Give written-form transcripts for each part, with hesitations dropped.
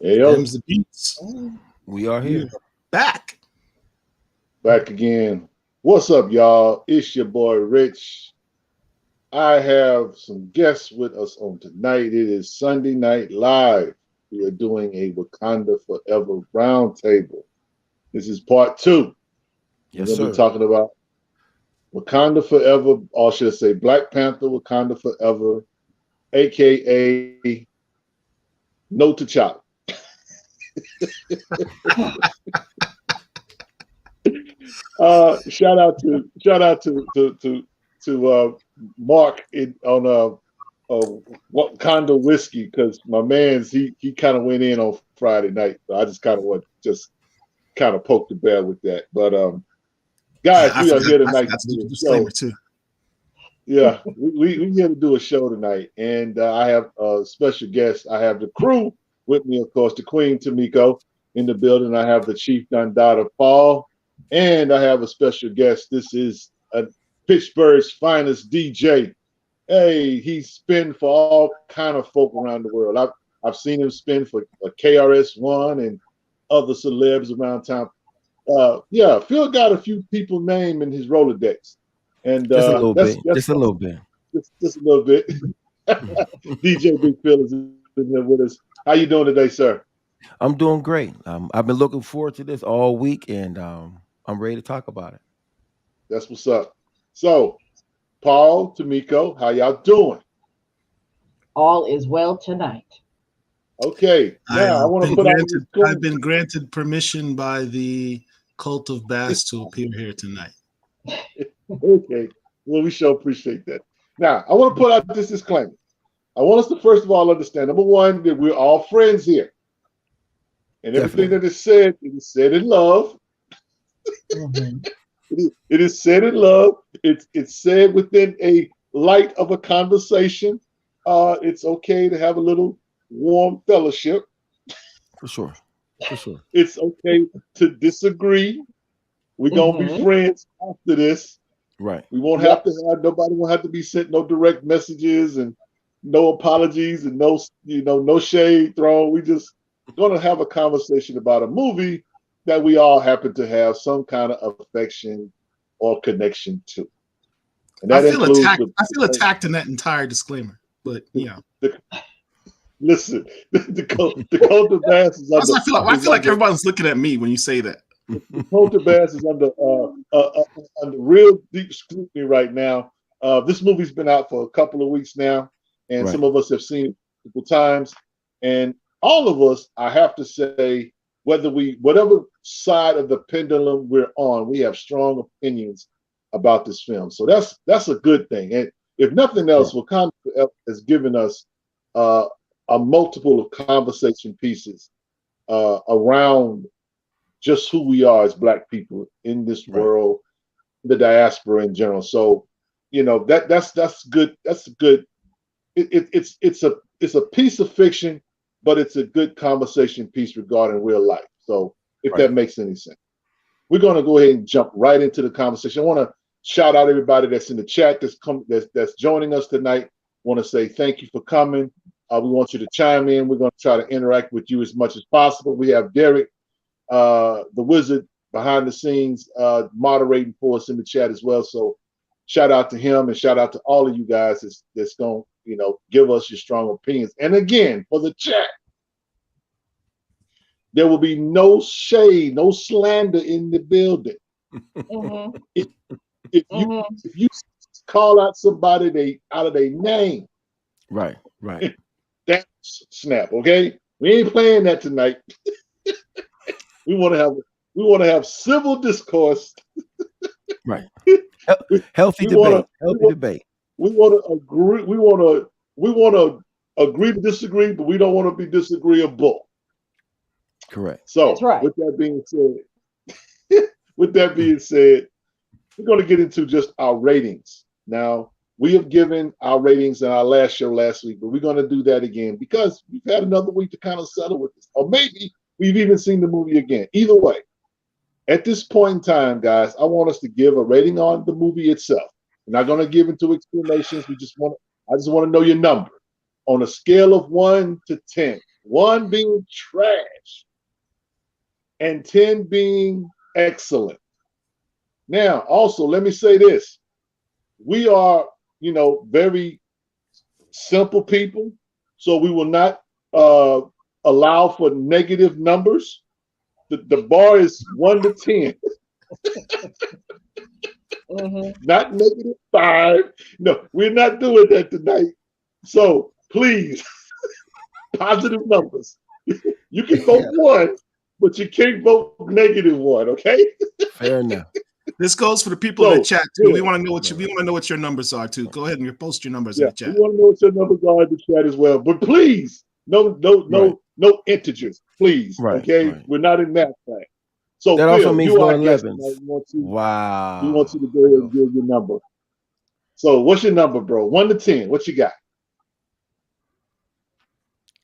Hey, yo. Them's the beats. We are here. Back. Back again. What's up, y'all? It's your boy Rich. I have some guests with us on tonight. It is Sunday Night Live. We are doing a Wakanda Forever Roundtable. This is part 2. Yes, We're going to sir. be talking about Wakanda Forever, or should I say Black Panther Wakanda Forever, a.k.a. No T'Challa. Shout out to Mark on Wakanda whiskey, because my man's he kind of went in on Friday night. So I just kind of want to poke the bear with that. But guys, we are here tonight to do do the a disclaimer show. too. Yeah, we here to do a show tonight, and I have a special guest. I have the crew with me, of course, the Queen Tamiko in the building. I have the Chief Dundada Paul, and I have a special guest. This is Pittsburgh's finest DJ. Hey, he spin for all kind of folk around the world. I've seen him spin for KRS-One and other celebs around town. Yeah, Phill got a few people named in his Rolodex. And Just a little bit. Just a little bit. Just a little bit. DJ Big Phill is in here with us. How you doing today, sir? I'm doing great. I've been looking forward to this all week, and I'm ready to talk about it. That's what's up. So, Paul, Tamiko, how y'all doing? All is well tonight. Okay. Now I want to put I've been granted permission by the Cult of Bass to appear here tonight. Okay. Well, we sure appreciate that. Now, I want to put out this disclaimer. I want us to first of all understand, number one, that we're all friends here. And everything that is said, it is said in love. Mm-hmm. It is said in love. It's said within a light of a conversation. It's okay to have a little warm fellowship. For sure. It's okay to disagree. We're gonna be friends after this. Right. We won't have to have nobody won't have to be sent no direct messages and no apologies and no shade thrown. We just gonna have a conversation about a movie that we all happen to have some kind of affection or connection to. And that I feel includes attacked in that entire disclaimer, but yeah. Listen, the cult of bass is under. I feel like everybody's looking at me when you say that. The cult of bass is under real deep scrutiny right now. This movie's been out for a couple of weeks now, and some of us have seen it multiple times. And all of us, I have to say, whatever side of the pendulum we're on, we have strong opinions about this film. So that's a good thing. And if nothing else, Wakanda has given us a multiple of conversation pieces around just who we are as Black people in this world, the diaspora in general. So, that's good. That's good. It's a piece of fiction, but it's a good conversation piece regarding real life. So if that makes any sense, we're going to go ahead and jump right into the conversation. I want to shout out everybody that's in the chat that's joining us tonight. Want to say thank you for coming. We want you to chime in. We're going to try to interact with you as much as possible. We have Derek, the wizard behind the scenes, moderating for us in the chat as well. So shout out to him and shout out to all of you guys that's going to give us your strong opinions. And again, for the chat, there will be no shade, no slander in the building. Mm-hmm. If you call out somebody out of their name, right, that's snap. Okay, we ain't playing that tonight. We want to have civil discourse. Right. Healthy debate. We want to agree. We want to agree to disagree, but we don't want to be disagreeable. Correct. So, that's right. with that being said, we're going to get into just our ratings. Now, we have given our ratings in our last show last week, but we're going to do that again because we've had another week to kind of settle with this, or maybe we've even seen the movie again. Either way, at this point in time, guys, I want us to give a rating on the movie itself. We're not going to give into explanations. I just want to know your number on a scale of 1 to 10. 1 being trash, and 10 being excellent. Now, also, let me say this. We are, very simple people, so we will not allow for negative numbers. The bar is 1 to 10, not -5. No, we're not doing that tonight. So please, positive numbers. You can vote 1, but you can't vote -1. Okay. Fair enough. This goes for the people in the chat too. We want to know what your numbers are too. Go ahead and post your numbers in the chat. We want to know what your numbers are in the chat as well. But please, no integers, please. Right, okay, right. we're not in math class. So that Phill, also means you no are guest 11s. tonight. Wow. We want you to go ahead and give your number. So what's your number, bro? 1 to 10. What you got?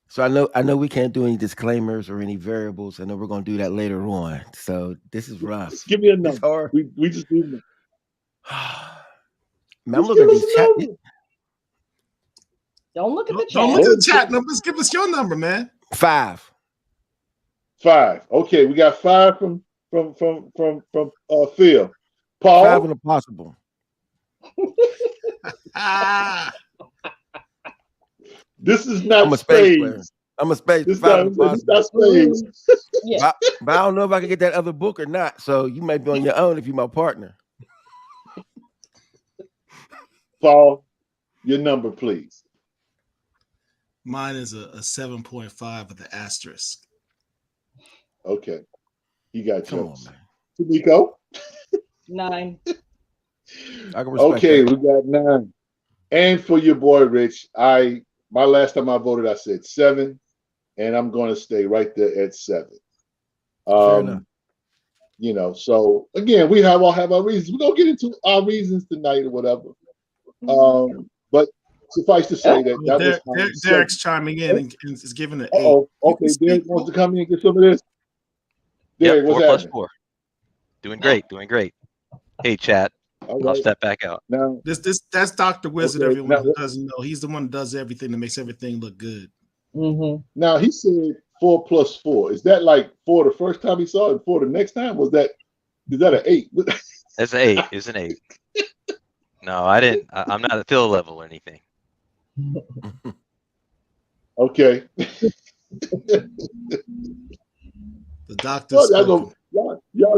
So I know we can't do any disclaimers or any variables. I know we're gonna do that later on. So this is rough. Just give me a number. It's hard. We just need them. Man, I'm looking at these chat. Don't look at the chat. Don't look at the chat numbers. Give us your number, man. 5. 5. Okay, we got 5 from Phill. Paul. 5 and impossible. This is not I'm a space player. spades. I'm a space. This 5 and not impossible. spades. Yeah. But I don't know if I can get that other book or not. So you might be on your own if you're my partner. Paul, your number, please. Mine is a 7.5 with the asterisk. Okay. You got Come jokes. on, man. Tamiko? 9. I can respect Okay, that. we got 9. And for your boy Rich, my last time I voted, I said 7, and I'm going to stay right there at 7. Fair enough. So again, we all have our reasons. We're gonna get into our reasons tonight or whatever. But suffice to say that was Derek's chiming in and is giving it 8. Okay, Derek wants to come in and get some of this. Derek, yep, 4 what's plus 4. Doing great. Hey, chat. All I'll step back out. Now, that's Dr. Wizard. Okay, everyone who doesn't know, he's the one that does everything that makes everything look good. Now he said 4 plus 4. Is that like 4 the first time he saw it, and 4 the next time? Is that an 8? That's an 8. It's an 8. No, I didn't. I'm not at Phill level or anything. Okay. The doctor's y'all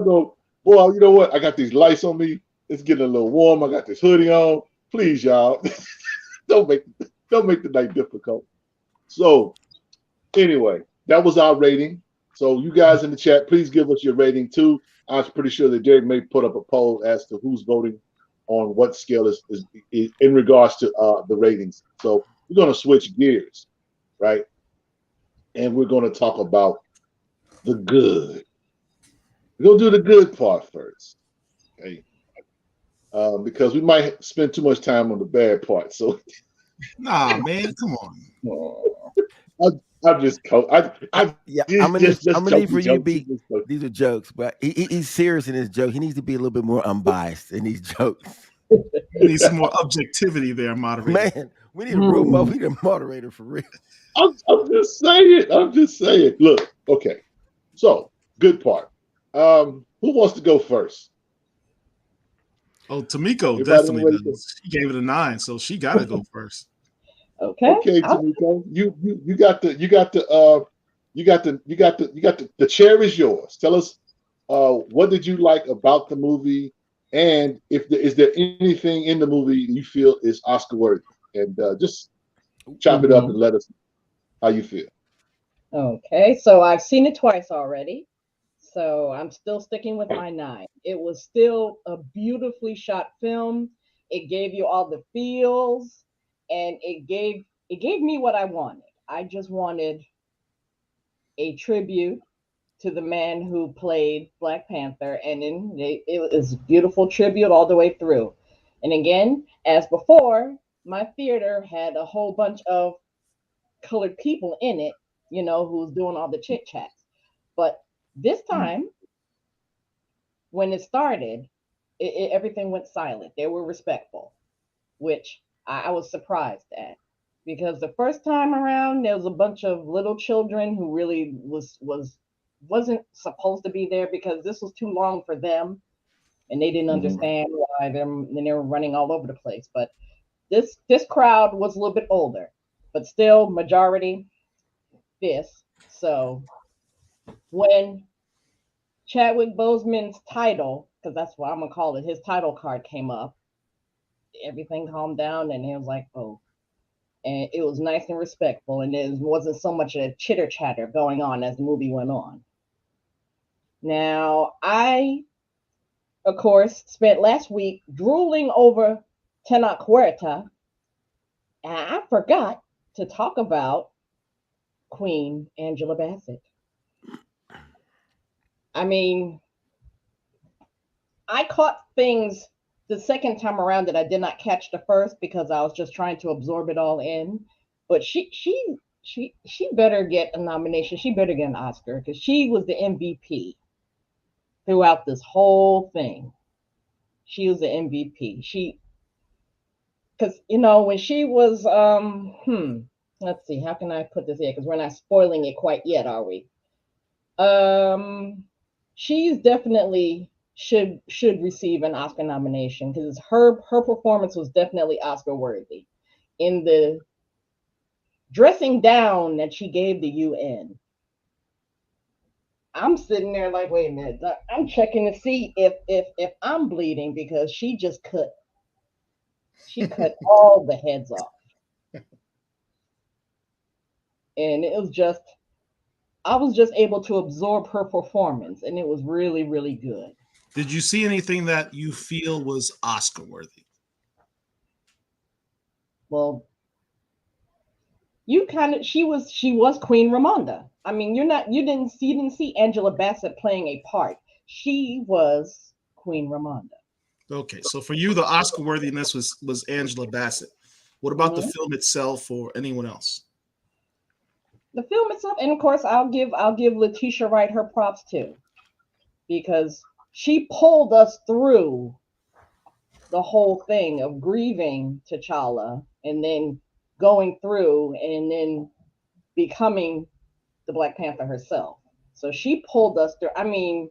go. Boy, you know what? I got these lights on me. It's getting a little warm. I got this hoodie on. Please, y'all, don't make the night difficult. So, anyway, that was our rating. So, you guys in the chat, please give us your rating too. I was pretty sure that Derek may put up a poll as to who's voting on what scale is in regards to the ratings. So, we're going to switch gears, right? And we're going to talk about the good. We're going to do the good part first, okay? Because we might spend too much time on the bad part. So, nah, man, come on. I'm just I'm gonna need for you to be. These are jokes, but he's serious in his joke. He needs to be a little bit more unbiased in these jokes. We need some more objectivity there, moderator. Man, we need a real we need a moderator for real. I'm just saying. Look, okay. So, good part. Who wants to go first? Oh, Tamiko Everybody definitely does. She gave it a 9, so she got to go first. Okay, Tamiko, you got the chair is yours. Tell us what did you like about the movie, and is there anything in the movie you feel is Oscar worthy, and just chop it up and let us know how you feel. Okay, so I've seen it twice already, so I'm still sticking with my 9. It was still a beautifully shot film. It gave you all the feels, and it gave me what I wanted. I just wanted a tribute to the man who played Black Panther, and it was a beautiful tribute all the way through. And again, as before, my theater had a whole bunch of colored people in it, who's doing all the chit chats. But this time, when it started, everything went silent. They were respectful, which I was surprised at. because the first time around there was a bunch of little children who really wasn't supposed to be there because this was too long for them, and they didn't understand why they were running all over the place. But this crowd was a little bit older, but still majority this. So when Chadwick Boseman's title, because that's what I'm gonna call it, his title card came up, everything calmed down, and it was like, oh. And it was nice and respectful, and there wasn't so much a chitter chatter going on as the movie went on. Now, I, of course, spent last week drooling over Tenoch Huerta, and I forgot to talk about Queen Angela Bassett. I mean, I caught things the second time around that I did not catch the first because I was just trying to absorb it all in. But she better get a nomination. She better get an Oscar because she was the MVP throughout this whole thing. She was the MVP. Because when she was let's see, how can I put this here? Because we're not spoiling it quite yet, are we? She's definitely should receive an Oscar nomination because her performance was definitely Oscar worthy in the dressing down that she gave the UN. I'm sitting there like, wait a minute, I'm checking to see if I'm bleeding because she cut all the heads off. And I was just able to absorb her performance, and it was really, really good. Did you see anything that you feel was Oscar worthy? Well, she was Queen Ramonda. I mean, you didn't see Angela Bassett playing a part. She was Queen Ramonda. Okay, so for you, the Oscar worthiness was Angela Bassett. What about the film itself or anyone else? The film itself, and of course, I'll give Letitia Wright her props too, because she pulled us through the whole thing of grieving T'Challa and then going through and then becoming the Black Panther herself. So she pulled us through. I mean,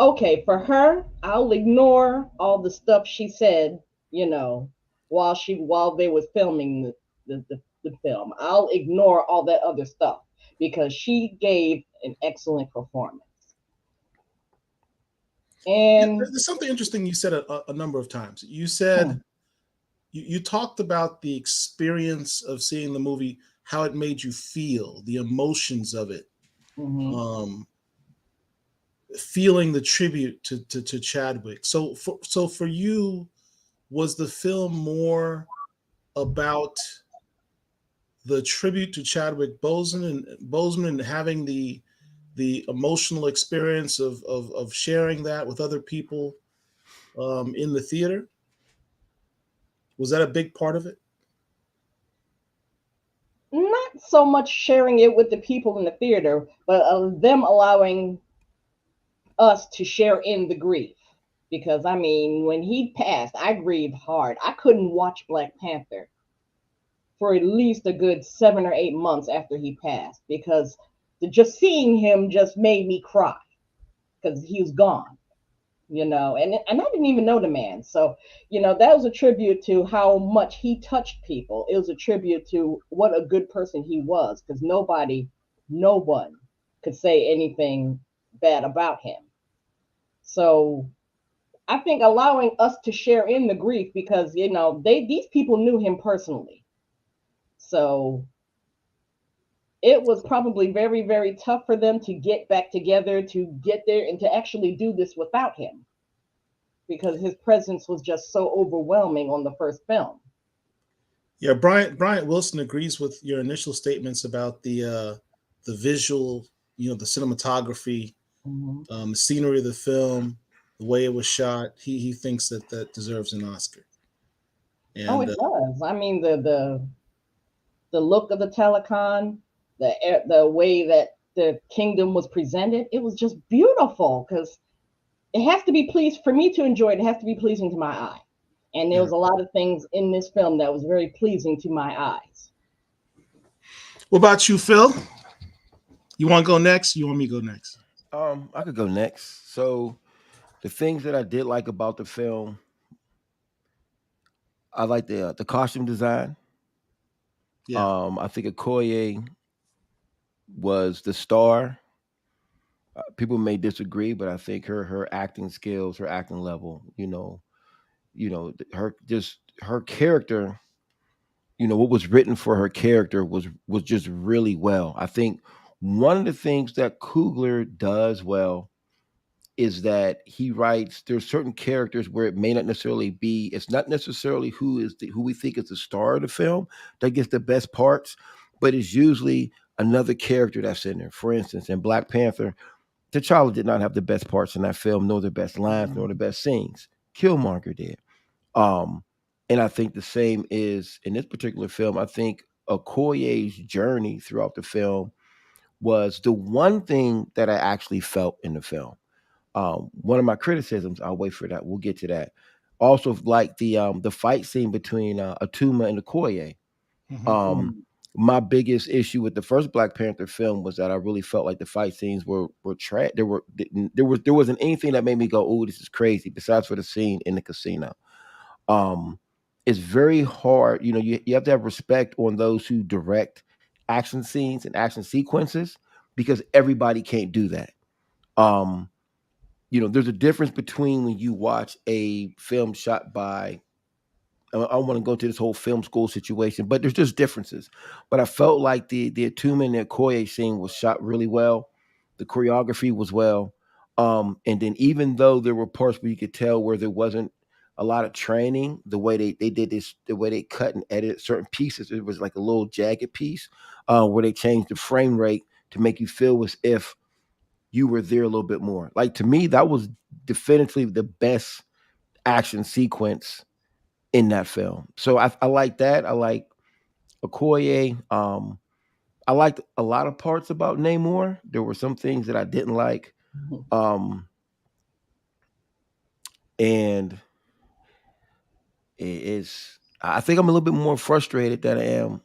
okay, for her, I'll ignore all the stuff she said, while they was filming the film. I'll ignore all that other stuff because she gave an excellent performance. And there's something interesting you said a number of times. You said you talked about the experience of seeing the movie, how it made you feel, the emotions of it, feeling the tribute to Chadwick. So for you, was the film more about the tribute to Chadwick Boseman and having the emotional experience of sharing that with other people in the theater? Was that a big part of it? Not so much sharing it with the people in the theater, but them allowing us to share in the grief. Because, I mean, when he passed, I grieved hard. I couldn't watch Black Panther for at least a good 7 or 8 months after he passed because just seeing him just made me cry because he was gone, and I didn't even know the man. So, that was a tribute to how much he touched people. It was a tribute to what a good person he was because no one could say anything bad about him. So I think allowing us to share in the grief because, these people knew him personally. So it was probably very, very tough for them to get back together, to get there and to actually do this without him because his presence was just so overwhelming on the first film. Yeah, Bryant Wilson agrees with your initial statements about the visual, the cinematography, the scenery of the film, the way it was shot. He thinks that deserves an Oscar. And, it does. I mean, the look of the telecon, the way that the kingdom was presented, it was just beautiful because it has to be pleased for me to enjoy it. It has to be pleasing to my eye. And there was a lot of things in this film that was very pleasing to my eyes. What about you, Phill? You want to go next? You want me to go next? I could go next. So the things that I did like about the film, I like the costume design. Yeah. I think Okoye was the star. People may disagree, but I think her acting skills, her acting level, her character, what was written for her character was just really well. I think one of the things that Coogler does well is that he writes there's certain characters where it may not necessarily be, it's not necessarily who we think is the star of the film that gets the best parts, but it's usually another character that's in there. For instance, in Black Panther, T'Challa did not have the best parts in that film, nor the best lines, nor the best scenes. Killmonger did. Um, and I think the same is in this particular film. I think Okoye's journey throughout the film was the one thing that I actually felt in the film. One of my criticisms, I'll wait for that. We'll get to that. Also, like the fight scene between Atuma and Okoye. My biggest issue with the first Black Panther film was that I really felt like the fight scenes were trash. There wasn't anything that made me go, "Oh, this is crazy." Besides for the scene in the casino, it's very hard. You have to have respect on those who direct action scenes and action sequences because everybody can't do that. There's a difference between when you watch a film shot by, I don't want to go to this whole film school situation, but there's just differences. But I felt like the Atuma and the Okoye scene was shot really well. The choreography was well. And then even though there were parts where you could tell where there wasn't a lot of training, the way they did this, the way they cut and edited certain pieces, it was like a little jagged piece where they changed the frame rate to make you feel as if you were there a little bit more. Like to me, that was definitively the best action sequence in that film. So I like that. I like Okoye. I liked a lot of parts about Namor. There were some things that I didn't like. And I think I'm a little bit more frustrated than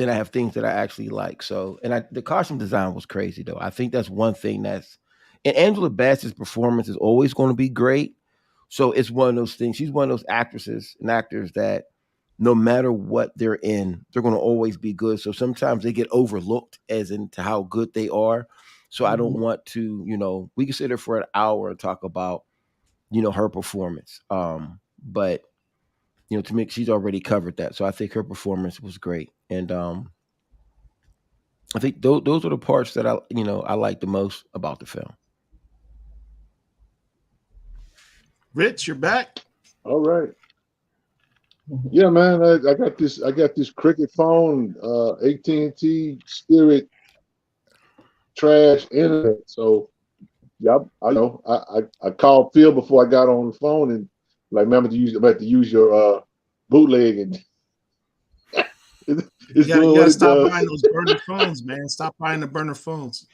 I have things that I actually like. So, and the costume design was crazy though. I think that's one thing and Angela Bassett's performance is always going to be great. So it's one of those things. She's one of those actresses and actors that no matter what they're in, they're going to always be good. So sometimes they get overlooked as into how good they are. So I don't want to, we can sit there for an hour and talk about, her performance. But to me, she's already covered that. So I think her performance was great. And I think those are the parts that I like the most about the film. Rich, you're back. All right. Yeah, man. I got this Cricket phone, AT&T Spirit trash internet. So yeah, I know. I called Phill before I got on the phone and like, man, I'm about to use your bootleg and you gotta stop buying those burner phones, man. Stop buying the burner phones.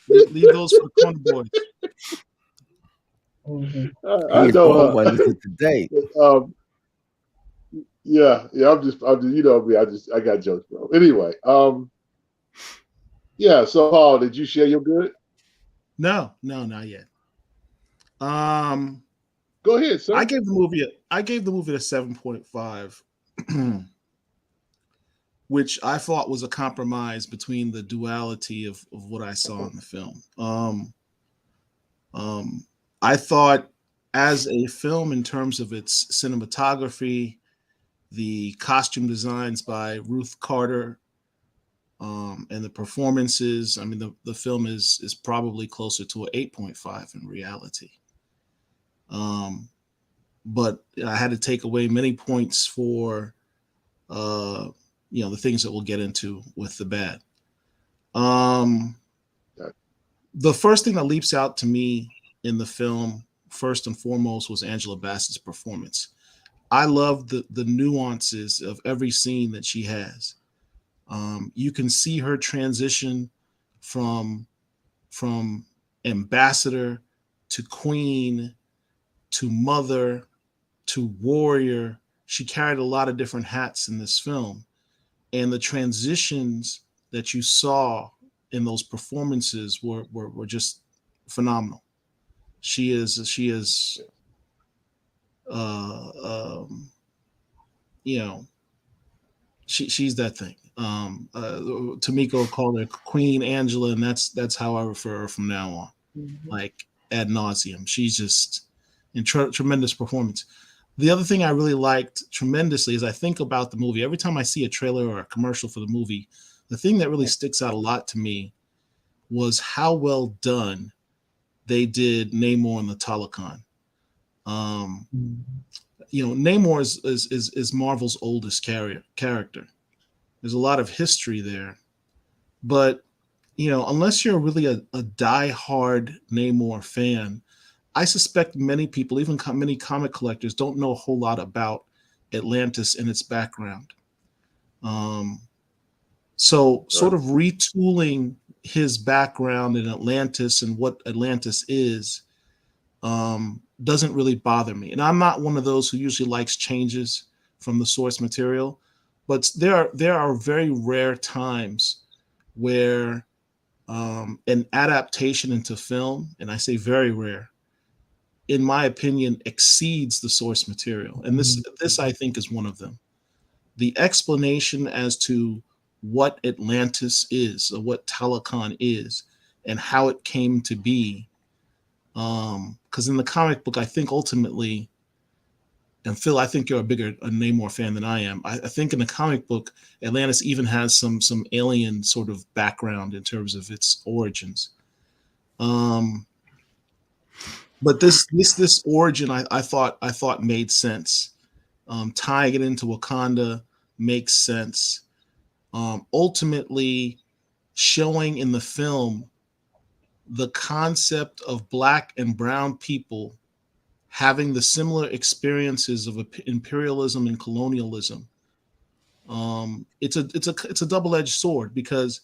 Leave those for the corner boys. I know. One is today. Yeah. I'm just me. I got jokes, bro. Anyway, yeah. So Paul, did you share your good? No, not yet. Go ahead, sir. I gave the movie a 7.5, which I thought was a compromise between the duality of what I saw in the film. I thought as a film, in terms of its cinematography, the costume designs by Ruth Carter, and the performances, I mean, the film is probably closer to an 8.5 in reality. But I had to take away many points for, the things that we'll get into with the bad. The first thing that leaps out to me in the film, first and foremost, was Angela Bassett's performance. I love the nuances of every scene that she has. You can see her transition from ambassador to queen to mother to warrior. She carried a lot of different hats in this film, and the transitions that you saw in those performances were just phenomenal. She is uh, um, you know, she's that thing. Tamiko called her Queen Angela, and that's how I refer her from now on, like ad nauseum. She's just in tremendous performance. The other thing I really liked tremendously is I think about the movie every time I see a trailer or a commercial for the movie. The thing that really sticks out a lot to me was how well done they did Namor and the Talokan. Namor is Marvel's oldest character. There's a lot of history there, but unless you're really a die-hard Namor fan, I suspect many people, even many comic collectors, don't know a whole lot about Atlantis and its background. So sort of retooling his background in Atlantis and what Atlantis is doesn't really bother me. And I'm not one of those who usually likes changes from the source material, but there are very rare times where an adaptation into film, and I say very rare, in my opinion, exceeds the source material. And this I think is one of them. The explanation as to what Atlantis is, or what Talokan is, and how it came to be. Because in the comic book, I think ultimately, and Phill, I think you're a Namor fan than I am. I think in the comic book, Atlantis even has some alien sort of background in terms of its origins. But this origin, I thought made sense. Tying it into Wakanda makes sense. Ultimately, showing in the film the concept of Black and brown people having the similar experiences of imperialism and colonialism. It's a double-edged sword, because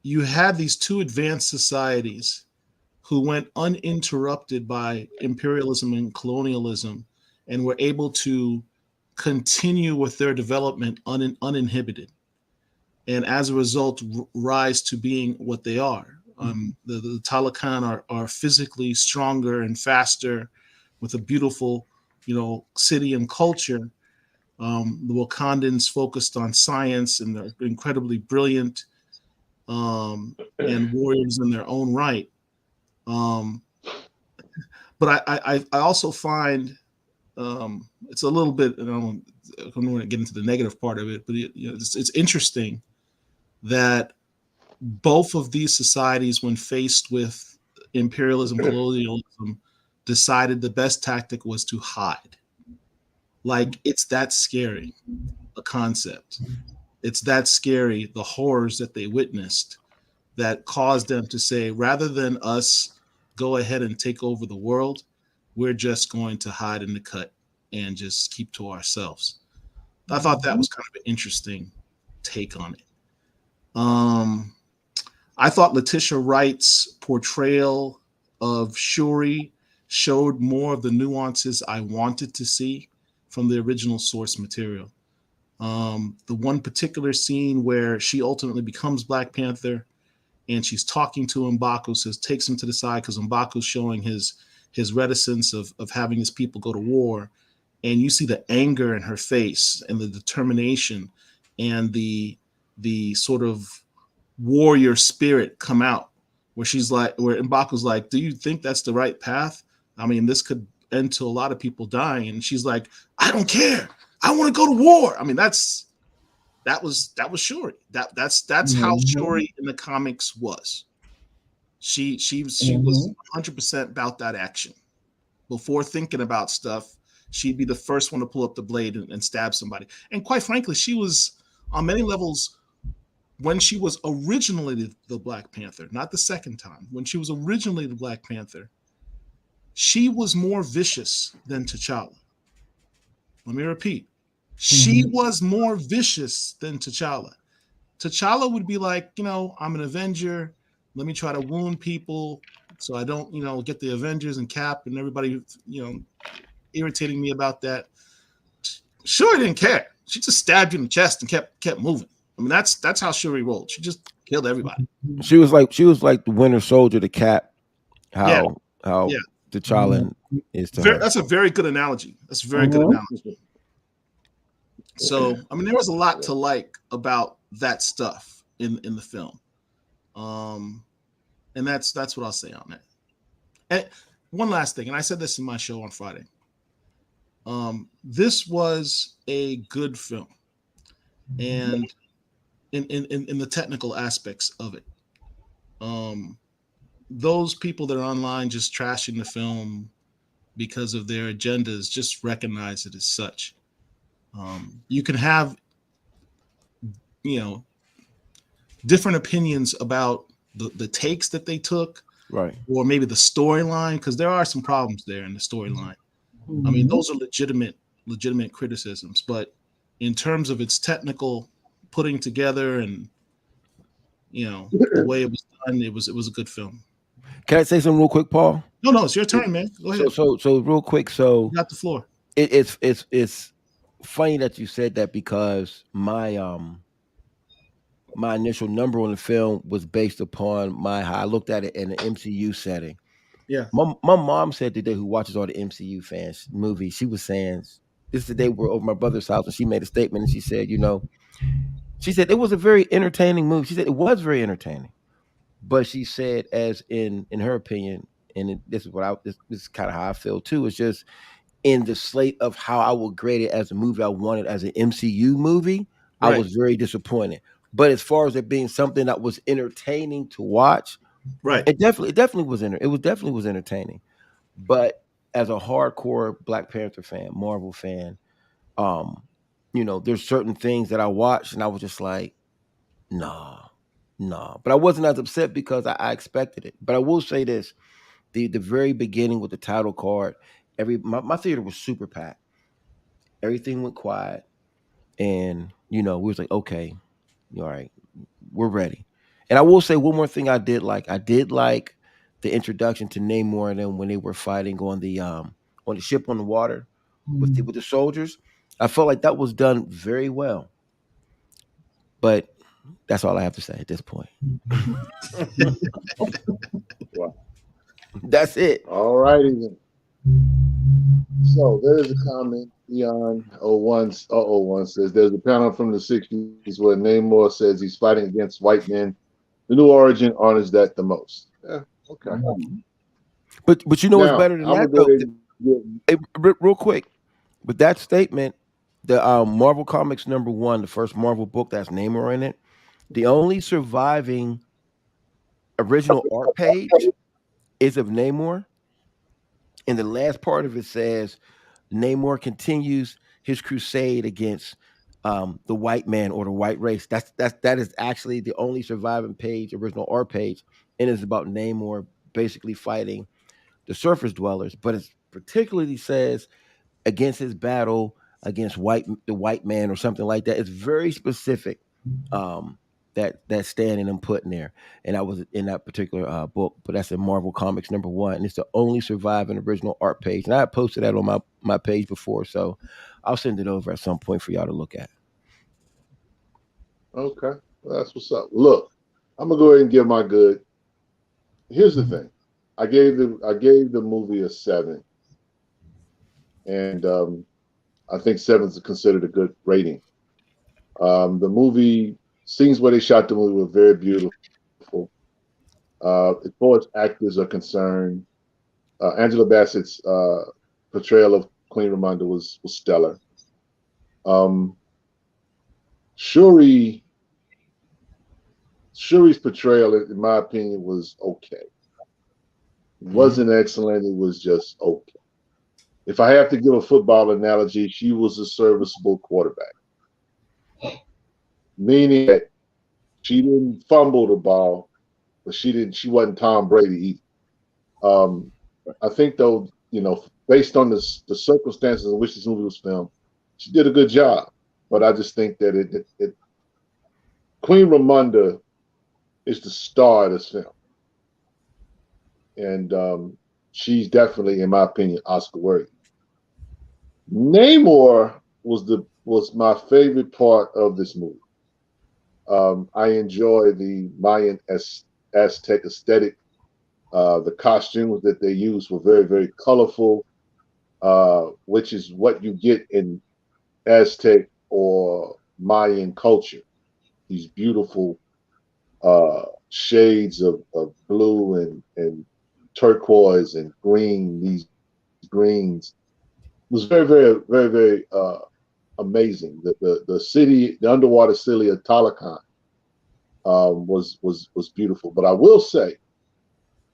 you had these two advanced societies who went uninterrupted by imperialism and colonialism and were able to continue with their development uninhibited, and as a result rise to being what they are. The Talokan are physically stronger and faster, with a beautiful, city and culture. The Wakandans focused on science, and they're incredibly brilliant and warriors in their own right. But I also find it's a little bit, I don't want to get into the negative part of it, but it's interesting that both of these societies, when faced with imperialism, colonialism, decided the best tactic was to hide. Like, it's that scary a concept. It's that scary, the horrors that they witnessed, that caused them to say, rather than us go ahead and take over the world, we're just going to hide in the cut and just keep to ourselves. I thought that was kind of an interesting take on it. I thought Letitia Wright's portrayal of Shuri showed more of the nuances I wanted to see from the original source material. The one particular scene where she ultimately becomes Black Panther and she's talking to M'Baku, takes him to the side because M'Baku's showing his reticence of having his people go to war. And you see the anger in her face and the determination and the sort of warrior spirit come out, where M'Baku's like, do you think that's the right path? I mean, this could end to a lot of people dying. And she's like, I don't care. I want to go to war. I mean, that was Shuri. That's how Shuri in the comics was. She was 100% about that action. Before thinking about stuff, she'd be the first one to pull up the blade and stab somebody. And quite frankly, she was on many levels, when she was originally the Black Panther, not the second time, when she was originally the Black Panther, she was more vicious than T'Challa. Let me repeat. She was more vicious than T'Challa. T'Challa would be like, I'm an Avenger. Let me try to wound people so I don't, get the Avengers and Cap and everybody, irritating me about that. Shuri didn't care. She just stabbed you in the chest and kept moving. I mean, that's how Shuri rolled. She just killed everybody. She was like the Winter Soldier to Cap. Yeah, How yeah. T'Challa is to her. That's a very good analogy. That's a very good analogy. So, I mean, there was a lot to like about that stuff in the film, and that's what I'll say on that. And one last thing, and I said this in my show on Friday. This was a good film, and in the technical aspects of it, those people that are online just trashing the film because of their agendas just recognize it as such. You can have, different opinions about the takes that they took, right, or maybe the storyline, because there are some problems there in the storyline. I mean, those are legitimate criticisms, but in terms of its technical putting together and the way it was done, it was a good film. Can I say something real quick, Paul? No, it's your turn, man. Go ahead. So real quick. So you got the floor. It's funny that you said that, because my my initial number on the film was based upon how I looked at it in an MCU setting. Yeah. My mom said today, who watches all the MCU fans movies, she was saying, this is the day we're over my brother's house, and she made a statement, and she said, she said it was a very entertaining movie. She said it was very entertaining, but she said, as in her opinion, and this is kind of how I feel too. It's just in the slate of how I would grade it as a movie I wanted as an MCU movie, right. I was very disappointed. But as far as it being something that was entertaining to watch, right, it definitely was definitely was entertaining. But as a hardcore Black Panther fan, Marvel fan, there's certain things that I watched and I was just like, nah. But I wasn't as upset because I expected it. But I will say this: the very beginning with the title card, my theater was super packed. Everything went quiet, and we was like, okay, all right, we're ready. And I will say one more thing I did like. I did like the introduction to Namor and them when they were fighting on the ship on the water with the soldiers. I felt like that was done very well. But that's all I have to say at this point. Wow. That's it. All righty then. So there's a comment. Eon01 says there's a panel from the 60s where Namor says he's fighting against white men. The new origin honors that the most. Yeah, okay. But what's better than that though? Hey, real quick, with that statement, the Marvel Comics #1, the first Marvel book that's Namor in it, the only surviving original art page is of Namor, and the last part of it says Namor continues his crusade against the white man or the white race. That is actually the only surviving page, original art page, and it's about Namor basically fighting the surface dwellers. But it particularly says against his battle against the white man or something like that. It's very specific. That standing I'm putting there, and I was in that particular book, but that's in Marvel Comics #1, and it's the only surviving original art page. And I posted that on my page before, so I'll send it over at some point for y'all to look at. Okay, well, that's what's up. Look, I'm gonna go ahead and give my good. Here's the thing, I gave the movie a 7, and I think 7 is considered a good rating. The movie. Scenes where they shot the movie were very beautiful. As far as actors are concerned, Angela Bassett's portrayal of Queen Ramonda was stellar. Shuri's portrayal, in my opinion, was okay. It wasn't excellent. It was just okay. If I have to give a football analogy, she was a serviceable quarterback. Meaning that she didn't fumble the ball, but she wasn't Tom Brady either. I think though, based on the circumstances in which this movie was filmed, she did a good job. But I just think that Queen Ramonda is the star of this film. And she's definitely, in my opinion, Oscar worthy. Namor was my favorite part of this movie. I enjoy the Mayan Aztec aesthetic. The costumes that they used were very, very colorful, which is what you get in Aztec or Mayan culture. These beautiful shades of blue and turquoise and green. These greens was very, very, very, very amazing. The city, the underwater city of Talocan, was beautiful. But I will say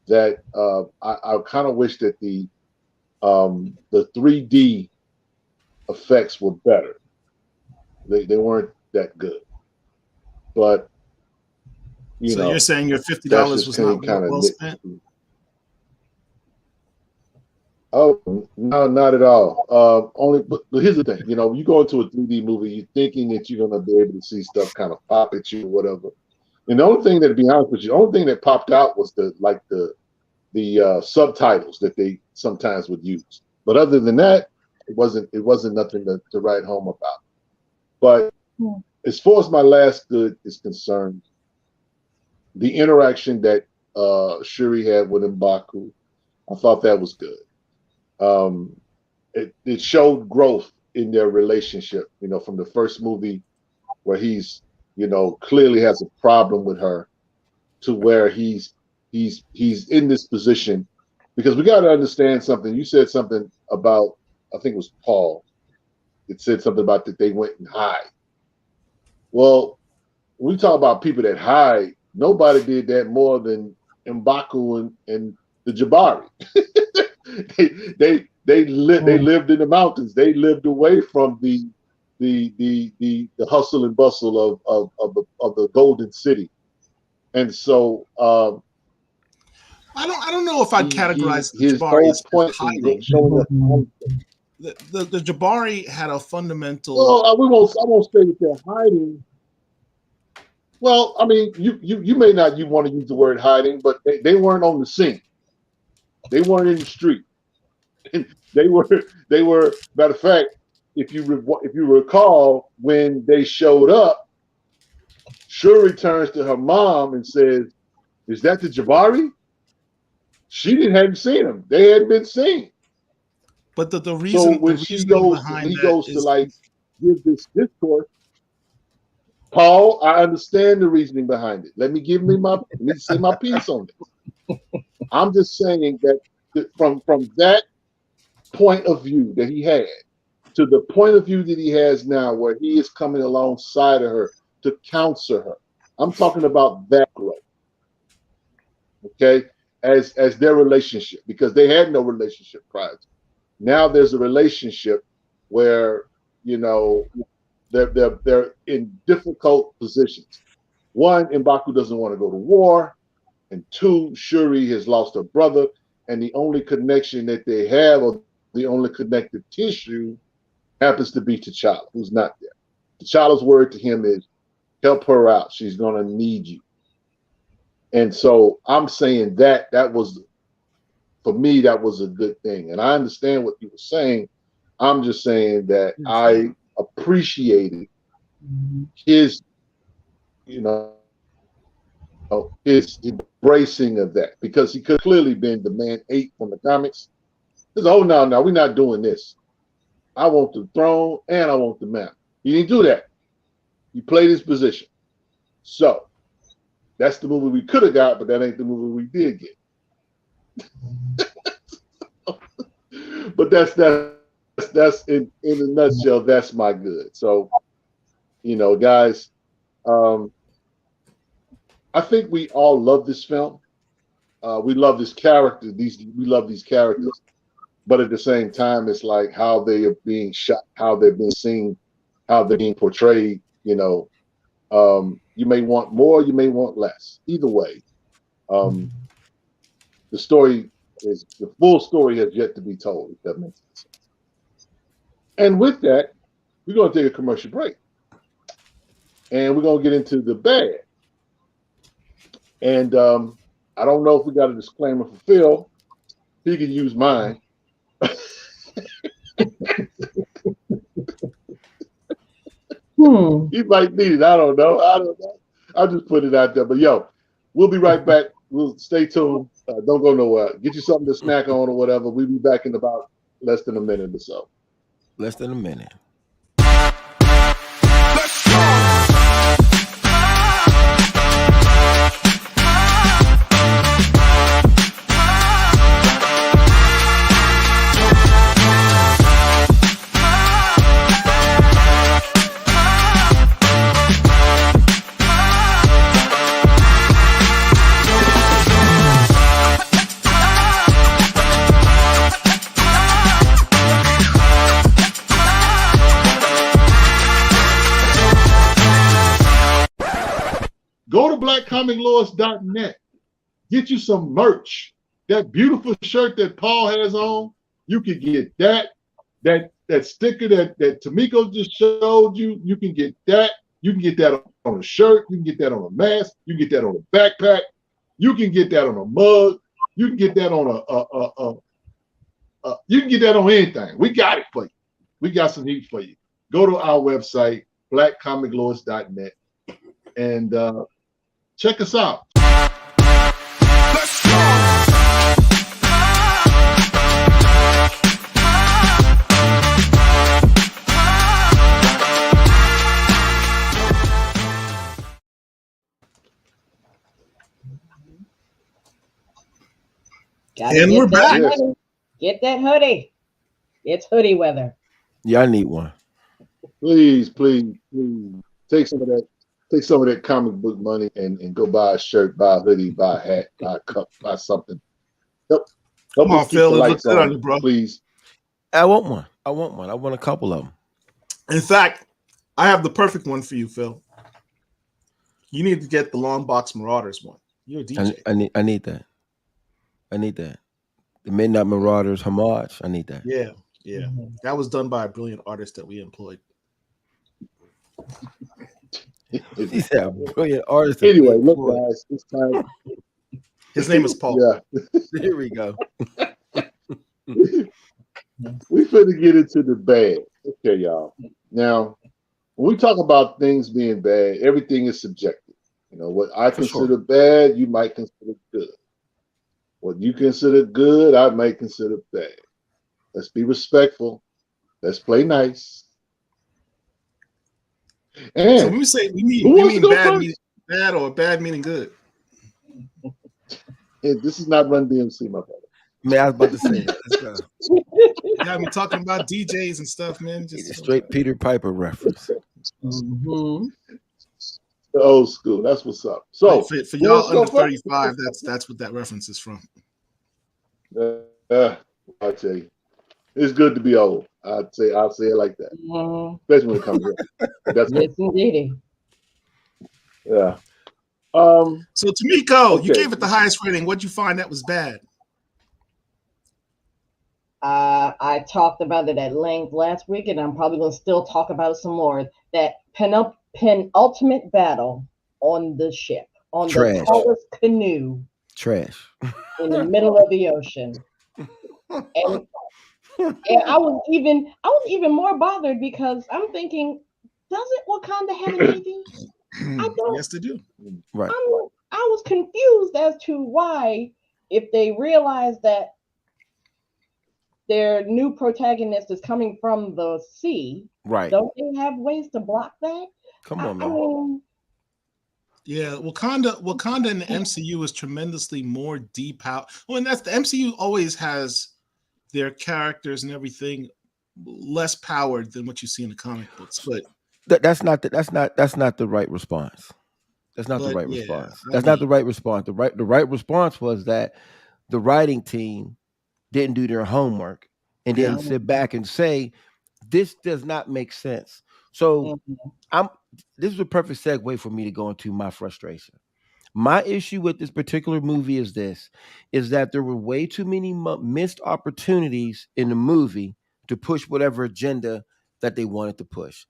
that I kind of wish that the 3D effects were better. They weren't that good. But so you're saying your $50 was not well spent? Oh no, not at all. Only, but here's the thing. You know, you go into a 3D movie, you're thinking that you're gonna be able to see stuff kind of pop at you or whatever. And the only thing that, to be honest with you, the only thing that popped out was the subtitles that they sometimes would use. But other than that, it wasn't nothing to write home about. But as far as my last good is concerned, the interaction that Shuri had with M'Baku, I thought that was good. It showed growth in their relationship, you know, from the first movie where he's, you know, clearly has a problem with her to where he's in this position, because we got to understand something. You said something about, I think it was Paul. It said something about that they went and hide. Well, when we talk about people that hide, nobody did that more than M'Baku and the Jabari. they lived in the mountains. They lived away from the hustle and bustle of the Golden City. And so I don't know if I'd categorize the his Jabari whole point as hiding. showing up. The Jabari had a fundamental. Well, I won't say that they're hiding. Well, I mean, you may not want to use the word hiding, but they weren't on the scene. They weren't in the street. They were. Matter of fact, if you recall, when they showed up, Shuri turns to her mom and says, "Is that the Jabari?" She hadn't seen them. They hadn't been seen. But the reason, so when he goes to like give this discourse, Paul, I understand the reasoning behind it. Let me say my piece on this. I'm just saying that from that point of view that he had to the point of view that he has now, where he is coming alongside of her to counsel her. I'm talking about that growth. Okay, as their relationship, because they had no relationship prior. Now there's a relationship where, you know, they're in difficult positions. One, M'Baku doesn't want to go to war, and two, Shuri has lost her brother, and the only connection that they have, or the only connective tissue, happens to be T'Challa, who's not there. T'Challa's word to him is, help her out. She's going to need you. And so I'm saying that was, for me, that was a good thing. And I understand what you were saying. I'm just saying that I appreciated his, you know, his embracing of that, because he could clearly been the man 8 from the comics. He said, oh, no, we're not doing this. I want the throne and I want the map. He didn't do that. He played his position. So that's the movie we could have got, but that ain't the movie we did get. But that's in a nutshell, that's my good. So, you know, guys, I think we all love this film. We love this character. We love these characters, but at the same time, it's like how they are being shot, how they're being seen, how they're being portrayed. You know, you may want more, you may want less. Either way, the full story has yet to be told, if that makes sense. And with that, we're going to take a commercial break. And we're going to get into the bad. And I don't know if we got a disclaimer for Phill. He can use mine. He might need it. I don't know. I'll just put it out there. But yo, we'll be right back. We'll stay tuned. Don't go nowhere. Get you something to snack on or whatever. We'll be back in about less than a minute or so. Less than a minute. Go to blackcomiclords.net. Get you some merch. That beautiful shirt that Paul has on, you can get that. That sticker that Tamiko just showed you, you can get that. You can get that on a shirt. You can get that on a mask. You can get that on a backpack. You can get that on a mug. You can get that on you can get that on anything. We got it for you. We got some heat for you. Go to our website, blackcomiclords.net, and check us out. Let's go. And we're back. Get that hoodie. It's hoodie weather. Yeah, I need one. Please take some of that comic book money and go buy a shirt, buy a hoodie, buy a hat, buy a cup, buy something. Help Come on, us keep Phill. the It lights looks good on, on you, bro. please. I want one. I want a couple of them. In fact, I have the perfect one for you, Phill. You need to get the Long Box Marauders one. You're a DJ. I need that. I need that. The Midnight Marauders homage. I need that. Yeah. That was done by a brilliant artist that we employed. He's a brilliant artist. Anyway, look, guys, it's time. His name is Paul. Yeah. Here we go. We finna get into the bad. Okay, y'all. Now, when we talk about things being bad, everything is subjective. You know, what I consider bad, you might consider good. What you consider good, I might consider bad. Let's be respectful. Let's play nice. And so when we say we mean bad, meaning bad, or bad meaning good. This is not Run DMC, my brother. Man, I was about to say, let's go. Yeah, we're talking about DJs and stuff, man. Just straight Peter Piper reference. The old school. That's what's up. So for y'all under 35, that's what that reference is from. I'll tell you, it's good to be old. I'll say it like that, especially when it comes to that's yes, indeed. Yeah. So Tamiko, okay. You gave it the highest rating. What'd you find that was bad? I talked about it at length last week, and I'm probably going to still talk about it some more. That penultimate battle on the ship, on the tallest canoe, in the middle of the ocean, and I was even more bothered because I'm thinking, doesn't Wakanda have a navy? I don't. Yes, they do. Right. I was confused as to why, if they realized that their new protagonist is coming from the sea, right? Don't they have ways to block that? Come on, man. I mean, yeah, Wakanda in the MCU is tremendously more deep out. Well, and that's the MCU always has their characters and everything less powered than what you see in the comic books. But that's not the right response. That's not the right response. That's not the right response. The right response was that the writing team didn't do their homework and didn't sit back and say, this does not make sense. So this is a perfect segue for me to go into my frustration. My issue with this particular movie is that there were way too many missed opportunities in the movie to push whatever agenda that they wanted to push.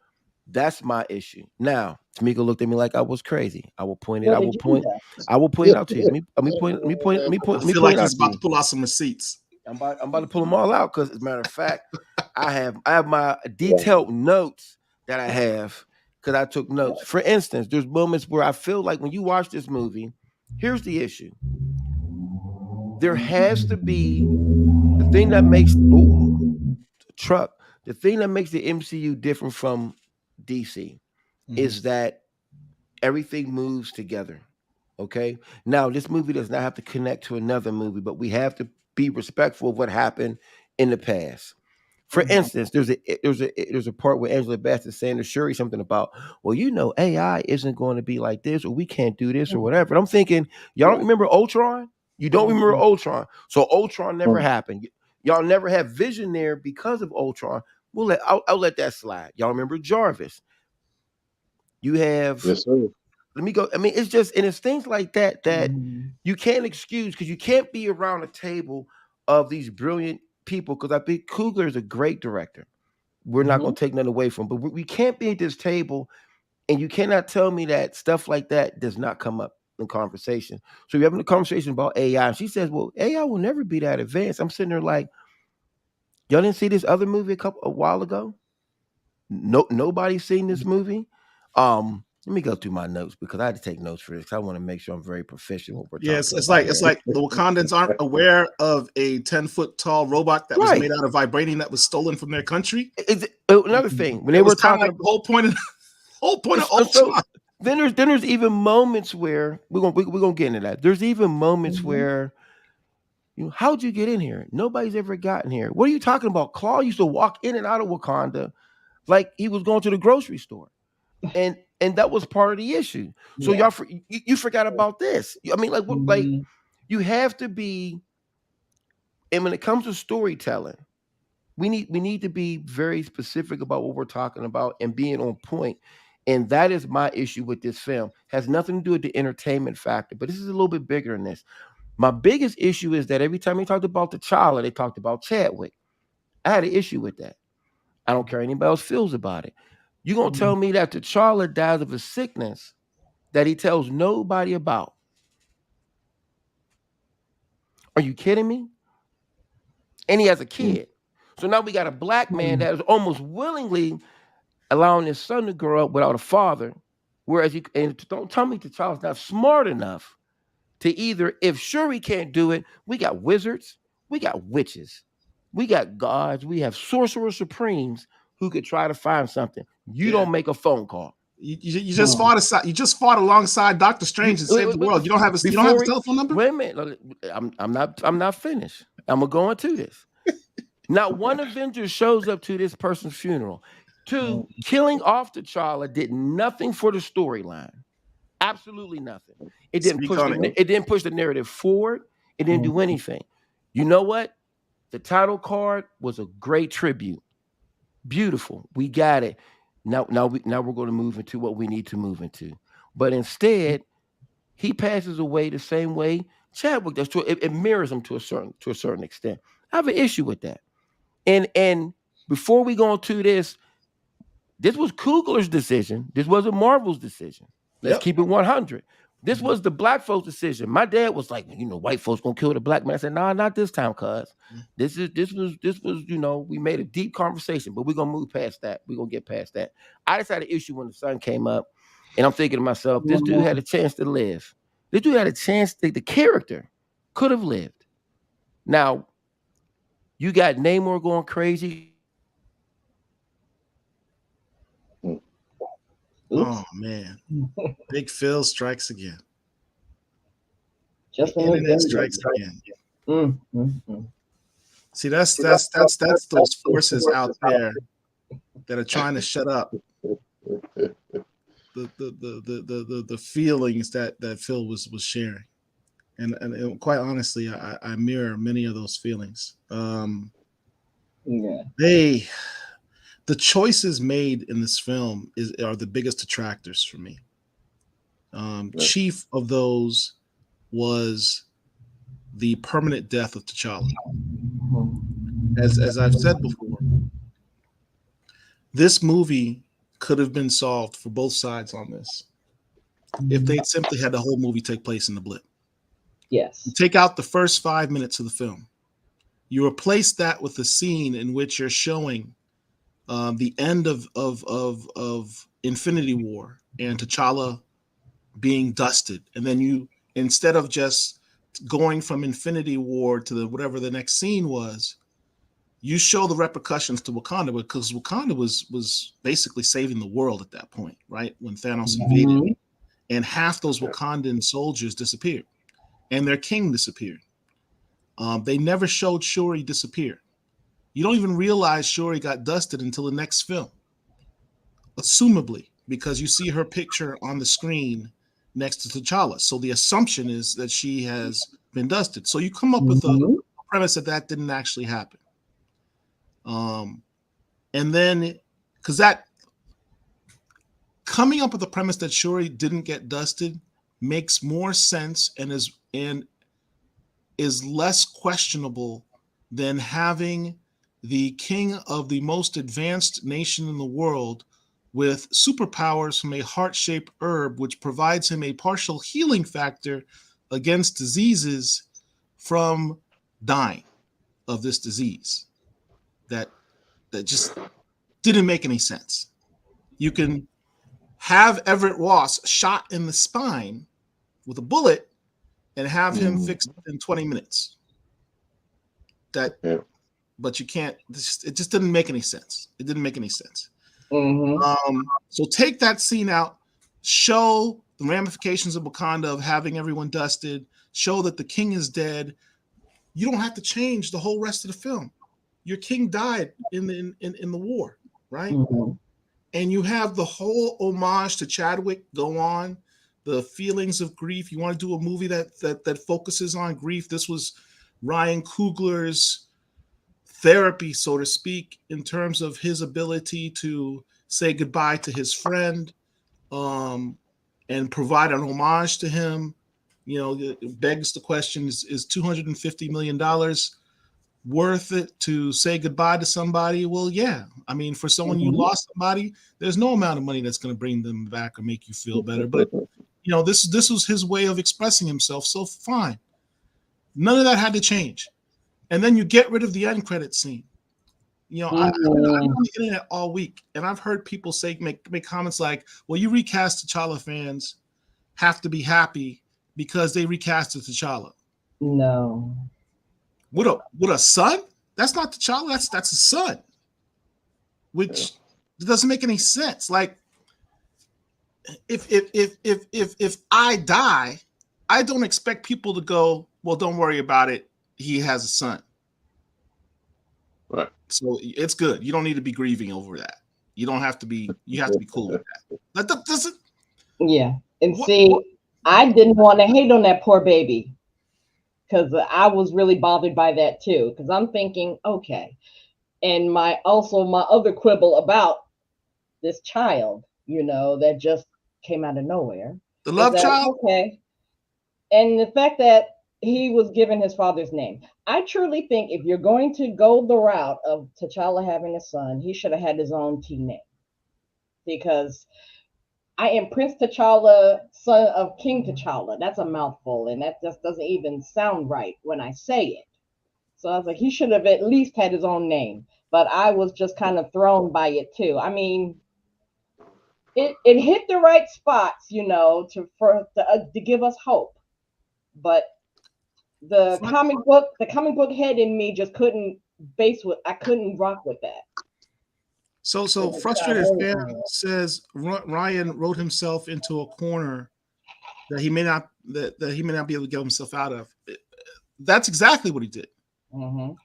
That's my issue. Now, Tamika looked at me like I was crazy. I will point it out to you. Let me point I feel like he's about to pull out some receipts. I'm about to pull them all out because, as a matter of fact, I have my detailed notes that I have because I took notes. For instance, there's moments where I feel like when you watch this movie, here's the issue. There has to be the thing that makes the thing that makes the MCU different from DC is that everything moves together. Okay. Now, this movie does not have to connect to another movie, but we have to be respectful of what happened in the past. For instance, there's a part where Angela Bassett is saying to Shuri something about, well, AI isn't going to be like this, or we can't do this, or whatever. And I'm thinking, y'all don't remember Ultron? You don't remember Ultron, so Ultron never happened. Y'all never have Vision there because of Ultron. I'll let that slide. Y'all remember Jarvis? You have Yes, sir. let me go. I mean, it's just, and it's things like that that you can't excuse, because you can't be around a table of these brilliant people. Because I think Coogler is a great director. We're not going to take nothing away from him, but we can't be at this table, and you cannot tell me that stuff like that does not come up in conversation. So you're having a conversation about AI, and she says, "Well, AI will never be that advanced." I'm sitting there like, y'all didn't see this other movie a while ago? Nobody's seen this movie. Let me go through my notes, because I had to take notes for this. I want to make sure I'm very proficient what we're talking Yes, about. it's like the Wakandans aren't aware of a 10-foot tall robot that was made out of vibranium that was stolen from their country. Another thing, when they were talking, like the whole point of Ultron. Then there's even moments where we're gonna get into that. There's even moments where, how'd you get in here? Nobody's ever gotten here. What are you talking about? Claw used to walk in and out of Wakanda like he was going to the grocery store. And that was part of the issue. So you forgot about this. I mean, like you have to be. And when it comes to storytelling, we need to be very specific about what we're talking about and being on point. And that is my issue with this film. Has nothing to do with the entertainment factor, but this is a little bit bigger than this. My biggest issue is that every time they talked about T'Challa, they talked about Chadwick. I had an issue with that. I don't care how anybody else feels about it. You're going to tell me that T'Challa dies of a sickness that he tells nobody about? Are you kidding me? And he has a kid. So now we got a black man that is almost willingly allowing his son to grow up without a father. Whereas don't tell me T'Challa's not smart enough to either, if Shuri can't do it, we got wizards, we got witches, we got gods, we have sorcerer supremes who could try to find something. You don't make a phone call. You just fought aside. You just fought alongside Doctor Strange and saved the world. You don't have a telephone number. Wait a minute. I'm not finished. I'm gonna go into this. Not one Avenger shows up to this person's funeral. Two, killing off T'Challa did nothing for the storyline. Absolutely nothing. It didn't push the narrative forward. It didn't do anything. You know what? The title card was a great tribute. Beautiful. We got it. Now we're going to move into what we need to move into. But instead, he passes away the same way Chadwick does. It mirrors him to a certain extent. I have an issue with that. And before we go into this was Coogler's decision. This wasn't Marvel's decision. Let's keep it 100. This was the black folks' decision. My dad was like, white folks gonna kill the black man. I said, nah, not this time, cuz. This was, we made a deep conversation, but we're gonna move past that. We're gonna get past that. I just had an issue when the sun came up, and I'm thinking to myself, this dude had a chance to live. This dude had a chance the character could have lived. Now, you got Namor going crazy. Oh man, Big Phill strikes again. Just the internet strikes again. See, that's those forces out there that are trying to shut up the feelings that Phill was sharing, and quite honestly, I mirror many of those feelings. The choices made in this film are the biggest detractors for me. Chief of those was the permanent death of T'Challa. As I've said before, this movie could have been solved for both sides on this if they'd simply had the whole movie take place in the blip. Yes. You take out the first 5 minutes of the film. You replace that with a scene in which you're showing the end of Infinity War and T'Challa being dusted, and then you, instead of just going from Infinity War to the whatever the next scene was, you show the repercussions to Wakanda, because Wakanda was basically saving the world at that point, right? When Thanos invaded, and half those Wakandan soldiers disappeared, and their king disappeared. They never showed Shuri disappear. You don't even realize Shuri got dusted until the next film, assumably, because you see her picture on the screen next to T'Challa. So the assumption is that she has been dusted. So you come up with a premise that didn't actually happen. And then, because that coming up with the premise that Shuri didn't get dusted makes more sense and is less questionable than having the king of the most advanced nation in the world with superpowers from a heart-shaped herb, which provides him a partial healing factor against diseases from dying of this disease. That just didn't make any sense. You can have Everett Ross shot in the spine with a bullet and have him fixed in 20 minutes. But you can't. It just didn't make any sense. It didn't make any sense. So take that scene out, show the ramifications of Wakanda of having everyone dusted, show that the king is dead. You don't have to change the whole rest of the film. Your king died in the war, right? And you have the whole homage to Chadwick go on, the feelings of grief. You want to do a movie that focuses on grief. This was Ryan Coogler's therapy, so to speak, in terms of his ability to say goodbye to his friend, and provide an homage to him. You know, it begs the question: is $250 million worth it to say goodbye to somebody? Well, yeah. I mean, for someone you lost somebody, there's no amount of money that's going to bring them back or make you feel better. But you know, this was his way of expressing himself. So fine, none of that had to change. And then you get rid of the end credit scene. You know, I've been on the internet all week, and I've heard people make comments like, "Well, you recast T'Challa fans have to be happy because they recasted T'Challa." No. With a son? That's not T'Challa. That's a son. Which doesn't make any sense. Like, if I die, I don't expect people to go, "Well, don't worry about it. He has a son." Right. So it's good. You don't need to be grieving over that. You don't have to be. You have to be cool with that. That doesn't. Yeah. And see, I didn't want to hate on that poor baby, because I was really bothered by that too. Because I'm thinking, okay, and my other quibble about this child, you know, that just came out of nowhere. The love child. Okay, and the fact that he was given his father's name. I truly think if you're going to go the route of T'Challa having a son, he should have had his own T name, because I am Prince T'Challa, son of King T'Challa. That's a mouthful, and that just doesn't even sound right when I say it. So I was like, he should have at least had his own name. But I was just kind of thrown by it too. I mean, it hit the right spots, you know, to give us hope. But the comic book head in me just couldn't rock with that. So Frustrated Fan says Ryan wrote himself into a corner that he may not be able to get himself out of. That's exactly what he did.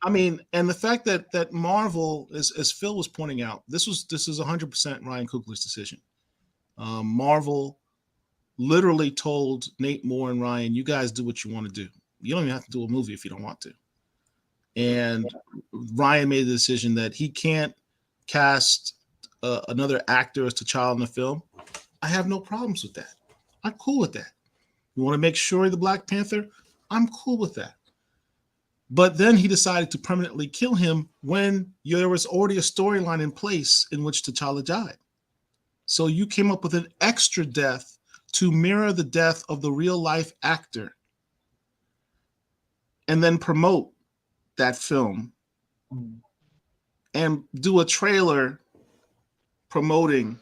I mean, and the fact that Marvel, as Phill was pointing out, this is 100% Ryan Coogler's decision. Marvel literally told Nate Moore and Ryan, "You guys do what you want to do. You don't even have to do a movie if you don't want to." And Ryan made the decision that he can't cast another actor as T'Challa in the film. I have no problems with that. I'm cool with that. You want to make Shuri the Black Panther? I'm cool with that. But then he decided to permanently kill him when there was already a storyline in place in which T'Challa died. So you came up with an extra death to mirror the death of the real life actor and then promote that film and do a trailer promoting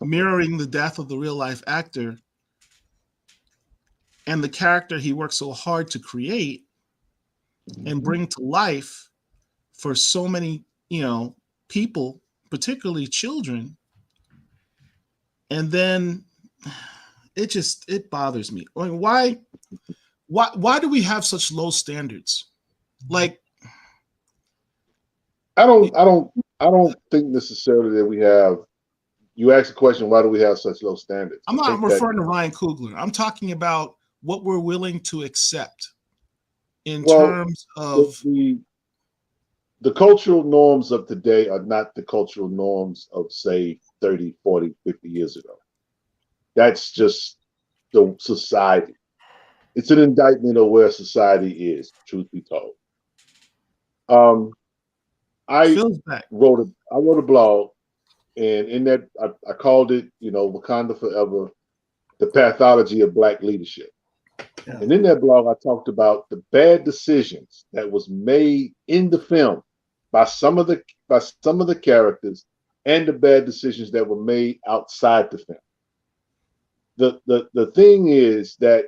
mirroring the death of the real life actor and the character he worked so hard to create and bring to life for so many, people, particularly children. And then it bothers me. I mean, why do we have such low standards? Like, I don't think necessarily that we have. You asked the question, why do we have such low standards? I'm not referring to Ryan Coogler. I'm talking about what we're willing to accept in terms of the cultural norms of today are not the cultural norms of, say, 30, 40, 50 years ago. That's just the society. It's an indictment of where society is, truth be told. I wrote a blog, and in that I called it, Wakanda Forever, the pathology of Black leadership. Yeah. And in that blog, I talked about the bad decisions that was made in the film by some of the characters, and the bad decisions that were made outside the film. The thing is that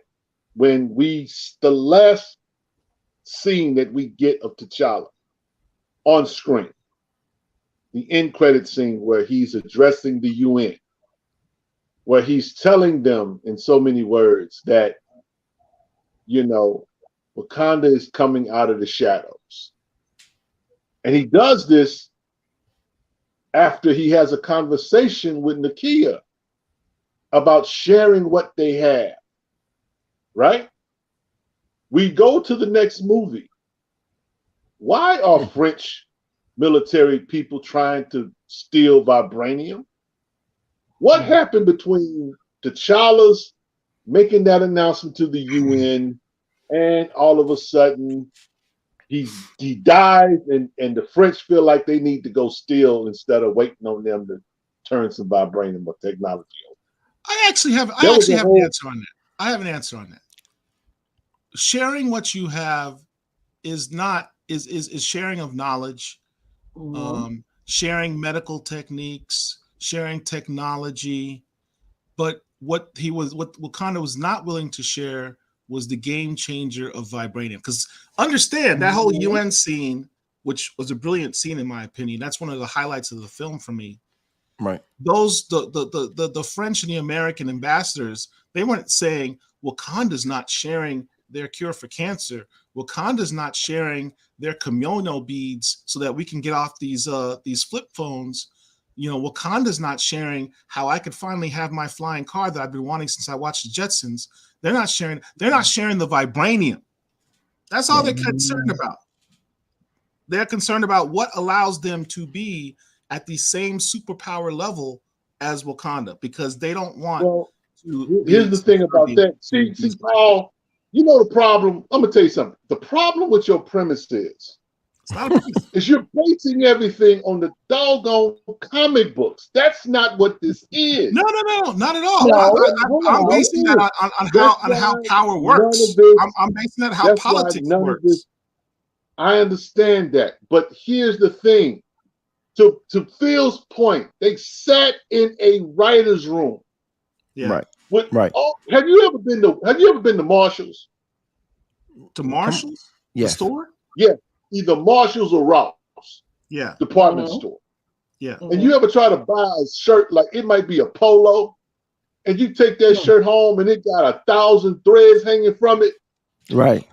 when the last scene that we get of T'Challa on screen, the end credit scene where he's addressing the UN, where he's telling them in so many words that, Wakanda is coming out of the shadows. And he does this after he has a conversation with Nakia about sharing what they have, right? We go to the next movie. Why are French military people trying to steal vibranium? What happened between T'Challa's making that announcement to the UN and all of a sudden he dies and the French feel like they need to go steal instead of waiting on them to turn some vibranium or technology over? I actually have an answer on that. I have an answer on that. Sharing what you have is sharing of knowledge, sharing medical techniques, sharing technology. But what Wakanda was not willing to share was the game changer of vibranium. Because understand that whole UN scene, which was a brilliant scene in my opinion. That's one of the highlights of the film for me. Right. Those the French and the American ambassadors, they weren't saying Wakanda's not sharing their cure for cancer. Wakanda's not sharing their kimono beads so that we can get off these flip phones. Wakanda's not sharing how I could finally have my flying car that I've been wanting since I watched the Jetsons. They're not sharing the vibranium. That's all they're concerned about. They're concerned about what allows them to be at the same superpower level as Wakanda, because they don't want to. Here's the thing about that. See, Paul, the problem. I'm gonna tell you something. The problem with your premise is you're basing everything on the doggone comic books. That's not what this is. No, not at all. I'm basing that on how power works. I'm basing that how politics works. I understand that, but here's the thing. To Phil's point, they sat in a writer's room. Yeah. Right. Have you ever been to Marshall's? To Marshall's? Yeah. The store? Yeah. Either Marshall's or Ross. Yeah. Department store. Yeah. And you ever try to buy a shirt, like it might be a polo, and you take that shirt home and it got 1,000 threads hanging from it? Right.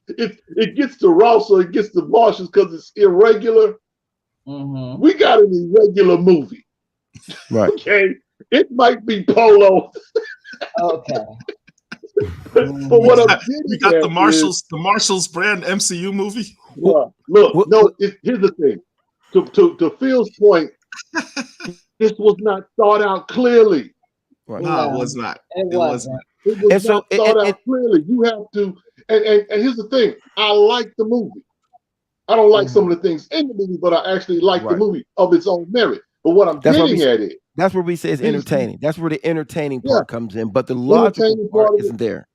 It gets to Ross or it gets to Marshall's because it's irregular. Mm-hmm. We got an irregular movie. Right. Okay. It might be polo. Okay. But what I'm getting we got at the Marshalls brand MCU movie. Here's the thing. To Phil's point, this was not thought out clearly. Right. No, it was not. It wasn't. It was not thought out clearly. You have to, and here's the thing. I like the movie. I don't like some of the things in the movie, but I actually like the movie of its own merit. But what I'm getting at is, that's where we say it's entertaining. That's where the entertaining part comes in, but the logical part isn't there.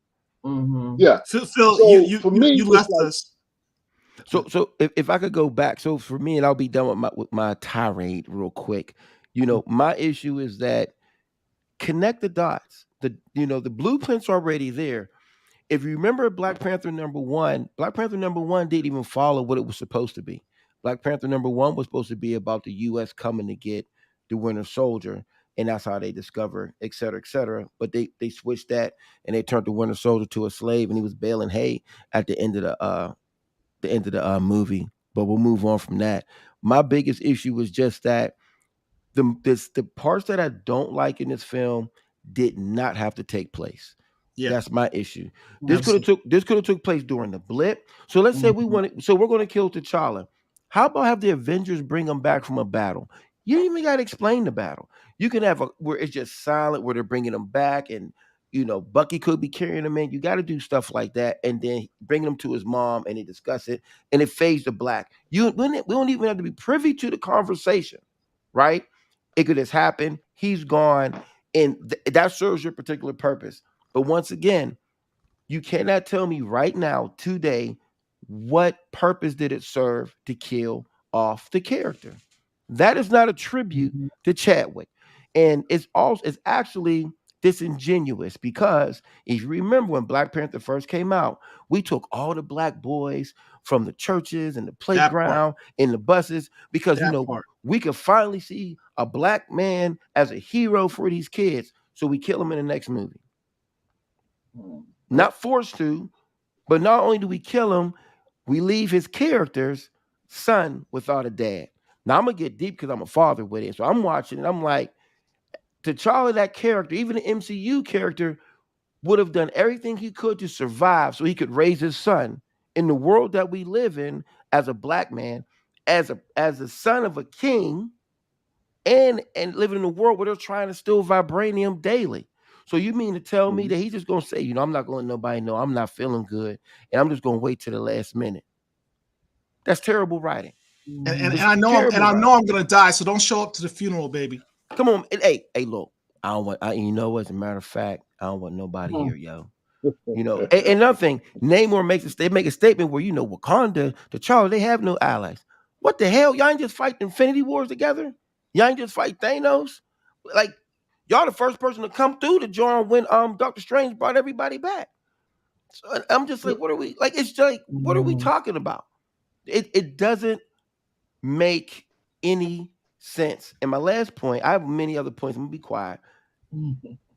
Yeah. Phil, you left us. So if I could go back, so for me, and I'll be done with my tirade real quick. My issue is that connect the dots. The blueprint's already there. If you remember Black Panther number one didn't even follow what it was supposed to be. Black Panther number one was supposed to be about the U.S. coming to get the Winter Soldier, and that's how they discover, et cetera, et cetera. But they switched that and they turned the Winter Soldier to a slave, and he was baling hay at the end of the movie. But we'll move on from that. My biggest issue was just that the parts that I don't like in this film did not have to take place. Yeah, That's my issue. absolutely. This could have took place during the blip. So let's say we're going to kill T'Challa. How about have the Avengers bring him back from a battle? You don't even got to explain the battle. You can have where it's just silent, where they're bringing him back, and Bucky could be carrying him in. You got to do stuff like that, and then bring him to his mom, and they discuss it, and it fades to black. We don't even have to be privy to the conversation, right? It could just happen. He's gone, and that serves your particular purpose. But once again, you cannot tell me right now, today, what purpose did it serve to kill off the character? That is not a tribute to Chadwick. And it's actually disingenuous because if you remember when Black Panther first came out, we took all the black boys from the churches and the That part. playground and the buses because That part. we could finally see a black man as a hero for these kids. So we kill him in the next movie. Not forced to, but not only do we kill him, we leave his character's son without a dad. Now I'm gonna get deep because I'm a father with it. So I'm watching and I'm like, T'Challa, that character, even the MCU character, would have done everything he could to survive so he could raise his son in the world that we live in as a black man, as a son of a king, and living in a world where they're trying to steal vibranium daily. So you mean to tell me that he's just gonna say, I'm not gonna let nobody know I'm not feeling good, and I'm just gonna wait till the last minute? That's terrible writing. And I know I'm gonna die, so don't show up to the funeral, baby. Come on, hey, look, I don't want. As a matter of fact, I don't want nobody here, yo. And another thing, Namor make a statement where Wakanda, T'Challa, they have no allies. What the hell? Y'all ain't just fight Infinity Wars together? Y'all ain't just fight Thanos? Like, y'all the first person to come through the joint when Doctor Strange brought everybody back. So I'm just like, what are we like? It's like, what are we talking about? It doesn't make any sense. And my last point, I have many other points. I'm gonna be quiet.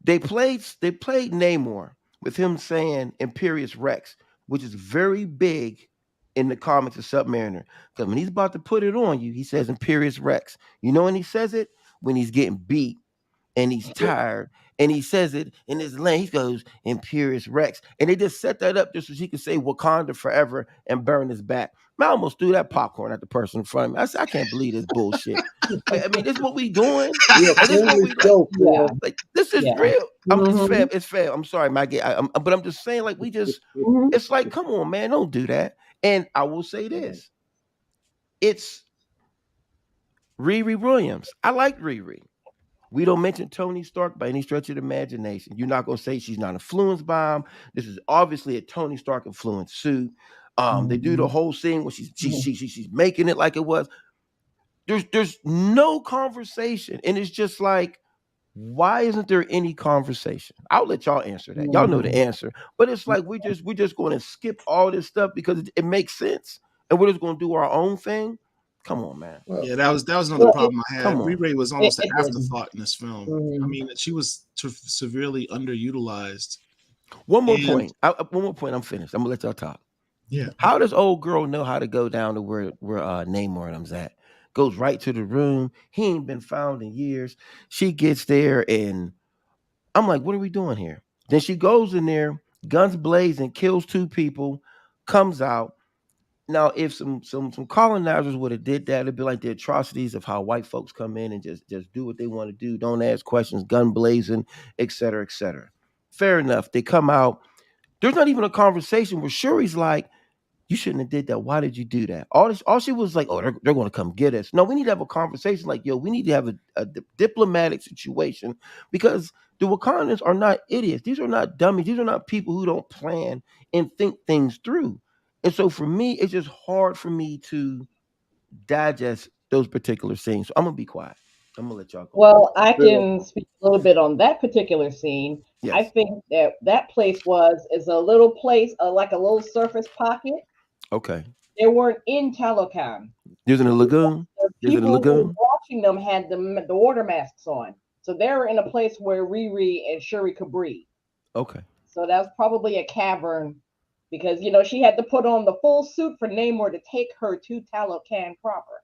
They played Namor with him saying Imperious Rex, which is very big in the comics of Submariner. Because when he's about to put it on you, he says Imperious Rex. When he says it? When he's getting beat and he's tired. And he says it in his lane. He goes, Imperious Rex. And they just set that up just so he could say Wakanda Forever and burn his back. Man, I almost threw that popcorn at the person in front of me. I said, I can't believe this bullshit. I mean, this is what we doing. This is what we like. This is real. It's fair. I'm sorry, Maggie. But I'm just saying, like, we just, it's like, come on, man, don't do that. And I will say this. It's Riri Williams. I like Riri. We don't mention Tony Stark by any stretch of the imagination. You're not going to say she's not influenced by him. This is obviously a Tony Stark influenced suit. They do the whole scene where she's making it like it was. There's no conversation, and it's just like, why isn't there any conversation? I'll let y'all answer that. Y'all know the answer, but it's like we're just going to skip all this stuff because it makes sense, and we're just going to do our own thing. Come on, man. Yeah, that was another problem I had. Riri was almost an afterthought in this film. I mean, she was severely underutilized. One more point. I'm finished. I'm gonna let y'all talk. Yeah. How does old girl know how to go down to where Namor and them's at? Goes right to the room. He ain't been found in years. She gets there, and I'm like, what are we doing here? Then she goes in there, guns blazing, kills 2 people, comes out. Now, if some colonizers would have did that, it'd be like the atrocities of how white folks come in and just do what they want to do, don't ask questions, gun blazing, et cetera, et cetera. Fair enough. They come out. There's not even a conversation where Shuri's like, you shouldn't have did that. Why did you do that? All she was like, oh, they're going to come get us. No, we need to have a conversation like, yo, we need to have a diplomatic situation because the Wakandans are not idiots. These are not dummies. These are not people who don't plan and think things through. And so for me, it's just hard for me to digest those particular scenes. So I'm gonna be quiet. I'm gonna let y'all go. Well, I can speak a little bit on that particular scene. Yes. I think that place is a little place, like a little surface pocket. Okay. They weren't in Talocan. There's in a lagoon. The There's in a people who were lagoon. watching them had the water masks on, so they were in a place where Riri and Shuri could breathe. Okay. So that was probably a cavern, because she had to put on the full suit for Namor to take her to Talocan proper.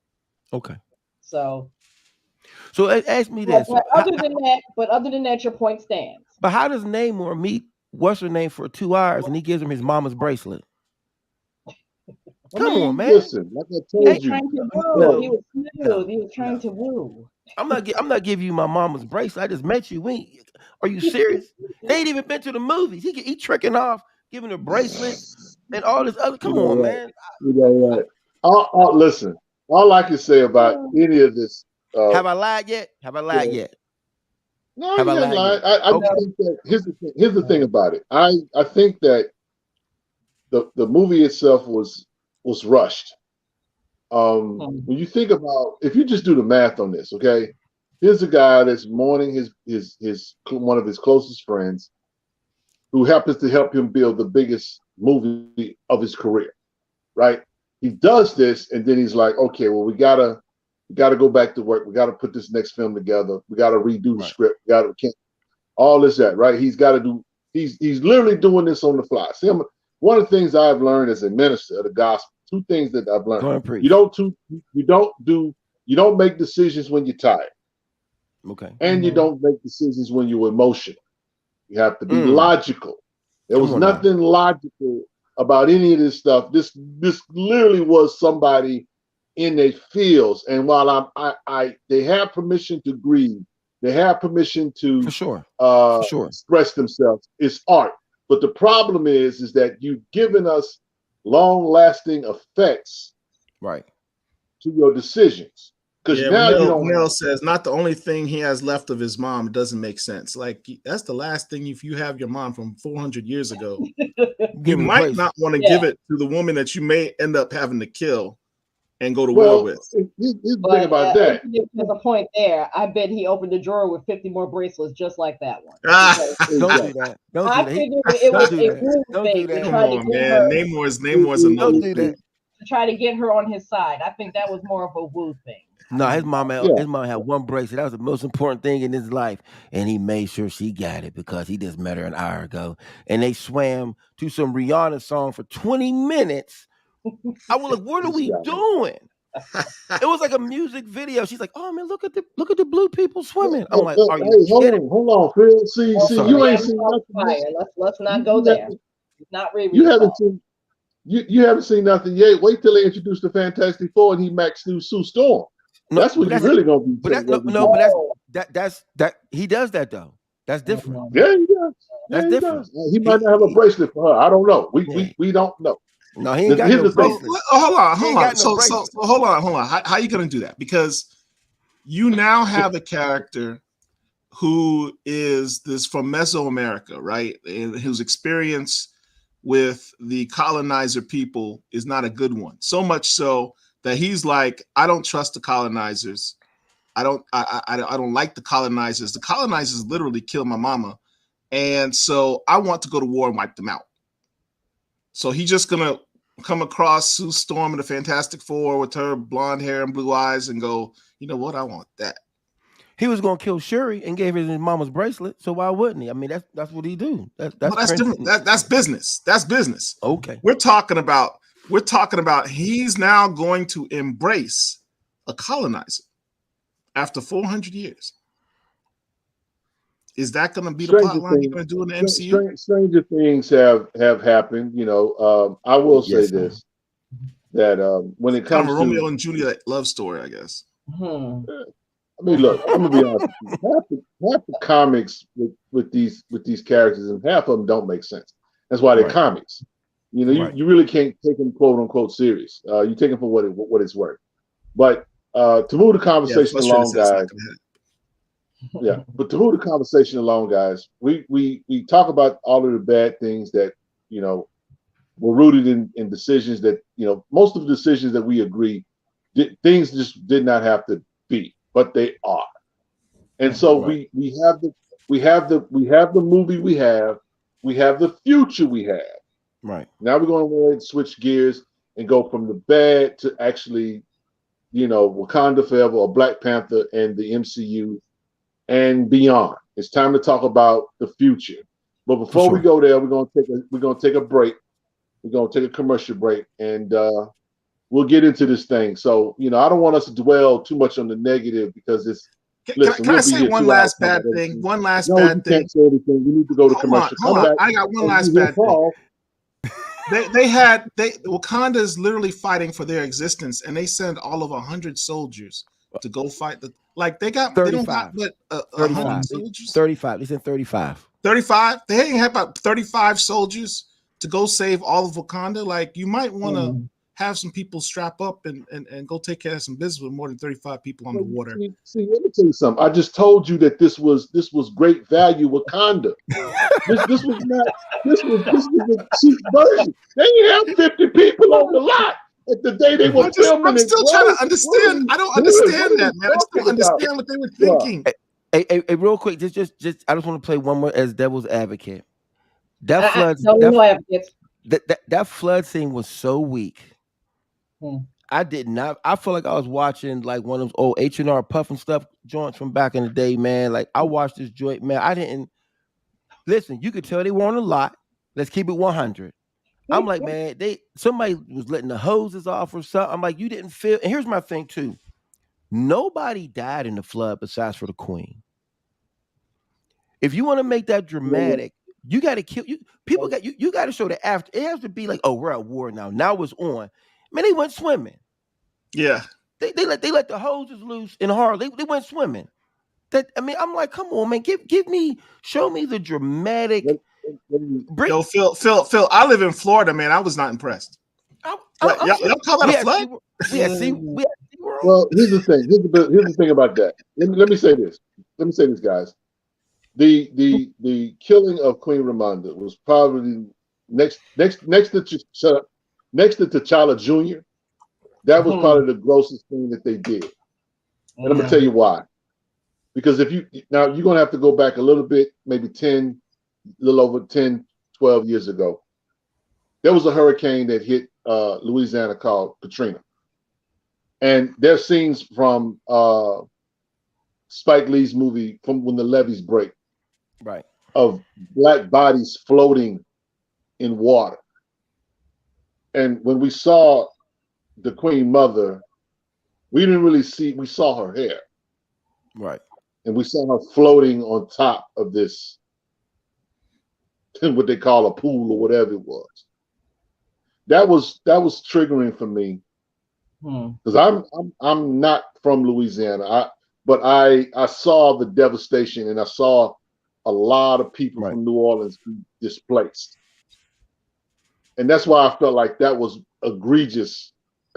Okay. So ask me this. But other than that, your point stands. But how does Namor meet what's her name for 2 hours and he gives him his mama's bracelet? Come on, man. Listen, like I told you. No. He was smooth. He was trying to woo. I'm not giving you my mama's bracelet. I just met you. Are you serious? They ain't even been to the movies. He tricking off, giving her bracelet and all this other. Come on, man. You know what? Listen. All I can say about any of this. Have I lied yet? Yet? No, I haven't lied. I think that here's the thing about it. I think that the movie itself was rushed. When you think about, if you just do the math on this, okay, here's a guy that's mourning his one of his closest friends, who happens to help him build the biggest movie of his career, right? He does this, and then he's like, okay, well, we gotta go back to work. We gotta put this next film together. We gotta redo the script. All this that, right? He's got to do. He's literally doing this on the fly. See, one of the things I've learned as a minister of the gospel. 2 things that I've learned. You don't make decisions when you're tired. Okay. And you don't make decisions when you're emotional. You have to be logical. There was nothing logical about any of this stuff. This literally was somebody in their fields. And while they have permission to grieve, they have permission to express themselves. It's art. But the problem is that you've given us long-lasting effects, right, to your decisions. Because now Mel says not the only thing he has left of his mom. It doesn't make sense. Like, that's the last thing. If you have your mom from 400 years ago, you might not want to give it to the woman that you may end up having to kill and go to war with. Here's the thing about that. There's a point there. I bet he opened a drawer with 50 more bracelets just like that one. Don't do that. I figured it was a woo thing to try to get her. Namor's a no. To try to get her on his side. I think that was more of a woo thing. No, his mom had one bracelet. That was the most important thing in his life, and he made sure she got it because he just met her an hour ago, and they swam to some Rihanna song for 20 minutes. I was like, "What are we doing?" It was like a music video. She's like, "Oh man, look at the blue people swimming." I'm like, "Are you kidding?" Hold on, Phill. See, you ain't seen nothing. Let's not go there. It's not really. You haven't seen nothing yet. Wait till they introduce the Fantastic Four and he Max Sue Storm. No, that's what you're really gonna be. But that's he does that though. That's different. Yeah, he does. That's different. He might not have a bracelet for her. I don't know. We don't know. No, he ain't got no bracelet. Hold on. So hold on. How are you gonna do that? Because you now have a character who is from Mesoamerica, right? And whose experience with the colonizer people is not a good one. So much so that he's like, I don't trust the colonizers. I don't like the colonizers. The colonizers literally killed my mama. And so I want to go to war and wipe them out. So he's just gonna come across Sue Storm in the Fantastic Four with her blonde hair and blue eyes and go, you know what? I want that. He was gonna kill Shuri and gave her his mama's bracelet. So why wouldn't he? I mean, that's what he do. That's different. That's business. That's business. Okay. We're talking about he's now going to embrace a colonizer after 400 years. Is that going to be the plot line you're going to do in the MCU? Stranger things have happened. You know, I will say this, that when it comes to Romeo and Juliet love story, I guess. I mean, look, I'm gonna be honest with you. Half the comics with these characters, and half of them don't make sense. That's why they're comics. You know, you really can't take them quote unquote serious. You take them for what it's worth. But to move the conversation along, guys. Yeah, but to move the conversation along, guys, we talk about all of the bad things that were rooted in decisions that, most of the decisions that we agree, things just did not have to be, but they are. And so we have the movie we have the future we have. Right. Now we're going to go ahead and switch gears and go from the bad to actually, Wakanda Forever or Black Panther and the MCU and beyond. It's time to talk about the future. But before we go there, we're gonna take a break. We're gonna take a commercial break, and we'll get into this thing. So, I don't want us to dwell too much on the negative because it's. Can I say one last bad thing? One last bad thing. Can't say anything. We need to go to commercial. Hold on. I got one last bad thing. Wakanda is literally fighting for their existence, and they send all of 100 soldiers to go fight they got 35. They don't got 100 soldiers. 35. They said 35. 35. They ain't have about 35 soldiers to go save all of Wakanda. Like, you might want to have some people strap up and go take care of some business with more than 35 people on the water. See, let me tell you something. I just told you that this was great value Wakanda. this was the cheap version. They didn't have 50 people on the lot at the day they were filming. I'm still trying to understand. I don't understand that, man. I still understand what they were thinking. Hey, real quick, just I just want to play one more as devil's advocate. That flood scene was so weak. I did not. I feel like I was watching like one of those old H&R Puff and Stuff joints from back in the day, man. Like, I watched this joint, man. I didn't listen. You could tell they weren't a lot. Let's keep it 100. I'm like, man, somebody was letting the hoses off or something. I'm like, you didn't feel. And here's my thing too. Nobody died in the flood besides for the Queen. If you want to make that dramatic, you got to kill you. People got you got to show that after. It has to be like, oh, we're at war now. Now it's on. Man, they went swimming. Yeah. They let the hoses loose in Harlem. They went swimming. I'm like, come on, man. Show me the dramatic. Yo, Phil, I live in Florida, man. I was not impressed. Y'all call that a flood? Well, here's the thing. Here's the thing about that. Let me say this. Guys. The killing of Queen Ramonda was probably next to T'Challa Jr. That was probably the grossest thing that they did. And I'm gonna tell you why. Because you're gonna have to go back a little bit, maybe a little over 10, 12 years ago. There was a hurricane that hit Louisiana called Katrina. And there's scenes from Spike Lee's movie from When the Levees Break. Right. Of black bodies floating in water. And when we saw the Queen Mother, we didn't really we saw her hair. Right. And we saw her floating on top of this, what they call a pool or whatever it was. That was triggering for me. Because I'm not from Louisiana. But I saw the devastation, and I saw a lot of people from New Orleans be displaced. And that's why I felt like that was egregious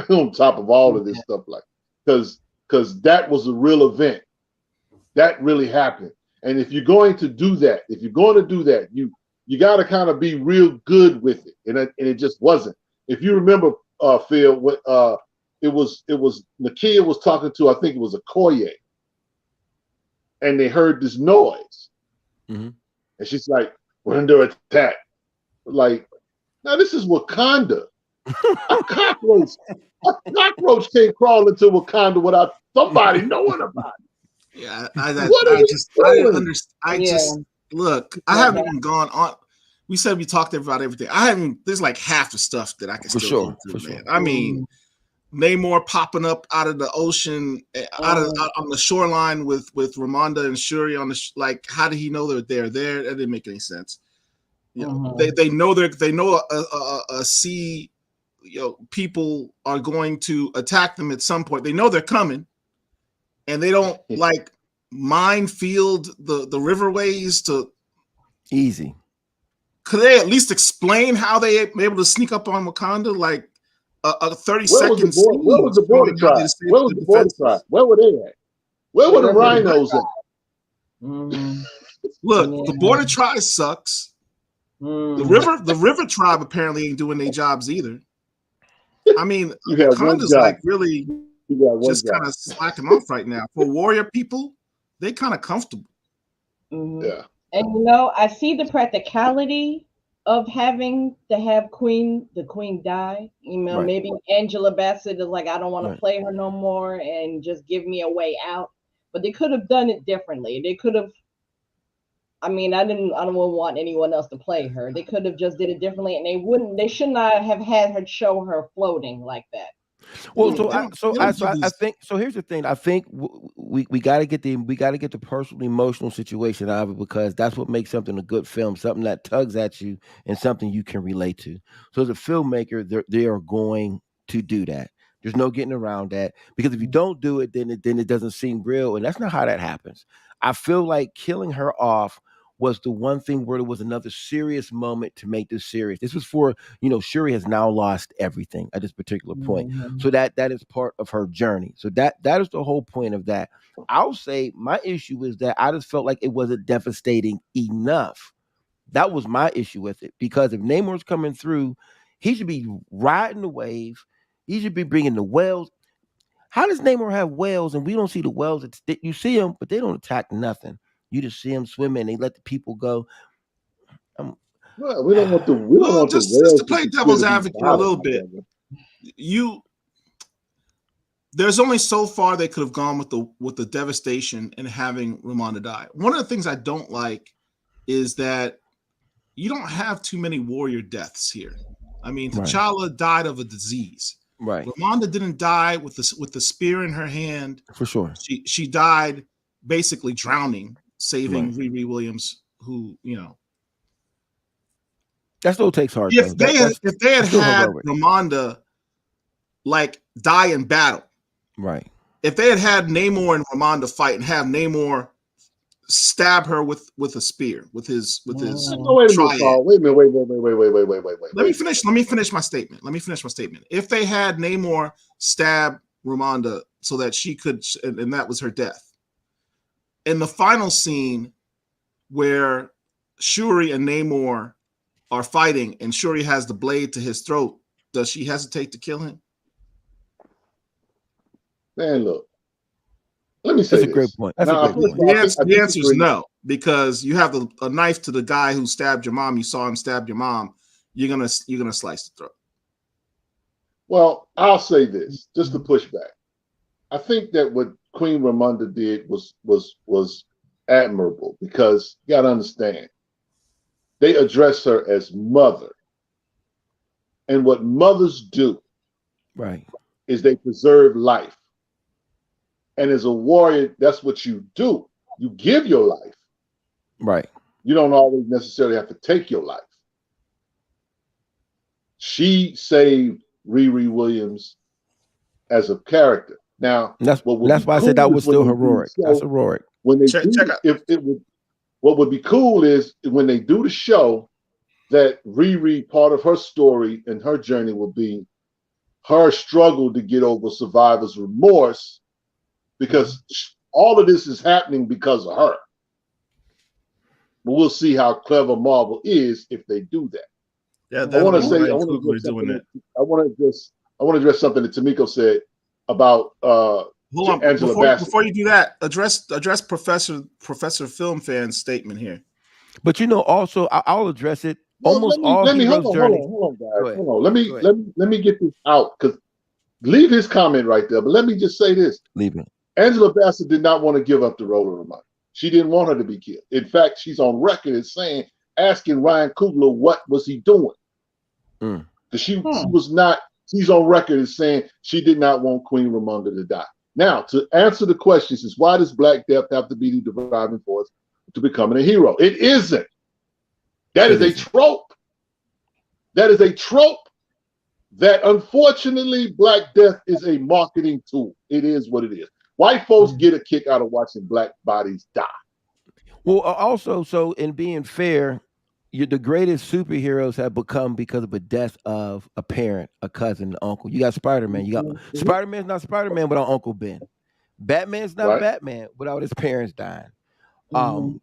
on top of all of this stuff, because that was a real event. That really happened. And if you're going to do that, you got to kind of be real good with it. And it just wasn't. If you remember, Phil, it was Nakia was talking to, I think it was Okoye, and they heard this noise. And she's like, we're under attack. Like, now this is Wakanda. A cockroach can't crawl into Wakanda without somebody knowing about it. Yeah, look, I haven't even gone on. We said we talked about everything. There's like half the stuff that I can still go through, man. I mean, Namor popping up out of the ocean, on the shoreline with Ramonda and Shuri on the how did he know they're there? That didn't make any sense. You know, they know a sea, people are going to attack them at some point. They know they're coming, and they don't minefield the riverways to easy. Could they at least explain how they were able to sneak up on Wakanda? Like a 30 seconds. Where was the border tribe? Where was the border tribe? Where were they at? Where were the rhinos at? Look, the border tribe sucks. The river tribe apparently ain't doing their jobs either. I mean, Wakanda's like really just kind of slacking off right now. For warrior people, they kind of comfortable. Yeah. And I see the practicality of having to have the queen die. Maybe Angela Bassett is like, I don't want to play her no more, and just give me a way out. But they could have done it differently. They could have. I don't want anyone else to play her. They could have just did it differently, and they should not have had her show her floating like that. Well, I think so. Here's the thing. I think we got to get the personal emotional situation out of it, because that's what makes something a good film, something that tugs at you and something you can relate to. So as a filmmaker, they are going to do that. There's no getting around that, because if you don't do it, then it doesn't seem real, and that's not how that happens. I feel like killing her off was the one thing where there was another serious moment to make this serious. This was for, Shuri has now lost everything at this particular point. So that is part of her journey. So that is the whole point of that. I'll say my issue is that I just felt like it wasn't devastating enough. That was my issue with it, because if Namor's coming through, he should be riding the wave. He should be bringing the whales. How does Namor have whales and we don't see the whales? You see them, but they don't attack nothing. You just see them swimming. They let the people go. Well, we don't want the just to play devil's advocate a little bit. There's only so far they could have gone with the devastation and having Ramonda die. One of the things I don't like is that you don't have too many warrior deaths here. I mean, T'Challa died of a disease. Right. Ramonda didn't die with the spear in her hand. For sure. She died basically drowning, saving Riri Williams, who, that still takes heart. If they had Ramonda like die in battle, right? If they had Namor and Ramonda fight and have Namor stab her with a spear with his wait a minute. Let me finish my statement. If they had Namor stab Ramonda so that she could, and that was her death. In the final scene where Shuri and Namor are fighting and Shuri has the blade to his throat, does she hesitate to kill him? Man, look. Let me say that's a great point. That's a great point. The answer is no, because you have a knife to the guy who stabbed your mom. You saw him stab your mom. You're gonna slice the throat. Well, I'll say this just to push back. I think that what Queen Ramonda did was admirable, because you got to understand, they address her as mother, and what mothers do, is they preserve life. And as a warrior, that's what you do. You give your life. Right. You don't always necessarily have to take your life. She saved Riri Williams as a character. Now, that's why I said that was still heroic. That's heroic. When they what would be cool is when they do the show, that Riri, part of her story and her journey will be her struggle to get over survivor's remorse, because all of this is happening because of her. But we'll see how clever Marvel is if they do that. Yeah, I want to address something that Tamiko said about hold on, Angela Bassett. Before you do that, address Professor Film Fan's statement here. But also I'll address it. Well, hold on, guys. Hold on. Let me get this out, because leave his comment right there. But let me just say this. Leave it. Angela Bassett did not want to give up the role of Ramonda. She didn't want her to be killed. In fact, she's on record as asking Ryan Coogler what was he doing. Because she's on record as saying she did not want Queen Ramonda to die. Now, to answer the question, is why does Black Death have to be the driving force to becoming a hero? It isn't. That is a trope. That is a trope that, unfortunately, Black Death is a marketing tool. It is what it is. White folks get a kick out of watching black bodies die. Well, also, so in being fair, the greatest superheroes have become because of the death of a parent, a cousin, an uncle. You got Spider-Man. You got Spider-Man's not Spider-Man without Uncle Ben. Batman's not Batman without his parents dying.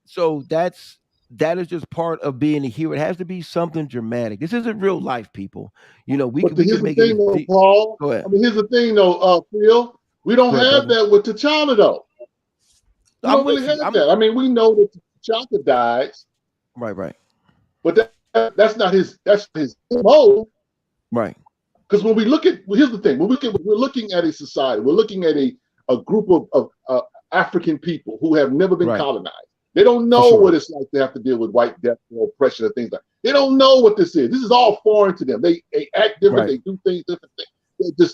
So that's that is just part of being a hero. It has to be something dramatic. This isn't real life, people. You know, we But we here's can the make it thing, as though, deep. Paul. Go ahead. I mean, here's the thing, though, Phil. We don't Go ahead, have brother. that with T'Challa, though. We I'm don't really with you. have that. I mean, we know that T'Challa dies, Right. but that's not his. That's his MO. Right. Because when we look at, well, here's the thing: we're looking at a society. We're looking at a group of African people who have never been Right. colonized. They don't know what it's like to have to deal with white death or oppression and things like that. They don't know what this is. This is all foreign to them. They act different. They do things different.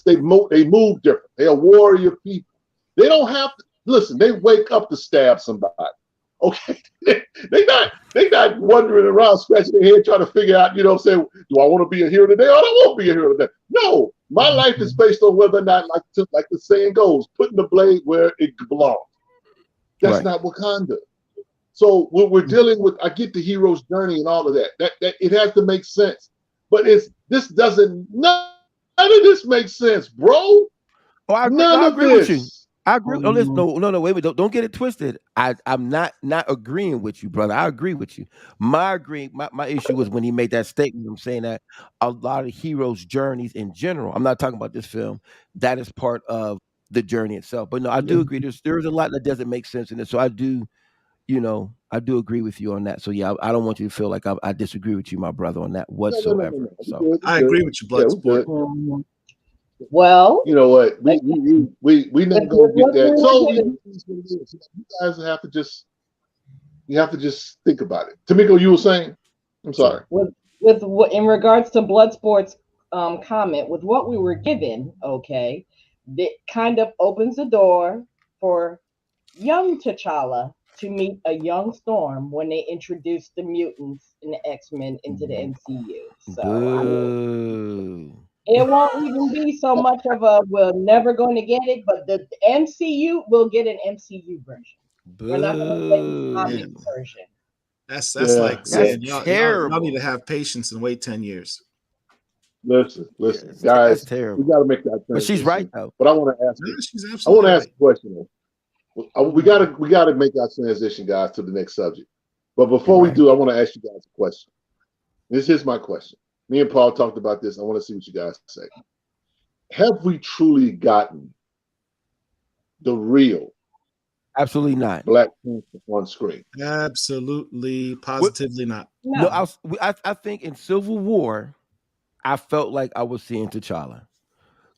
They move different. They are warrior people. They don't have to listen. They wake up to stab somebody. Okay, they not wandering around scratching their head trying to figure out. You know, what I'm saying, do I want to be a hero today or I don't want to be a hero today? No, my life is based on whether or not, like the saying goes, putting the blade where it belongs. That's not Wakanda. So when we're dealing with, I get the hero's journey and all of that. That it has to make sense. But none of this makes sense, bro. Oh, I agree. None I of agree this. with you. I agree. No, listen, no. Wait. Don't get it twisted. I'm not agreeing with you, brother. I agree with you. My issue was when he made that statement. I'm saying that a lot of heroes' journeys in general. I'm not talking about this film. That is part of the journey itself. But no, I do agree. There's a lot that doesn't make sense in it. So I do. I do agree with you on that. So yeah, I don't want you to feel like I disagree with you, my brother, on that whatsoever. No. So I agree with you, Bloodsport. Well, you know what? We not gonna get that. So you guys have to just think about it. Tamiko, you were saying? I'm sorry. With in regards to Bloodsport's comment, with what we were given, okay, it kind of opens the door for young T'Challa to meet a young Storm when they introduce the mutants and the X-Men into the MCU. So it won't even be so much of a we're never going to get it, but the MCU will get an MCU version. We're not going to get the comic version. That's like saying y'all need to have patience and wait 10 years. Listen, guys. That's terrible. We got to make that transition. But she's right though. But I want to ask. She's absolutely ask a question. We got to make our transition, guys, to the next subject. But before we do, I want to ask you guys a question. This is my question. Me and Paul talked about this. I want to see what you guys say. Have we truly gotten the real? Absolutely not. Black Panther on screen. Absolutely, positively not. No, I think in Civil War, I felt like I was seeing T'Challa.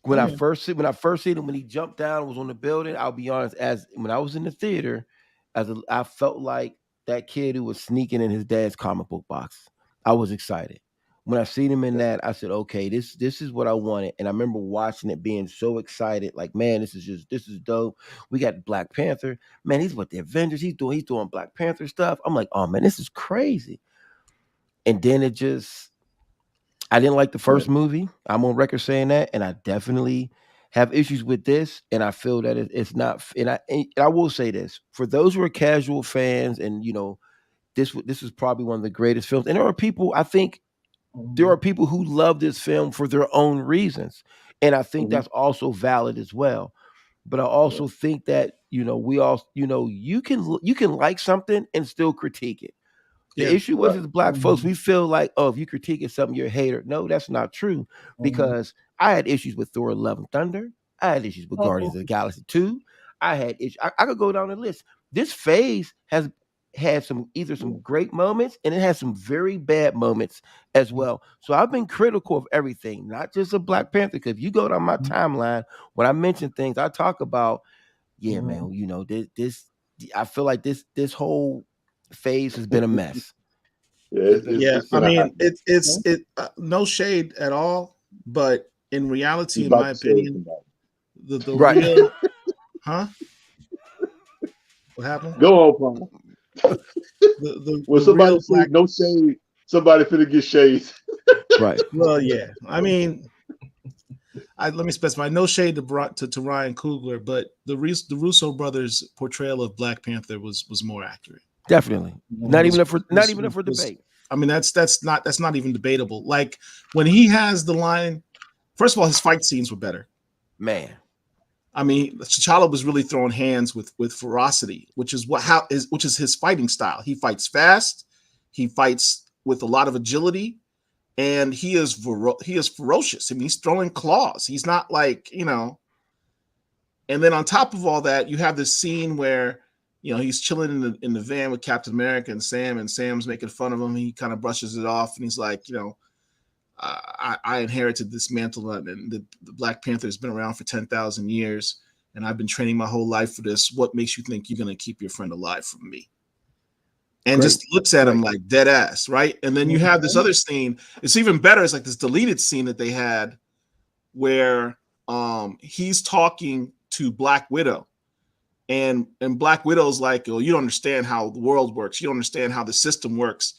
When I first seen him, when he jumped down and was on the building, I'll be honest, when I was in the theater, I felt like that kid who was sneaking in his dad's comic book box. I was excited. When I seen him in that, I said, okay, this is what I wanted. And I remember watching it being so excited, like, man, this is dope. We got Black Panther. Man, he's with the Avengers. He's doing Black Panther stuff. I'm like, oh man, this is crazy. And then I didn't like the first movie. I'm on record saying that, and I definitely have issues with this. And I feel that it's not. And I will say this for those who are casual fans, and this is probably one of the greatest films. And there are people, I think, there are people who love this film for their own reasons, and I think that's also valid as well. But I also think that we all you can like something and still critique it. The issue was as black folks, we feel like, oh, if you critique something, you're a hater. No, that's not true. Because I had issues with Thor: Love and Thunder. I had issues with Guardians of the Galaxy 2. I had issues. I could go down the list. This phase has had some great moments and it has some very bad moments as well. So I've been critical of everything, not just of Black Panther. Because if you go down my timeline, when I mention things, I talk about, man, this. I feel like this whole phase has been a mess. I mean, it's no shade at all, but in reality, in my opinion, the real, huh? What happened? Go on, Paul. When somebody said no shade, somebody finna get shades. Right. Well, yeah. I mean, let me specify. No shade to Ryan Coogler, but the Russo brothers' portrayal of Black Panther was more accurate. Definitely. Not even up for debate. I mean, that's not even debatable. Like when he has the line, first of all, his fight scenes were better. Man. I mean, T'Challa was really throwing hands with ferocity, which is his fighting style. He fights fast, He fights with a lot of agility, and he is ferocious. I mean, he's throwing claws. He's not like, you know. And then on top of all that, you have this scene where, you know, he's chilling in the van with Captain America and Sam's making fun of him. He kind of brushes it off, and he's like, you know, I inherited this mantle, and the Black Panther has been around for 10,000 years, and I've been training my whole life for this. What makes you think you're going to keep your friend alive from me? And just looks at him like dead ass, right? And then you have this other scene. It's even better. It's like this deleted scene that they had where he's talking to Black Widow. And Black Widow's like, oh, you don't understand how the world works. You don't understand how the system works.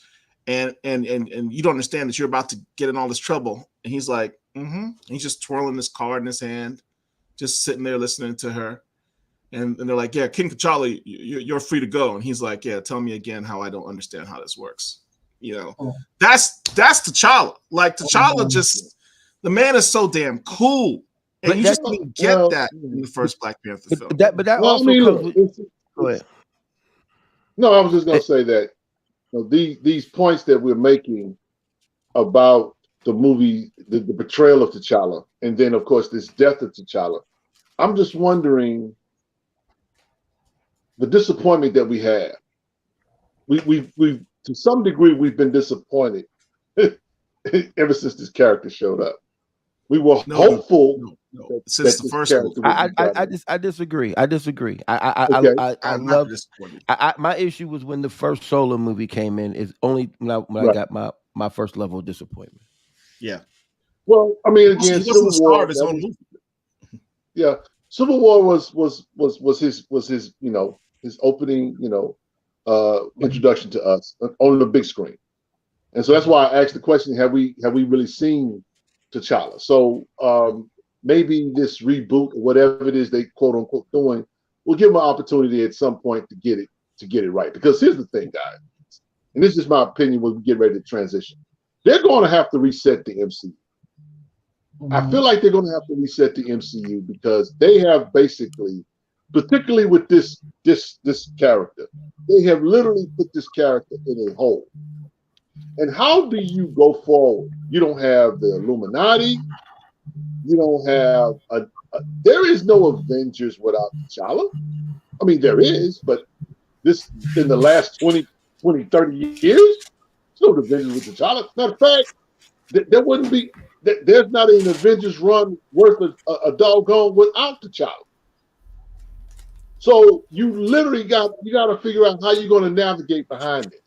And you don't understand that you're about to get in all this trouble. And he's like, mm-hmm. He's just twirling this card in his hand, just sitting there listening to her. And they're like, yeah, King T'Challa, you're free to go. And he's like, yeah, tell me again how I don't understand how this works. You know, that's T'Challa. Like T'Challa just, the man is so damn cool. And you just didn't get that in the first Black Panther film. But that also comes with, go ahead. No, I was just going to say that, you know, these points that we're making about the movie, the portrayal of T'Challa, and then, of course, this death of T'Challa, I'm just wondering the disappointment that we have. We've to some degree, we've been disappointed ever since this character showed up. We were hopeful. No. Since the first one. I disagree. I love this. My issue was when the first solo movie came in. Is only when I got my first level of disappointment. Yeah. Well, I mean, again, Civil War. Yeah, Civil War was his you know, his opening, you know, introduction to us on the big screen, and so that's why I asked the question: Have we really seen T'Challa? So maybe this reboot or whatever it is they quote unquote doing will give them an opportunity at some point to get it right. Because here's the thing, guys, and this is my opinion when we get ready to transition. They're going to have to reset the MCU. I feel like they're going to have to reset the MCU because they have basically, particularly with this character, they have literally put this character in a hole. And how do you go forward? You don't have the Illuminati. You don't have there is no Avengers without T'Challa. I mean, there is, but this in the last 20, 30 years, there's no Avengers with T'Challa. Matter of fact, there wouldn't be. There's not an Avengers run worth a doggone without T'Challa. So you literally got to figure out how you're going to navigate behind it.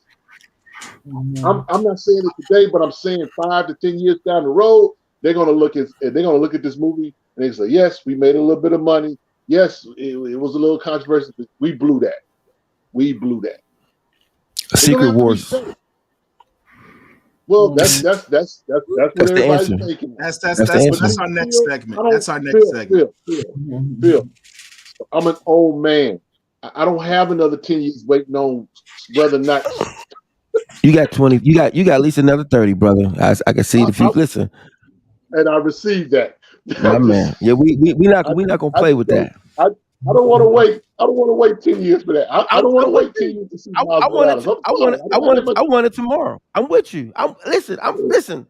I'm not saying it today, but I'm saying 5 to 10 years down the road, they're going to look at this movie and they say, yes, we made a little bit of money. Yes, it was a little controversial, but we blew that. Secret Wars. Well, that's what everybody's thinking. That's our next segment. That's our next segment. Phill, I'm an old man. I don't have another 10 years waiting on whether or not. You got 20. You got at least another 30, brother. I can see the future. Listen. And I received that. My man. Yeah, we not gonna play with that. I don't want to wait. I don't want to wait 10 years for that. I don't want to wait 10 years to see. I want it tomorrow. I'm with you. Listen.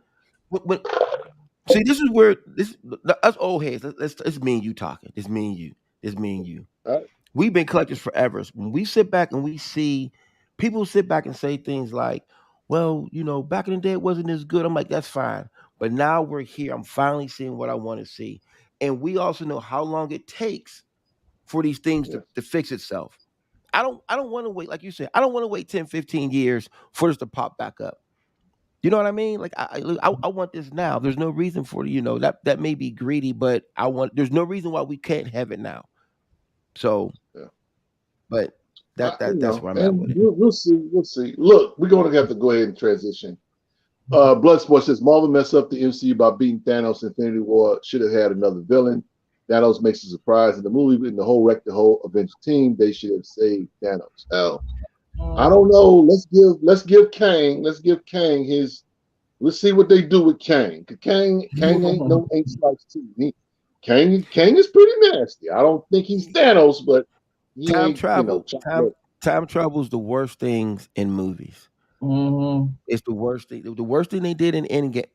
See, this is where us old heads. It's me and you talking. It's me and you. Right. We've been collectors forever. When we sit back and we see people sit back and say things like, "Well, you know, back in the day it wasn't as good." I'm like, that's fine. But now we're here. I'm finally seeing what I want to see, and we also know how long it takes for these things to fix itself. I don't want to wait, like you said, I don't want to wait 10, 15 years for this to pop back up. You know what I mean? Like I want this now. There's no reason for, you know, that may be greedy, but there's no reason why we can't have it now. So, but that's where I'm at with it. We'll see. Look, we're going to have to go ahead and transition. Bloodsport says Marvel messed up the MCU by beating Thanos. Infinity War should have had another villain. Thanos makes a surprise in the movie, and the whole Avengers team. They should have saved Thanos. Hell, I don't know. Let's give Kang his. Let's see what they do with Kang. Kang ain't sliced too. Kang is pretty nasty. I don't think he's Thanos, but time travel is the worst things in movies. Mm-hmm. It's the worst thing. The worst thing they did in Endgame.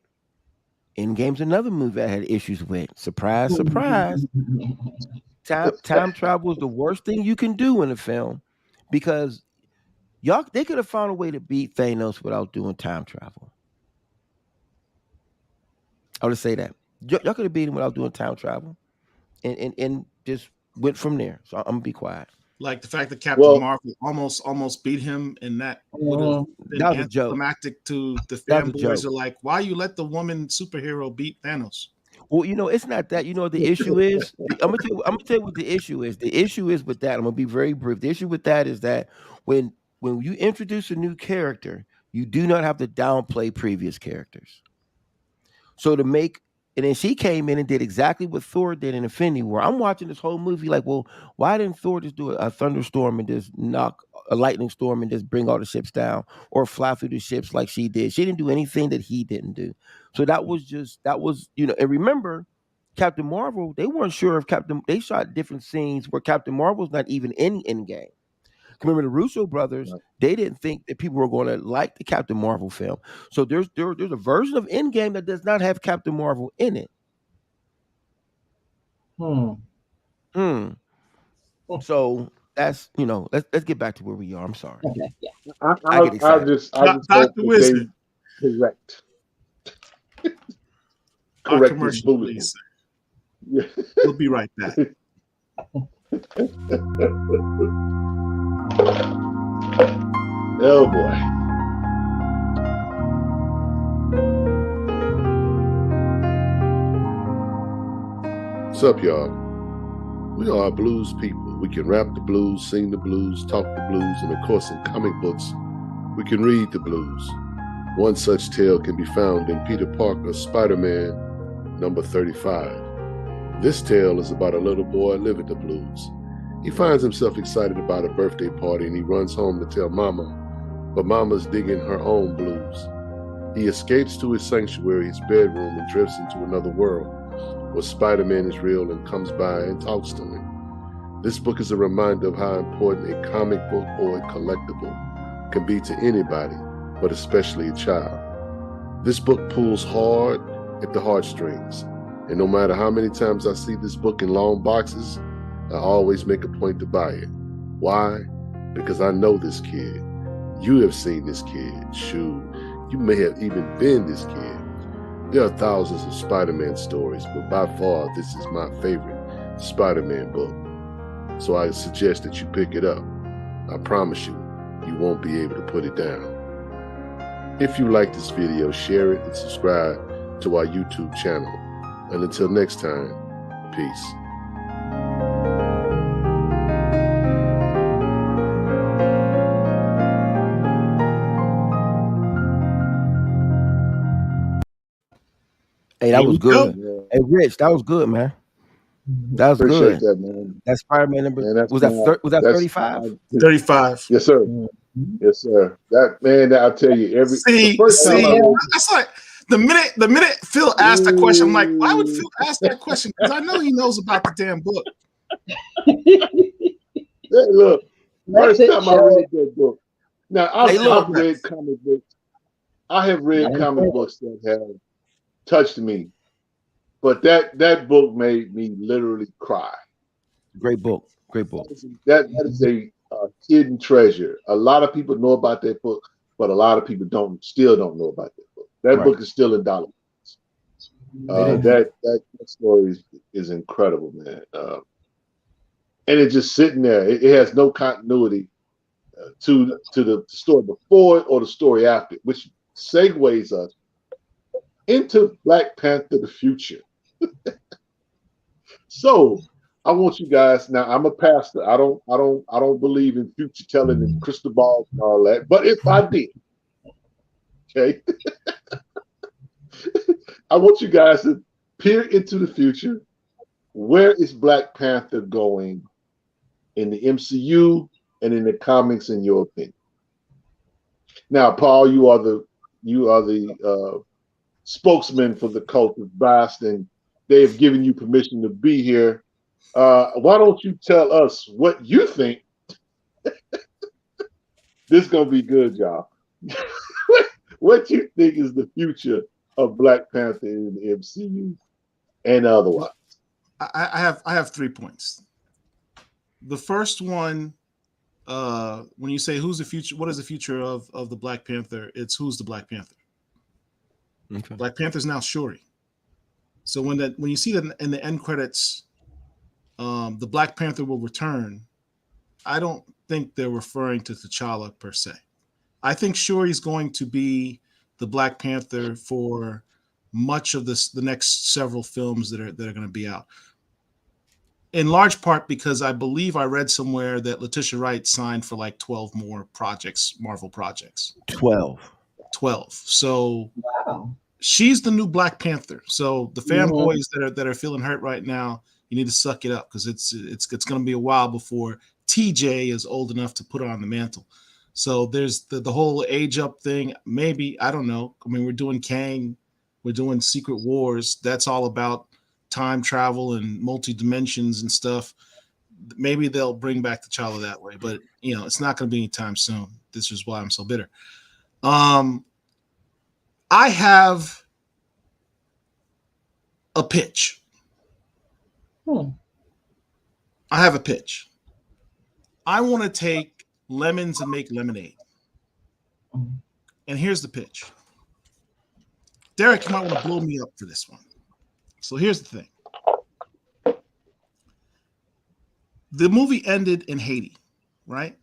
Endgame's another movie I had issues with. Surprise, surprise. Time travel is the worst thing you can do in a film because they could have found a way to beat Thanos without doing time travel. I would say that. Y'all could have beat him without doing time travel and just went from there. So I'm gonna be quiet. Like the fact that Captain Marvel almost beat him, and that would have been That was a joke. anticlimactic to the That was a fanboys. joke. Are like, why you let the woman superhero beat Thanos? Well, it's not that. You know what the issue is? I'm gonna tell you what the issue is. The issue is with that. I'm gonna be very brief. The issue with that is that when you introduce a new character, you do not have to downplay previous characters. So and then she came in and did exactly what Thor did in Infinity War. I'm watching this whole movie like, well, why didn't Thor just do a thunderstorm and just knock a lightning storm and just bring all the ships down or fly through the ships like she did? She didn't do anything that he didn't do. So that was, and remember, Captain Marvel, they weren't sure if they shot different scenes where Captain Marvel's not even in Endgame. Remember the Russo brothers, they didn't think that people were going to like the Captain Marvel film. So there's a version of Endgame that does not have Captain Marvel in it. So that's, let's get back to where we are. I'm sorry. Okay, yeah. I get excited. I just hope that they correct. Our commercial, please. Yeah. We'll be right back. Oh boy. What's up, y'all? We are blues people. We can rap the blues, sing the blues, talk the blues, and of course in comic books, we can read the blues. One such tale can be found in Peter Parker's Spider-Man number 35. This tale is about a little boy living the blues. He finds himself excited about a birthday party and he runs home to tell Mama, but Mama's digging her own blues. He escapes to his sanctuary, his bedroom, and drifts into another world where Spider-Man is real and comes by and talks to him. This book is a reminder of how important a comic book or a collectible can be to anybody, but especially a child. This book pulls hard at the heartstrings, and no matter how many times I see this book in long boxes, I always make a point to buy it. Why? Because I know this kid. You have seen this kid. Shoot, you may have even been this kid. There are thousands of Spider-Man stories, but by far, this is my favorite Spider-Man book. So I suggest that you pick it up. I promise you, you won't be able to put it down. If you like this video, share it and subscribe to our YouTube channel. And until next time, peace. Hey, that was good. Hey, Rich, that was good, man. That was Appreciate good. That, man. That Spider-Man number was that 35? 35. Yes, sir. Yes, sir. That man, I tell you, the first time that's like the minute Phill asked that question, I'm like, why would Phill ask that question? Because I know he knows about the damn book. Hey, look, first time I read that book. Now I've read comic books. I have read comic books that have touched me, but that book made me literally cry. Great book. That is a hidden treasure. A lot of people know about that book, but a lot of people still don't know about that book. That book is still in dollar. That story is incredible, man. And it's just sitting there. It has no continuity to the story before it or the story after, which segues us into Black Panther: The Future. So I want you guys, now I'm a pastor. I don't believe in future telling and crystal balls and all that. But if I did, okay, I want you guys to peer into the future. Where is Black Panther going in the MCU and in the comics, in your opinion? Now, Paul, you are the spokesman for the cult of Bast, and they have given you permission to be here. Why don't you tell us what you think? This is gonna be good, y'all. what you think is the future of Black Panther in the MCU and otherwise? I have 3 points. The first one, when you say who's the future, what is the future of the Black Panther? It's who's the Black Panther. Okay. Black Panther's now Shuri. So when you see that in the end credits, the Black Panther will return. I don't think they're referring to T'Challa per se. I think Shuri's going to be the Black Panther for much of the next several films that are going to be out. In large part because I believe I read somewhere that Letitia Wright signed for like 12 more projects, Marvel projects. 12. So Wow. she's the new Black Panther. So the fanboys that are feeling hurt right now, you need to suck it up because it's going to be a while before TJ is old enough to put her on the mantle. So there's the whole age up thing. Maybe, I don't know. I mean, we're doing Kang, we're doing Secret Wars. That's all about time travel and multi-dimensions and stuff. Maybe they'll bring back T'Challa that way, but it's not going to be anytime soon. This is why I'm so bitter. I have a pitch. I have a pitch. I want to take lemons and make lemonade. And here's the pitch. Derek, you might want to blow me up for this one. So here's the thing. The movie ended in Haiti, right?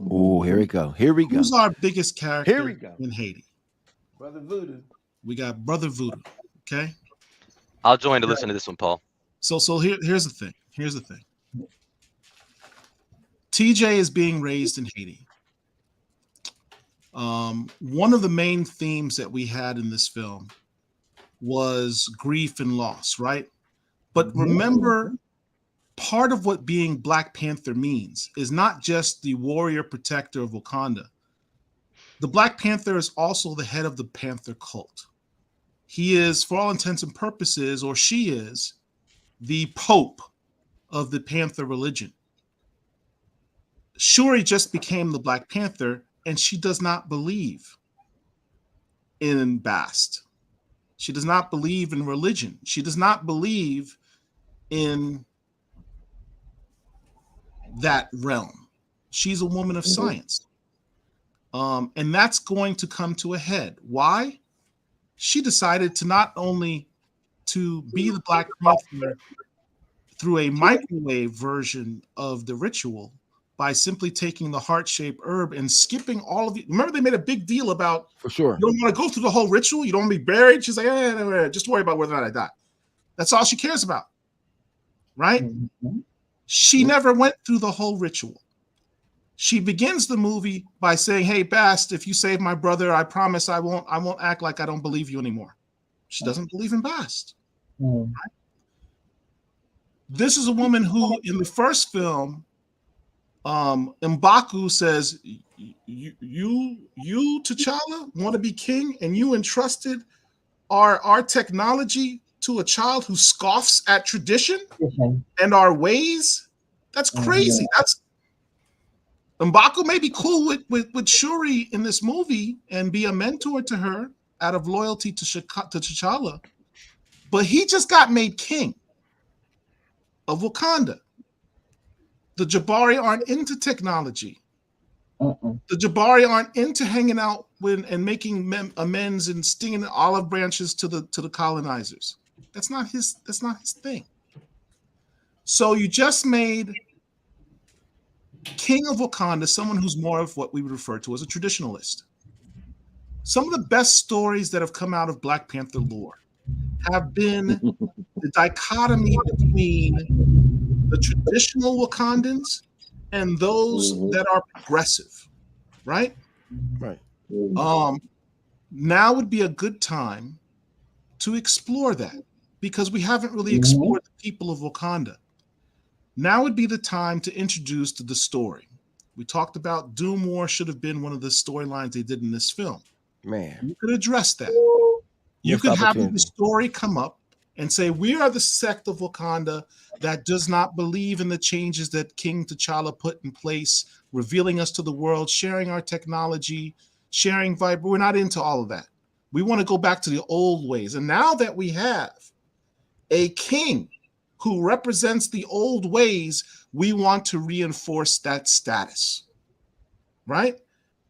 Oh, here we go. Who's our biggest character Here we go. in Haiti? Brother Voodoo. We got Brother Voodoo. Okay. I'll join to listen to this one, Paul. So here's the thing. TJ is being raised in Haiti. One of the main themes that we had in this film was grief and loss, right? But remember, part of what being Black Panther means is not just the warrior protector of Wakanda. The Black Panther is also the head of the Panther cult. He is, for all intents and purposes, or she is, the Pope of the Panther religion. Shuri just became the Black Panther, and she does not believe in Bast. She does not believe in religion. She does not believe in that realm. She's a woman of science. And that's going to come to a head. Why? She decided to not only to be the Black Panther through a microwave version of the ritual by simply taking the heart-shaped herb and skipping all of it. Remember, they made a big deal about, for sure, you don't want to go through the whole ritual. You don't want to be buried. She's like, just worry about whether or not I die. That's all she cares about, right? She never went through the whole ritual. She begins the movie by saying, hey, Bast, if you save my brother, I promise I won't act like I don't believe you anymore. She doesn't believe in Bast. Right? This is a woman who, in the first film, M'Baku says, you T'Challa want to be king, and you entrusted our technology to a child who scoffs at tradition and our ways? That's crazy. That's M'Baku may be cool with Shuri in this movie and be a mentor to her out of loyalty to T'Challa, but he just got made king of Wakanda. The Jabari aren't into technology. The Jabari aren't into hanging out and making amends and stinging olive branches to the colonizers. That's not his thing. So you just made King of Wakanda someone who's more of what we would refer to as a traditionalist. Some of the best stories that have come out of Black Panther lore have been the dichotomy between the traditional Wakandans and those that are progressive, right? Right. Now would be a good time to explore that because we haven't really explored the people of Wakanda. Now would be the time to introduce the story. We talked about Doom War should have been one of the storylines they did in this film. Man, you could address that. You could have the story come up and say, we are the sect of Wakanda that does not believe in the changes that King T'Challa put in place, revealing us to the world, sharing our technology, sharing vibe. We're not into all of that. We want to go back to the old ways. And now that we have a king who represents the old ways, we want to reinforce that status, right?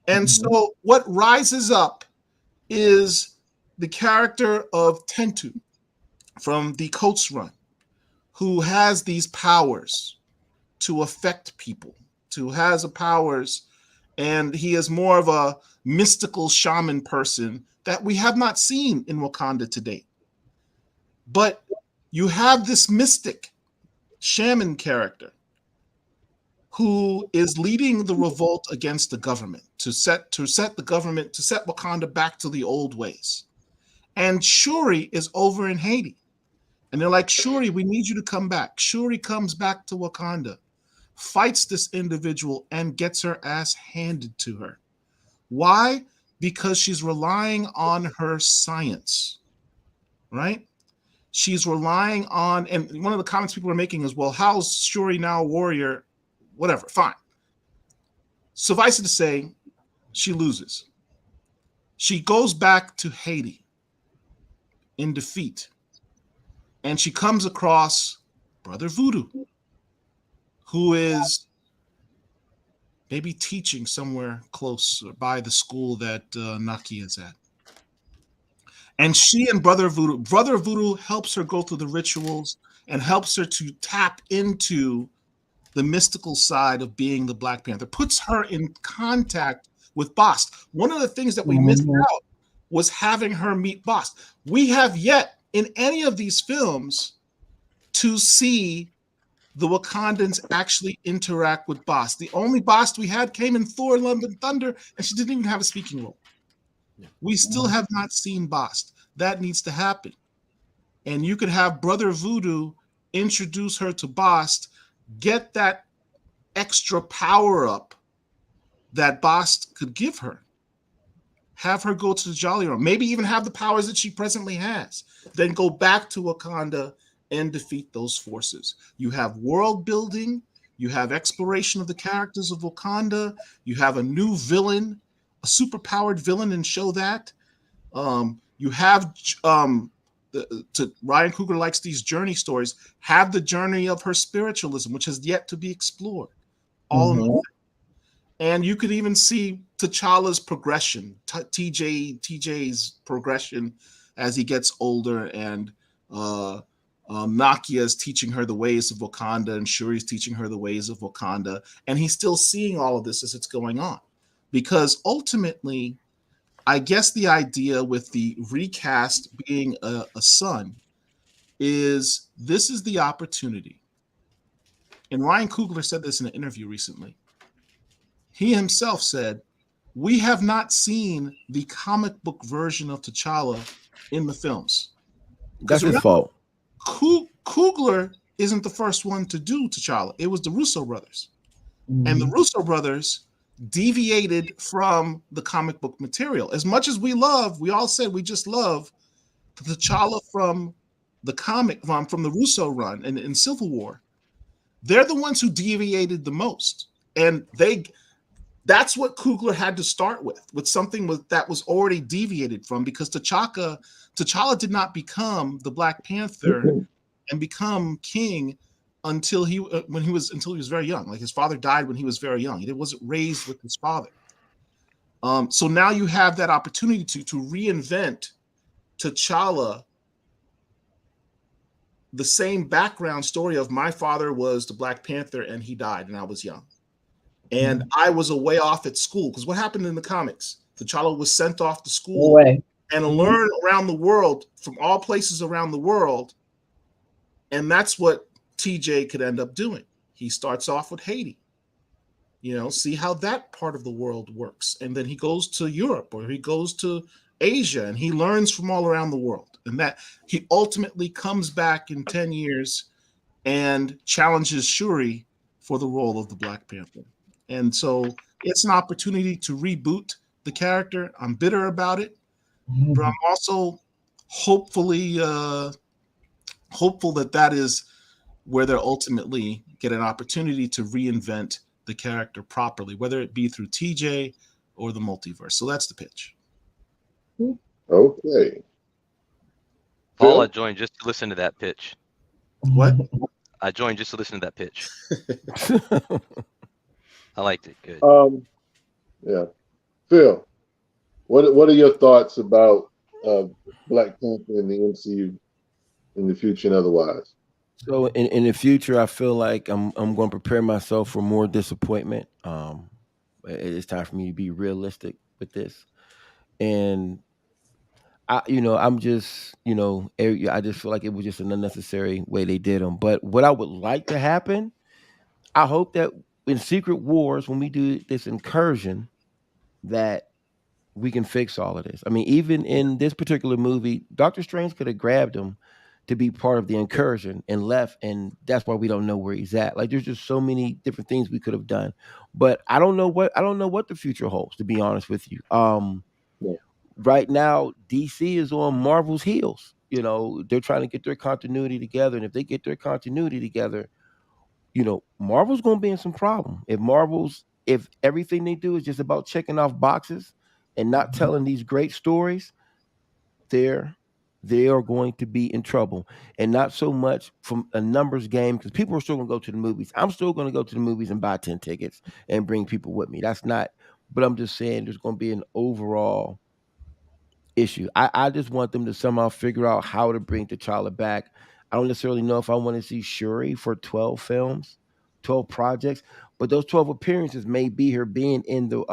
And so what rises up is the character of Tentu from the Coats Run, who has these powers to affect people, to has a powers, and he is more of a mystical shaman person that we have not seen in Wakanda to date. But you have this mystic shaman character who is leading the revolt against the government to set Wakanda back to the old ways. And Shuri is over in Haiti. And they're like, Shuri, we need you to come back. Shuri comes back to Wakanda, fights this individual, and gets her ass handed to her. Why? Because she's relying on her science, right? She's relying on, and one of the comments people are making is, well, how's Shuri now a warrior? Whatever, fine. Suffice it to say, she loses. She goes back to Haiti in defeat, and she comes across Brother Voodoo, who is maybe teaching somewhere close by the school that Naki is at. And she and Brother Voodoo helps her go through the rituals and helps her to tap into the mystical side of being the Black Panther, puts her in contact with Bast. One of the things that we missed out was having her meet Bast. We have yet in any of these films to see the Wakandans actually interact with Bast. The only Bast we had came in Thor: Love and Thunder, and she didn't even have a speaking role. We still have not seen Bast. That needs to happen. And you could have Brother Voodoo introduce her to Bast, get that extra power up that Bast could give her. Have her go to the Jolly Room. Maybe even have the powers that she presently has. Then go back to Wakanda and defeat those forces. You have world building. You have exploration of the characters of Wakanda. You have a new villain, a superpowered villain, and show that. You have Ryan Coogler likes these journey stories. Have the journey of her spiritualism, which has yet to be explored. And you could even see T'Challa's progression, TJ's progression as he gets older, and Nakia is teaching her the ways of Wakanda, and Shuri's teaching her the ways of Wakanda, and he's still seeing all of this as it's going on. Because ultimately, I guess the idea with the recast being a son is this is the opportunity. And Ryan Coogler said this in an interview recently. He himself said, we have not seen the comic book version of T'Challa in the films. That's his fault. Coogler isn't the first one to do T'Challa. It was the Russo brothers. And the Russo brothers deviated from the comic book material. As much as we all said we just love the T'Challa from the comic, from the Russo run and in Civil War. They're the ones who deviated the most. And that's what Coogler had to start with something that was already deviated from, because T'Challa did not become the Black Panther and become king until he was very young. Like, his father died when he was very young. He wasn't raised with his father. So now you have that opportunity to reinvent T'Challa, the same background story of my father was the Black Panther and he died and I was young. And I was away off at school, because what happened in the comics? T'Challa was sent off to school and learn around the world, from all places around the world. And that's what TJ could end up doing. He starts off with Haiti, see how that part of the world works. And then he goes to Europe, or he goes to Asia, and he learns from all around the world. And that he ultimately comes back in 10 years and challenges Shuri for the role of the Black Panther. And so it's an opportunity to reboot the character. I'm bitter about it, but I'm also hopeful that is where they'll ultimately get an opportunity to reinvent the character properly, whether it be through TJ or the multiverse. So that's the pitch. Okay. Paul, I Phill? joined just to listen to that pitch. What? I joined just to listen to that pitch. I liked it. Good. Yeah. Phill, what are your thoughts about Black Panther in the MCU in the future and otherwise? So in the future, I feel like I'm going to prepare myself for more disappointment. It's time for me to be realistic with this, and I'm just I just feel like it was just an unnecessary way they did them. But what I would like to happen, I hope that in Secret Wars, when we do this incursion, that we can fix all of this. I mean, even in this particular movie, Doctor Strange could have grabbed him to be part of the incursion and left, and that's why we don't know where he's at. Like, there's just so many different things we could have done, but I don't know what the future holds. To be honest with you, Yeah. right now DC is on Marvel's heels. They're trying to get their continuity together, and if they get their continuity together, Marvel's going to be in some problem. If everything they do is just about checking off boxes and not telling these great stories, they're they are going to be in trouble. And not so much from a numbers game, because people are still going to go to the movies. I'm still going to go to the movies and buy 10 tickets and bring people with me. That's not, but I'm just saying there's going to be an overall issue. I just want them to somehow figure out how to bring T'Challa back. I don't necessarily know if I want to see Shuri for 12 films, 12 projects, but those 12 appearances may be her being in the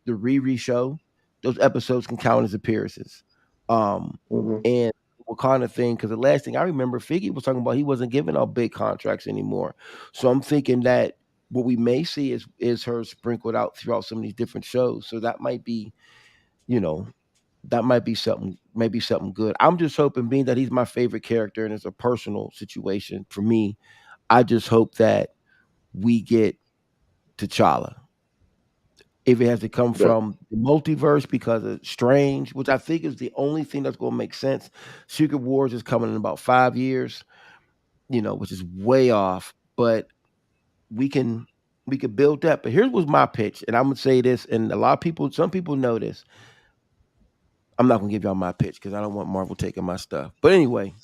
Riri show. Those episodes can count as appearances. Mm-hmm. And what kind of thing, because the last thing I remember, Figgy was talking about he wasn't giving out big contracts anymore. So I'm thinking that what we may see is her sprinkled out throughout some of these different shows. So that might be, you know, that might be something, maybe something good. I'm just hoping, being that he's my favorite character and it's a personal situation for me, I just hope that we get T'Challa. If it has to come Yeah. from the multiverse because of Strange, which I think is the only thing that's going to make sense. Secret Wars is coming in about 5 years, which is way off, but we can we could build that. But here's was my pitch, and I'm gonna say this, and a lot of people, some people know this. I'm not gonna give y'all my pitch because I don't want Marvel taking my stuff. But anyway,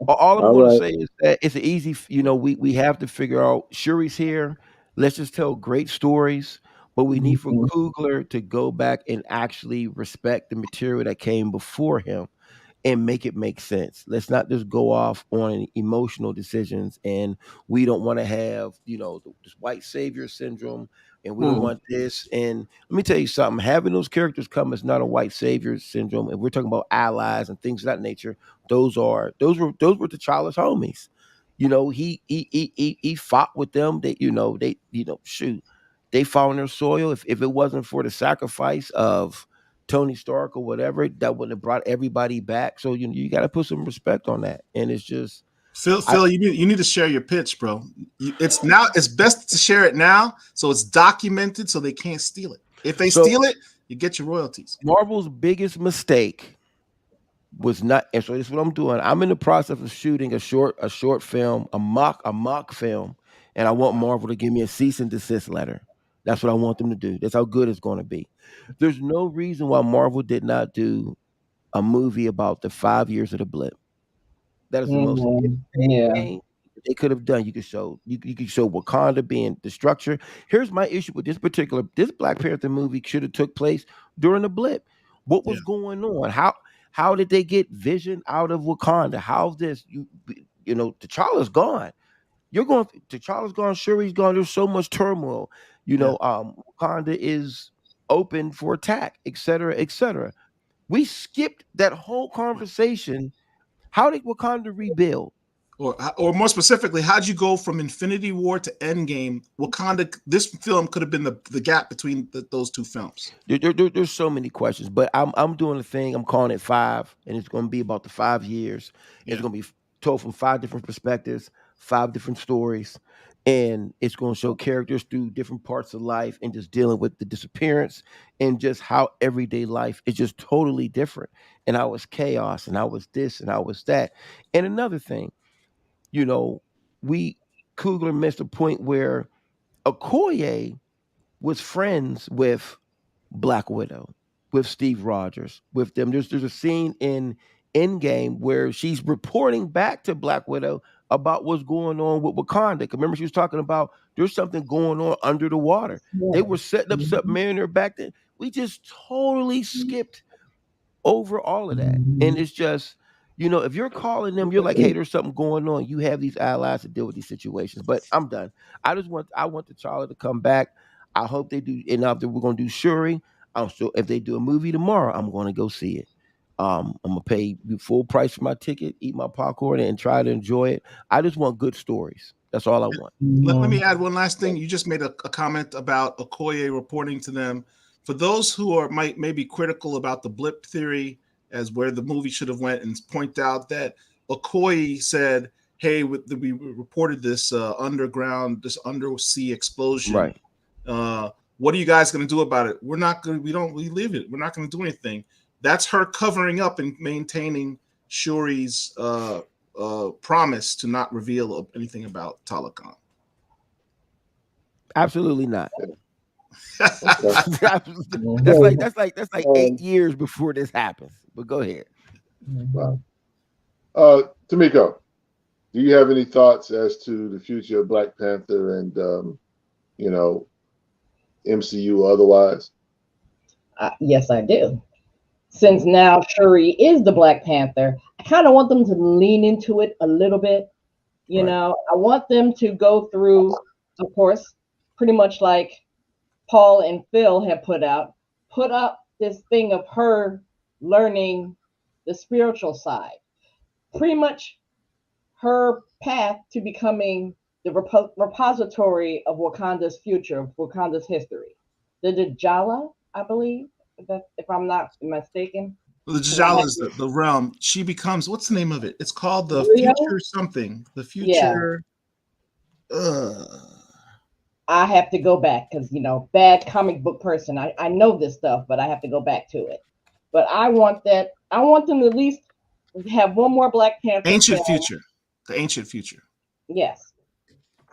all I'm All going to right. say is that it's an easy, we have to figure out Shuri's here. Let's just tell great stories, but we need for Coogler to go back and actually respect the material that came before him and make it make sense. Let's not just go off on emotional decisions. And we don't want to have, this white savior syndrome, and we don't want this. And let me tell you something, having those characters come is not a white savior syndrome. And we're talking about allies and things of that nature. Those were T'Challa's homies. He fought with them. Shoot, they fought on their soil. If it wasn't for the sacrifice of Tony Stark or whatever, that would have brought everybody back. So you got to put some respect on that. And it's just, I Phil, you need to share your pitch, bro. It's best to share it now so it's documented so they can't steal it. If they so steal it, you get your royalties. Marvel's biggest mistake was not, and so this is what I'm doing. I'm in the process of shooting a short film, a mock film, and I want Marvel to give me a cease and desist letter. That's what I want them to do. That's how good it's going to be. There's no reason why Marvel did not do a movie about the 5 years of the blip. That is the most Yeah. thing they could have done. You could show Wakanda being the structure. Here's my issue with this Black Panther movie should have took place during the blip. What Yeah. was going on? How did they get Vision out of Wakanda? How's this? T'Challa's gone. T'Challa's gone. Shuri's gone. There's so much turmoil. Yeah. Wakanda is open for attack, et cetera, et cetera. We skipped that whole conversation. How did Wakanda rebuild? Or more specifically, how'd you go from Infinity War to Endgame? Wakanda, this film could have been the gap between those two films. There's so many questions, but I'm doing a thing. I'm calling it five, and it's going to be about the 5 years. It's Yeah. going to be told from five different perspectives, five different stories, and it's going to show characters through different parts of life and just dealing with the disappearance and just how everyday life is just totally different. And how it's chaos, and how it's this, and how it's that. And another thing, you know, we Kugler missed a point where Okoye was friends with Black Widow, with Steve Rogers, with them. There's a scene in Endgame where she's reporting back to Black Widow about what's going on with Wakanda. 'Cause remember, she was talking about there's something going on under the water. They were setting up Submariner back then. We just totally skipped over all of that. And it's just, if you're calling them, you're like, hey, there's something going on. You have these allies to deal with these situations. But I'm done. I want T'Challa to come back. I hope they do. And after we're gonna do Shuri, so if they do a movie tomorrow, I'm gonna go see it. I'm gonna pay the full price for my ticket, eat my popcorn, and try to enjoy it. I just want good stories. That's all I want. Let me add one last thing. You just made a comment about Okoye reporting to them. For those who are might be critical about the blip theory as where the movie should have went, and point out that Okoye said, "Hey, we reported this this undersea explosion. Right. What are you guys going to do about it? We're not going. We leave it. We're not going to do anything." That's her covering up and maintaining Shuri's promise to not reveal anything about Talokan. Absolutely not. that's like 8 years before this happens. But go ahead. Wow. Tamiko, do you have any thoughts as to the future of Black Panther and MCU or otherwise? Yes, I do. Since now Shuri is the Black Panther, I kind of want them to lean into it a little bit. I want them to go through, of course, pretty much like Paul and Phill have put up this thing of her learning the spiritual side. Pretty much her path to becoming the repository of Wakanda's future, of Wakanda's history. The T'Challa, I believe, if I'm not mistaken. The T'Challa is the realm. She becomes, what's the name of it? It's called the future something. The future. Yeah. I have to go back because, bad comic book person. I know this stuff, but I have to go back to it. But I want them to at least have one more Black Panther. Ancient future. The ancient future. Yes,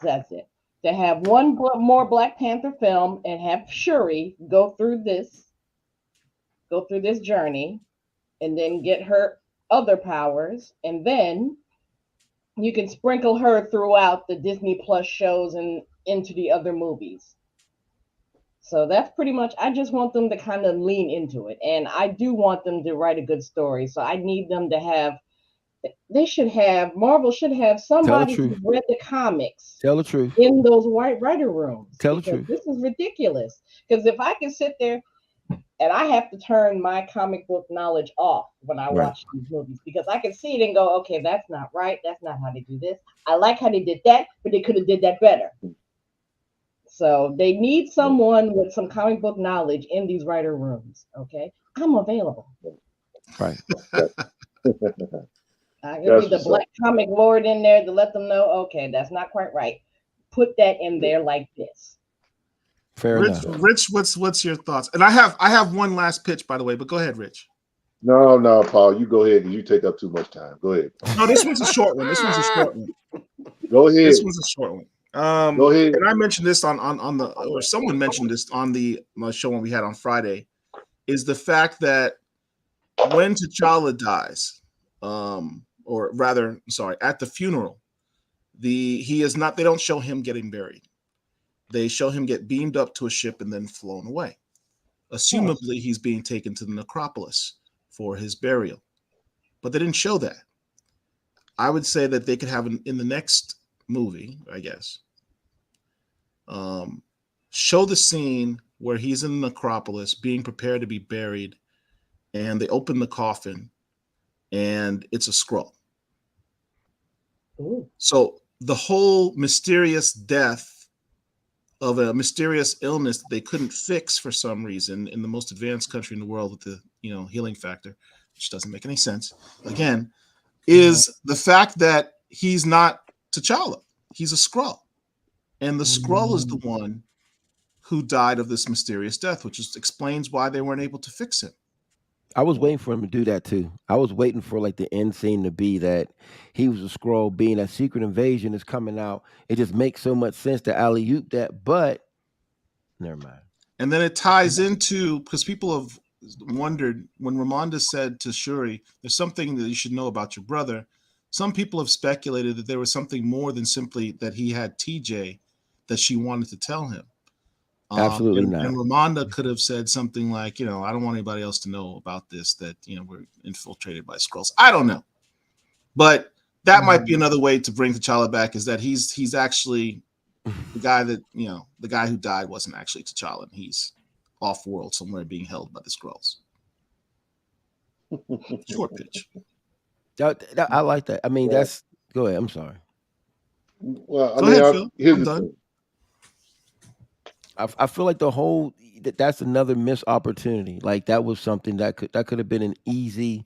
that's it. To have one more Black Panther film and have Shuri go through this journey and then get her other powers. And then you can sprinkle her throughout the Disney Plus shows and into the other movies. So that's pretty much, I just want them to kind of lean into it. And I do want them to write a good story. So I need them to have, Marvel should have somebody who read the comics. Tell the truth. In those white writer rooms. Tell the truth. This is ridiculous. Because if I can sit there and I have to turn my comic book knowledge off when I watch these movies, because I can see it and go, okay, that's not right. That's not how they do this. I like how they did that, but they could have did that better. So they need someone with some comic book knowledge in these writer rooms. Okay, I'm available. Right. I can be the black comic lord in there to let them know, okay, that's not quite right. Put that in there like this. Fair enough. Rich, what's your thoughts? And I have one last pitch, by the way, but go ahead, Rich. No, Paul, you go ahead because you take up too much time. Go ahead. No, this one's a short one. Go ahead. This one's a short one. Go ahead. And I mentioned this on or someone mentioned this on my show when we had on Friday, is the fact that when T'Challa dies, or rather, sorry, at the funeral, they don't show him getting buried. They show him get beamed up to a ship and then flown away. Assumably, he's being taken to the necropolis for his burial. But they didn't show that. I would say that they could have in the next movie, I guess, show the scene where he's in the necropolis being prepared to be buried, and they open the coffin and it's a scroll. Ooh. So the whole mysterious death of a mysterious illness that they couldn't fix for some reason in the most advanced country in the world with the healing factor, which doesn't make any sense, again, is the fact that he's not T'Challa. He's a Skrull. And the Skrull is the one who died of this mysterious death, which explains why they weren't able to fix him. I was waiting for him to do that too. I was waiting for like the end scene to be that he was a Skrull, being a Secret Invasion is coming out. It just makes so much sense to alley-oop that, but Never mind. And then it ties into, because people have wondered when Ramonda said to Shuri, "There's something that you should know about your brother." Some people have speculated that there was something more than simply that he had TJ that she wanted to tell him. Absolutely not. And Ramonda could have said something like, you know, I don't want anybody else to know about this, that, you know, we're infiltrated by Skrulls. I don't know. But that might be another way to bring T'Challa back, is that he's actually the guy that, you know, the guy who died wasn't actually T'Challa. And he's off world somewhere being held by the Skrulls. Short pitch. I like that. I mean, that's go ahead. I'm sorry. Well, Go ahead, Phil. here's I'm the done. thing. I feel like the whole that's another missed opportunity. Like that was something that could have been an easy.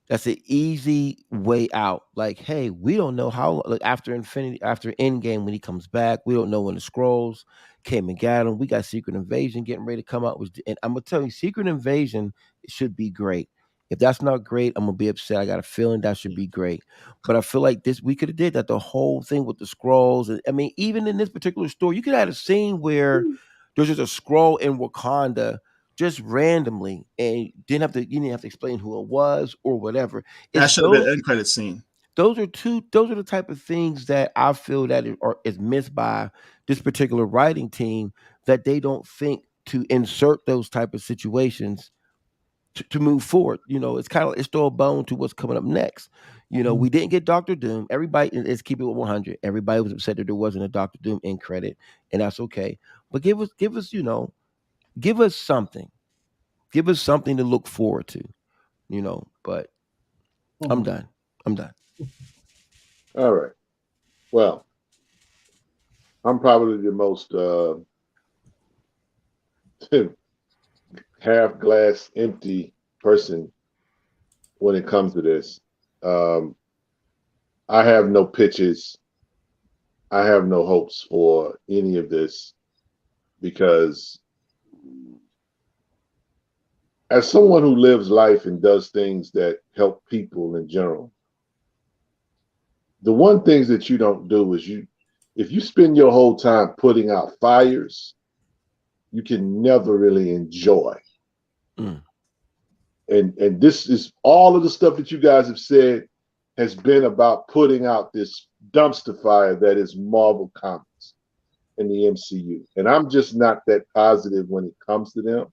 That's an easy way out. Like, hey, we don't know how. Like after Endgame, when he comes back, we don't know when the Skrulls came and got him. We got Secret Invasion getting ready to come out. And I'm gonna tell you, Secret Invasion should be great. If that's not great, I'm gonna be upset. I got a feeling that should be great. But I feel like we could have did that. The whole thing with the Skrulls. And I mean, even in this particular story, you could have had a scene where there's just a Skrull in Wakanda just randomly, and you didn't have to explain who it was or whatever. That should have been an end credit scene. Those are the type of things that I feel that is missed by this particular writing team, that they don't think to insert those type of situations to move forward. You know, it's throw a bone to what's coming up next. You know, we didn't get Doctor Doom. Everybody, let's keep it 100. Everybody was upset that there wasn't a Doctor Doom end credit, and that's okay. But give us, give us something. Give us something to look forward to. You know, but I'm done. All right. Well, I'm probably the most half glass empty person when it comes to this. I have no pitches. I have no hopes for any of this, because as someone who lives life and does things that help people in general, the one things that you don't do is if you spend your whole time putting out fires, you can never really enjoy. And this is all of the stuff that you guys have said has been about putting out this dumpster fire that is Marvel Comics and the MCU. And I'm just not that positive when it comes to them.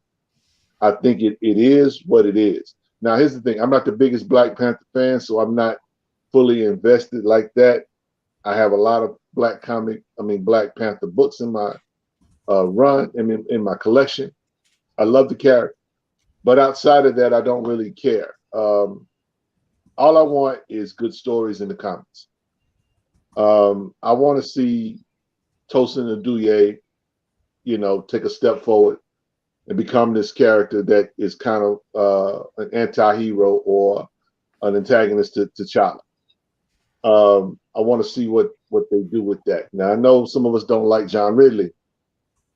I think it is what it is. Now, here's the thing. I'm not the biggest Black Panther fan, so I'm not fully invested like that. I have a lot of Black Panther books in my in my collection. I love the character. But outside of that, I don't really care. All I want is good stories in the comics. I want to see Tosin Aduye, take a step forward and become this character that is kind of an anti-hero or an antagonist to T'Challa. I want to see what they do with that. Now, I know some of us don't like John Ridley.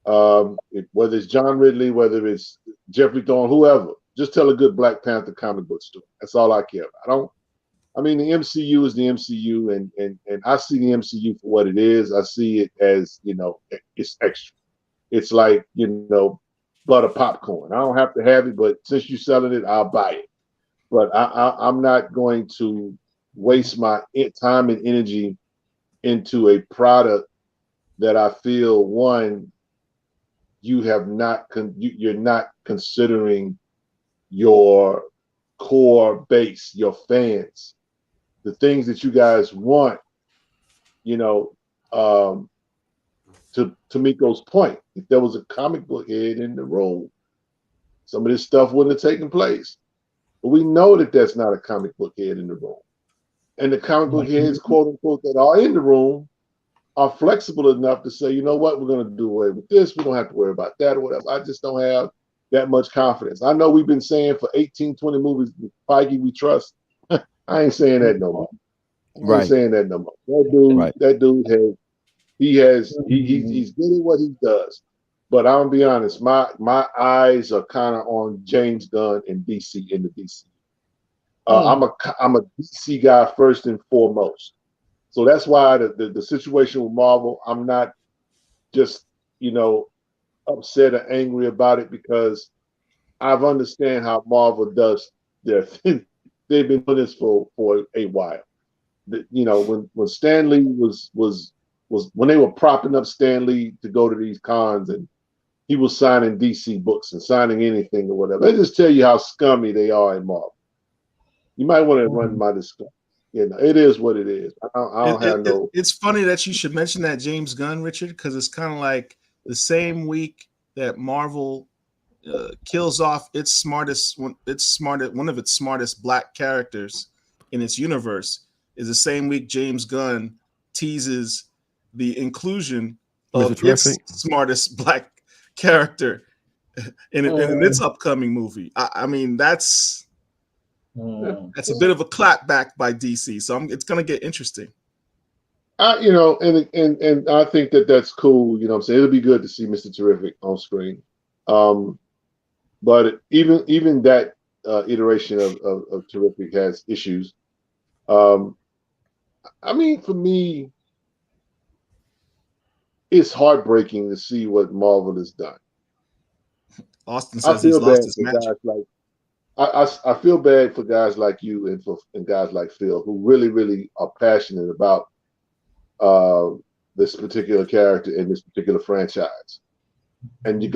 Whether it's John Ridley, whether it's Jeffrey Thorne, whoever, just tell a good Black Panther comic book story. That's all I care about. The MCU is the MCU, and I see the MCU for what it is. I see it as, it's extra. It's like, butter popcorn. I don't have to have it, but since you're selling it, I'll buy it. But I'm not going to waste my time and energy into a product that I feel, one, you're not considering your core base, your fans, the things that you guys want, to Miko's point. If there was a comic book head in the room, some of this stuff wouldn't have taken place. But we know that that's not a comic book head in the room. And the comic book heads, quote unquote, that are in the room are flexible enough to say, you know what, we're going to do away with this. We don't have to worry about that or whatever. I just don't have that much confidence. I know we've been saying for 18, 20 movies, Feige, we trust. I ain't saying that no more. I ain't saying that no more. That dude he's good at what he does. But I'm gonna be honest, my eyes are kind of on James Gunn and DC in the DC. I'm a DC guy first and foremost. So that's why the situation with Marvel, I'm not just, upset or angry about it because I've understand how Marvel does their thing. They've been doing this for a while. You know, when Stan Lee was when they were propping up Stan Lee to go to these cons and he was signing DC books and signing anything or whatever. They just tell you how scummy they are in Marvel. You might want to run my discussion. You know, it is what it is. I don't have no. It's funny that you should mention that James Gunn, Richard, because it's kind of like the same week that Marvel kills off one of its smartest black characters in its universe is the same week James Gunn teases the inclusion of its smartest black character in its upcoming movie. I mean, that's a bit of a clapback by DC, so it's going to get interesting. You know, and I think that's cool. You know what I'm saying? It'll be good to see Mr. Terrific on screen. But even that iteration of Terrific has issues. I mean, for me, it's heartbreaking to see what Marvel has done. Austin says he's lost his match. I feel bad for guys like you and guys like Phill who really are passionate about this particular character and this particular franchise. And you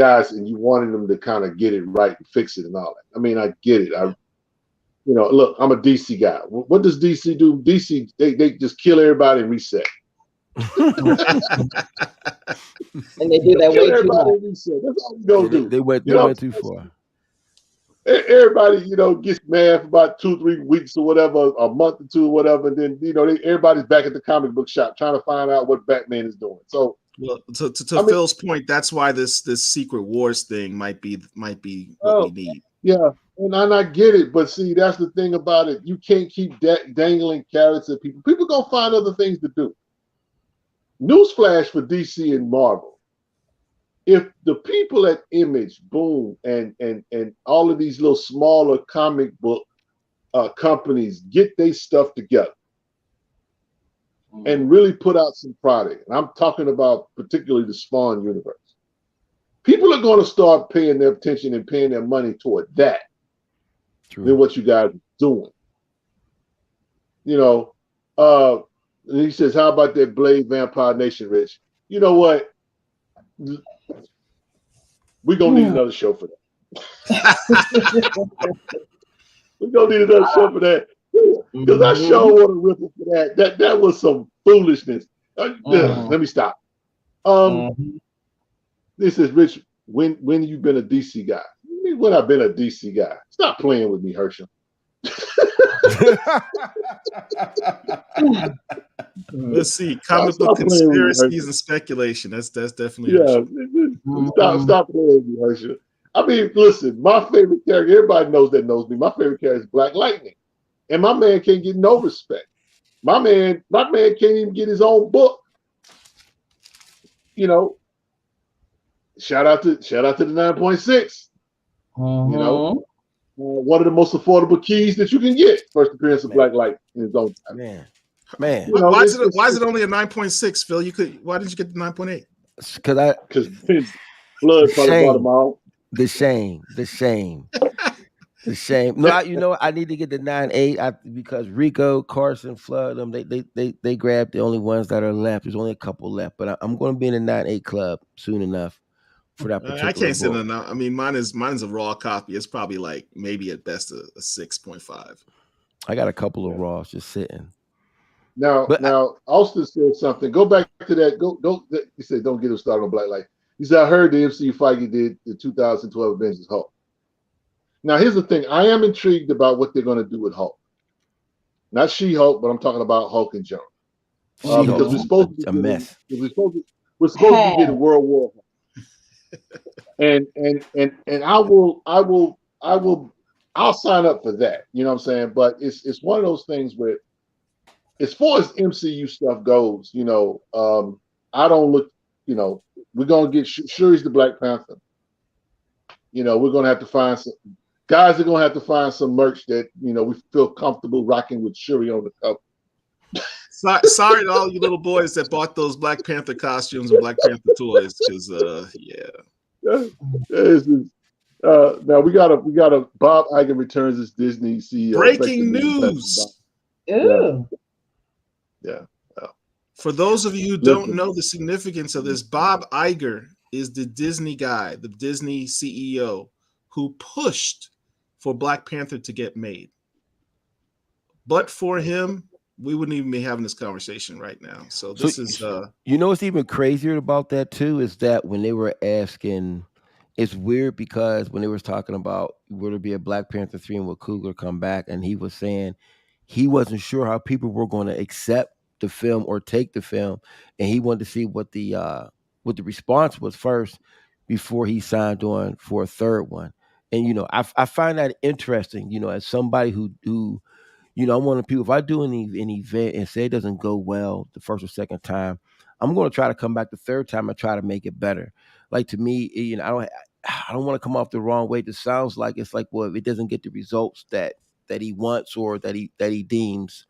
wanted them to kind of get it right and fix it and all that. I mean, I get it. Look, I'm a DC guy. What does DC do? DC, they just kill everybody and reset. And they do that way too much. That's all we gonna do. They went too far. Everybody, gets mad for about 2-3 weeks or whatever, a month or two or whatever, and then everybody's back at the comic book shop trying to find out what Batman is doing. So, well, to Phil's point, that's why this Secret Wars thing might be what we need. Yeah, and I get it, but see, that's the thing about it. You can't keep dangling carrots at people. People gonna find other things to do. Newsflash for DC and Marvel. If the people at Image, Boom, and all of these little smaller comic book companies get their stuff together and really put out some product, and I'm talking about particularly the Spawn universe, people are going to start paying their attention and paying their money toward that than what you guys are doing. And he says, how about that Blade Vampire Nation, Rich? You know what? We're going to need another show for that. We're going to need another show for that. Because I sure want to ripple for that. That was some foolishness. Let me stop. This is Rich. When you been a DC guy? When I've been a DC guy? Stop playing with me, Herschel. Let's see. Comic book conspiracies and speculation. That's definitely Stop playing with me, Herschel. I mean, listen, my favorite character, everybody knows me. My favorite character is Black Lightning. And my man can't get no respect. My man can't even get his own book. Shout out to the 9.6. One of the most affordable keys that you can get. First appearance of Black Light in his own time. Man. Why is it only a 9.6, Phil? Why didn't you get the 9.8? Because blood probably bought them all. The shame. No, I need to get the 9.8 because Rico, Carson, Flood, them they grabbed the only ones that are left. There's only a couple left, but I'm going to be in the 9.8 club soon enough for that particular. I can't say enough. I mean, mine's a raw copy. It's probably like maybe at best a 6.5. I got a couple of raws just sitting. Now, Austin said something. Go back to that. Go. He said, "Don't get him started on Black Light." He said, "I heard the MCU Feige did the 2012 Avengers Hulk." Now, here's the thing. I am intrigued about what they're going to do with Hulk. Not She-Hulk, but I'm talking about Hulk in general. Because we're supposed to be a mess. We're supposed to be getting World War. and I'll sign up for that. You know what I'm saying? But it's one of those things where, as far as MCU stuff goes, I don't look. We're gonna get Shuri's the Black Panther. We're gonna have to find some guys are gonna have to find some merch that we feel comfortable rocking with Shuri on the cover. Sorry to all you little boys that bought those Black Panther costumes and Black Panther toys, because Now we got a Bob Iger returns as Disney CEO Breaking effectively. news. Ooh. Yeah. For those of you who don't Listen. know the significance of this, Bob Iger is the Disney guy, the Disney CEO, who pushed for Black Panther to get made. But for him, we wouldn't even be having this conversation right now. So this is you know what's even crazier about that too is that when they were asking, it's weird because when they was talking about would it be a Black Panther 3 and would Coogler come back, and he was saying he wasn't sure how people were going to accept the film or take the film, and he wanted to see what the response was first before he signed on for a third one. And I find that interesting. As somebody who I'm one of the people. If I do an event and say it doesn't go well the first or second time, I'm going to try to come back the third time and try to make it better. Like to me, I don't want to come off the wrong way. It sounds like it's like, well, if it doesn't get the results that he wants or that he deems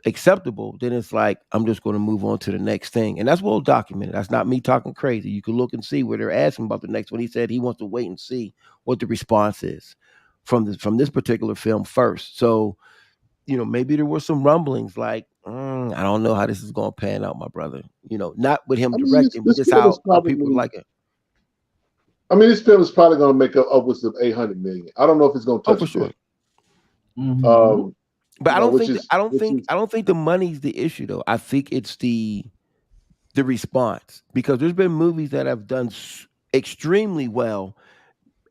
acceptable, then it's like I'm just going to move on to the next thing, and that's well documented. That's not me talking crazy. You can look and see where they're asking about the next one. He said he wants to wait and see what the response is from this particular film first. So maybe there were some rumblings like, I don't know how this is going to pan out, my brother. Not with him I mean, directing, but this just film is how people probably. like it. I mean, this film is probably going to make up upwards of 800 million. I don't know if it's going to Oh, touch for sure. that. But I don't Which think is, I don't think the money's the issue though. I think it's the response, because there's been movies that have done extremely well,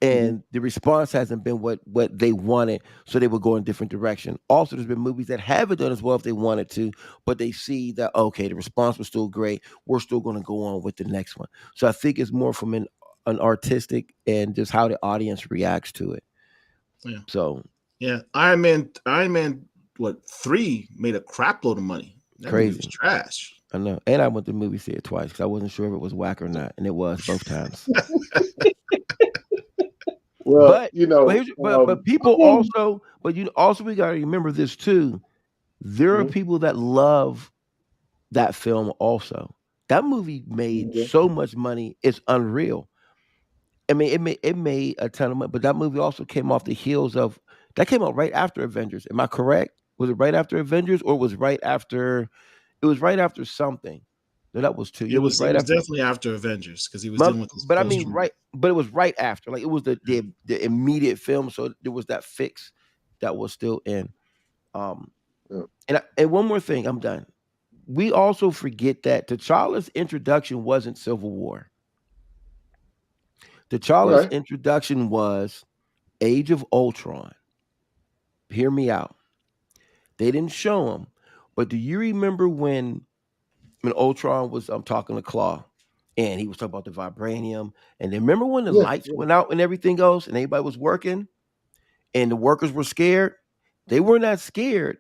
and the response hasn't been what they wanted, so they would go in a different direction. Also, there's been movies that haven't done as well if they wanted to, but they see that, okay, the response was still great, we're still going to go on with the next one. So I think it's more from an artistic and just how the audience reacts to it. Yeah. So yeah, Iron Man, what 3 made a crap load of money. That movie was crazy. trash. I know, and I went to the movie theater twice because I wasn't sure if it was whack or not, and it was both times. well, but people also, also we got to remember this too. There are people that love that film also. That movie made so much money, it's unreal. I mean, it made a ton of money, but that movie also came off the heels of that came out right after Avengers. Am I correct? Was it right after Avengers, or was right after? It was right after something. No, that was two. It It was was right after. definitely after Avengers because he was dealing with his But I post. mean, right. But it was right after. Like it was the immediate film, so there was that fix that was still in. And one more thing, I'm done. We also forget that T'Challa's introduction wasn't Civil War. T'Challa's introduction was Age of Ultron. Hear me out. They didn't show him, but do you remember when Ultron was talking to Claw, and he was talking about the vibranium, and then remember when the lights went out and everything else, and everybody was working, and the workers were scared? They were not scared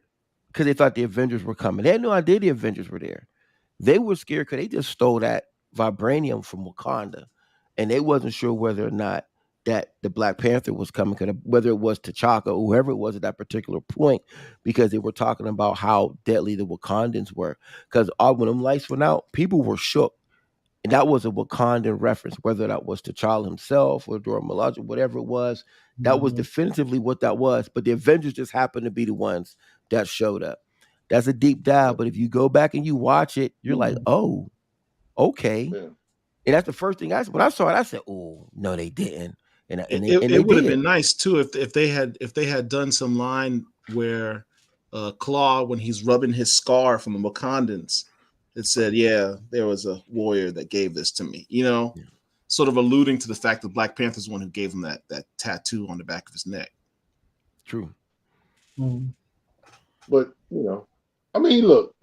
because they thought the Avengers were coming. They had no idea the Avengers were there. They were scared because they just stole that vibranium from Wakanda, and they wasn't sure whether or not that the Black Panther was coming, whether it was T'Chaka or whoever it was at that particular point, because they were talking about how deadly the Wakandans were. Because when them lights went out, people were shook. And that was a Wakandan reference, whether that was T'Challa himself or Dora Milaje, whatever it was. That was definitively what that was. But the Avengers just happened to be the ones that showed up. That's a deep dive. But if you go back and you watch it, you're like, oh, okay. Yeah. And that's the first thing when I saw it, I said, oh, no, they didn't. And it would have been nice too if they had done some line where Claw, when he's rubbing his scar from the Wakandans, it said, yeah, there was a warrior that gave this to me, sort of alluding to the fact that Black Panther's the one who gave him that tattoo on the back of his neck. True. But I mean, look,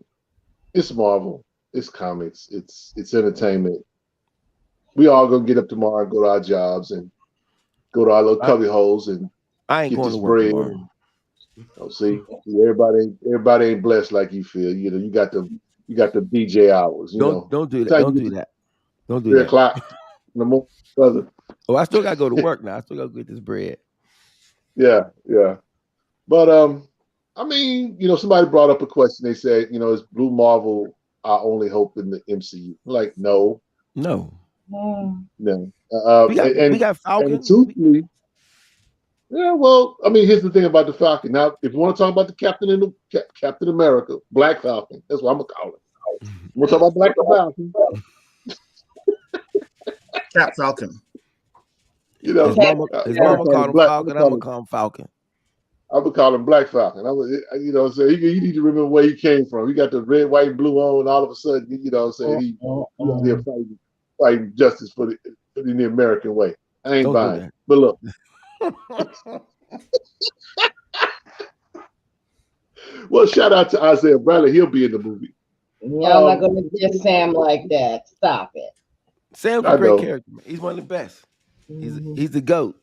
it's Marvel, it's comics, it's entertainment. We all gonna get up tomorrow and go to our jobs and go to our little cubby holes and I ain't get going this to work bread. tomorrow. See, everybody ain't blessed like you feel. You got the DJ hours. Don't do that. Don't do that. Don't do 3 that. o'clock in the morning, brother. Oh, I still gotta go to work now. I still gotta get this bread. Yeah. But I mean, somebody brought up a question. They said, is Blue Marvel our only hope in the MCU? Like, no. No. We got Falcon. And truthfully, yeah, well, I mean, here's the thing about the Falcon. Now, if you want to talk about the Captain America, Black Falcon, that's what I'm gonna call it. We'll talk about Black Falcon. Cap Falcon. His mama called him Falcon. I'm gonna call him Falcon. I would call him Black Falcon. So you need to remember where he came from. He got the red, white, and blue on. All of a sudden, he was there fighting justice for in the American way. I ain't buying it. But look. Well, shout out to Isaiah Bradley. He'll be in the movie. Y'all not going to diss Sam like that. Stop it. Sam's a great character. He's one of the best. He's the GOAT.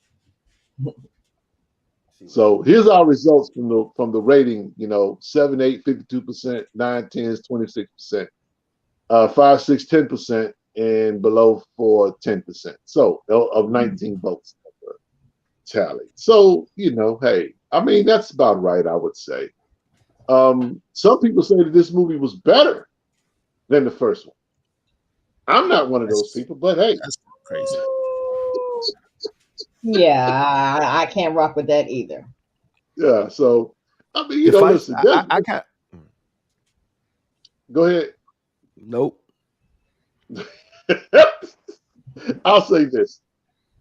So here's our results from the rating. 7, 8, 52%, 9, 10 is 26%, 5, 6, 10%, and below 4, 10%. So of 19 votes tally. So hey, I mean that's about right, I would say. Some people say that this movie was better than the first one. I'm not one of those people, but hey, that's crazy. Yeah, I can't rock with that either. Yeah, so I mean, listen. I can't. Go ahead. Nope. I'll say this: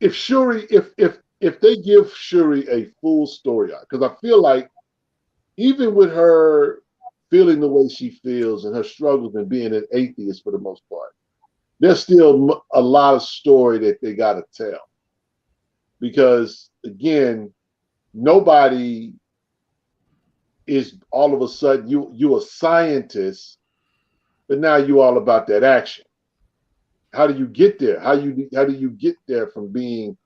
if Shuri, if they give Shuri a full story arc, because I feel like even with her feeling the way she feels and her struggles and being an atheist for the most part, there's still a lot of story that they got to tell. Because again, nobody is all of a sudden you a scientist, but now you all about that action. How do you get there? How do you get there from being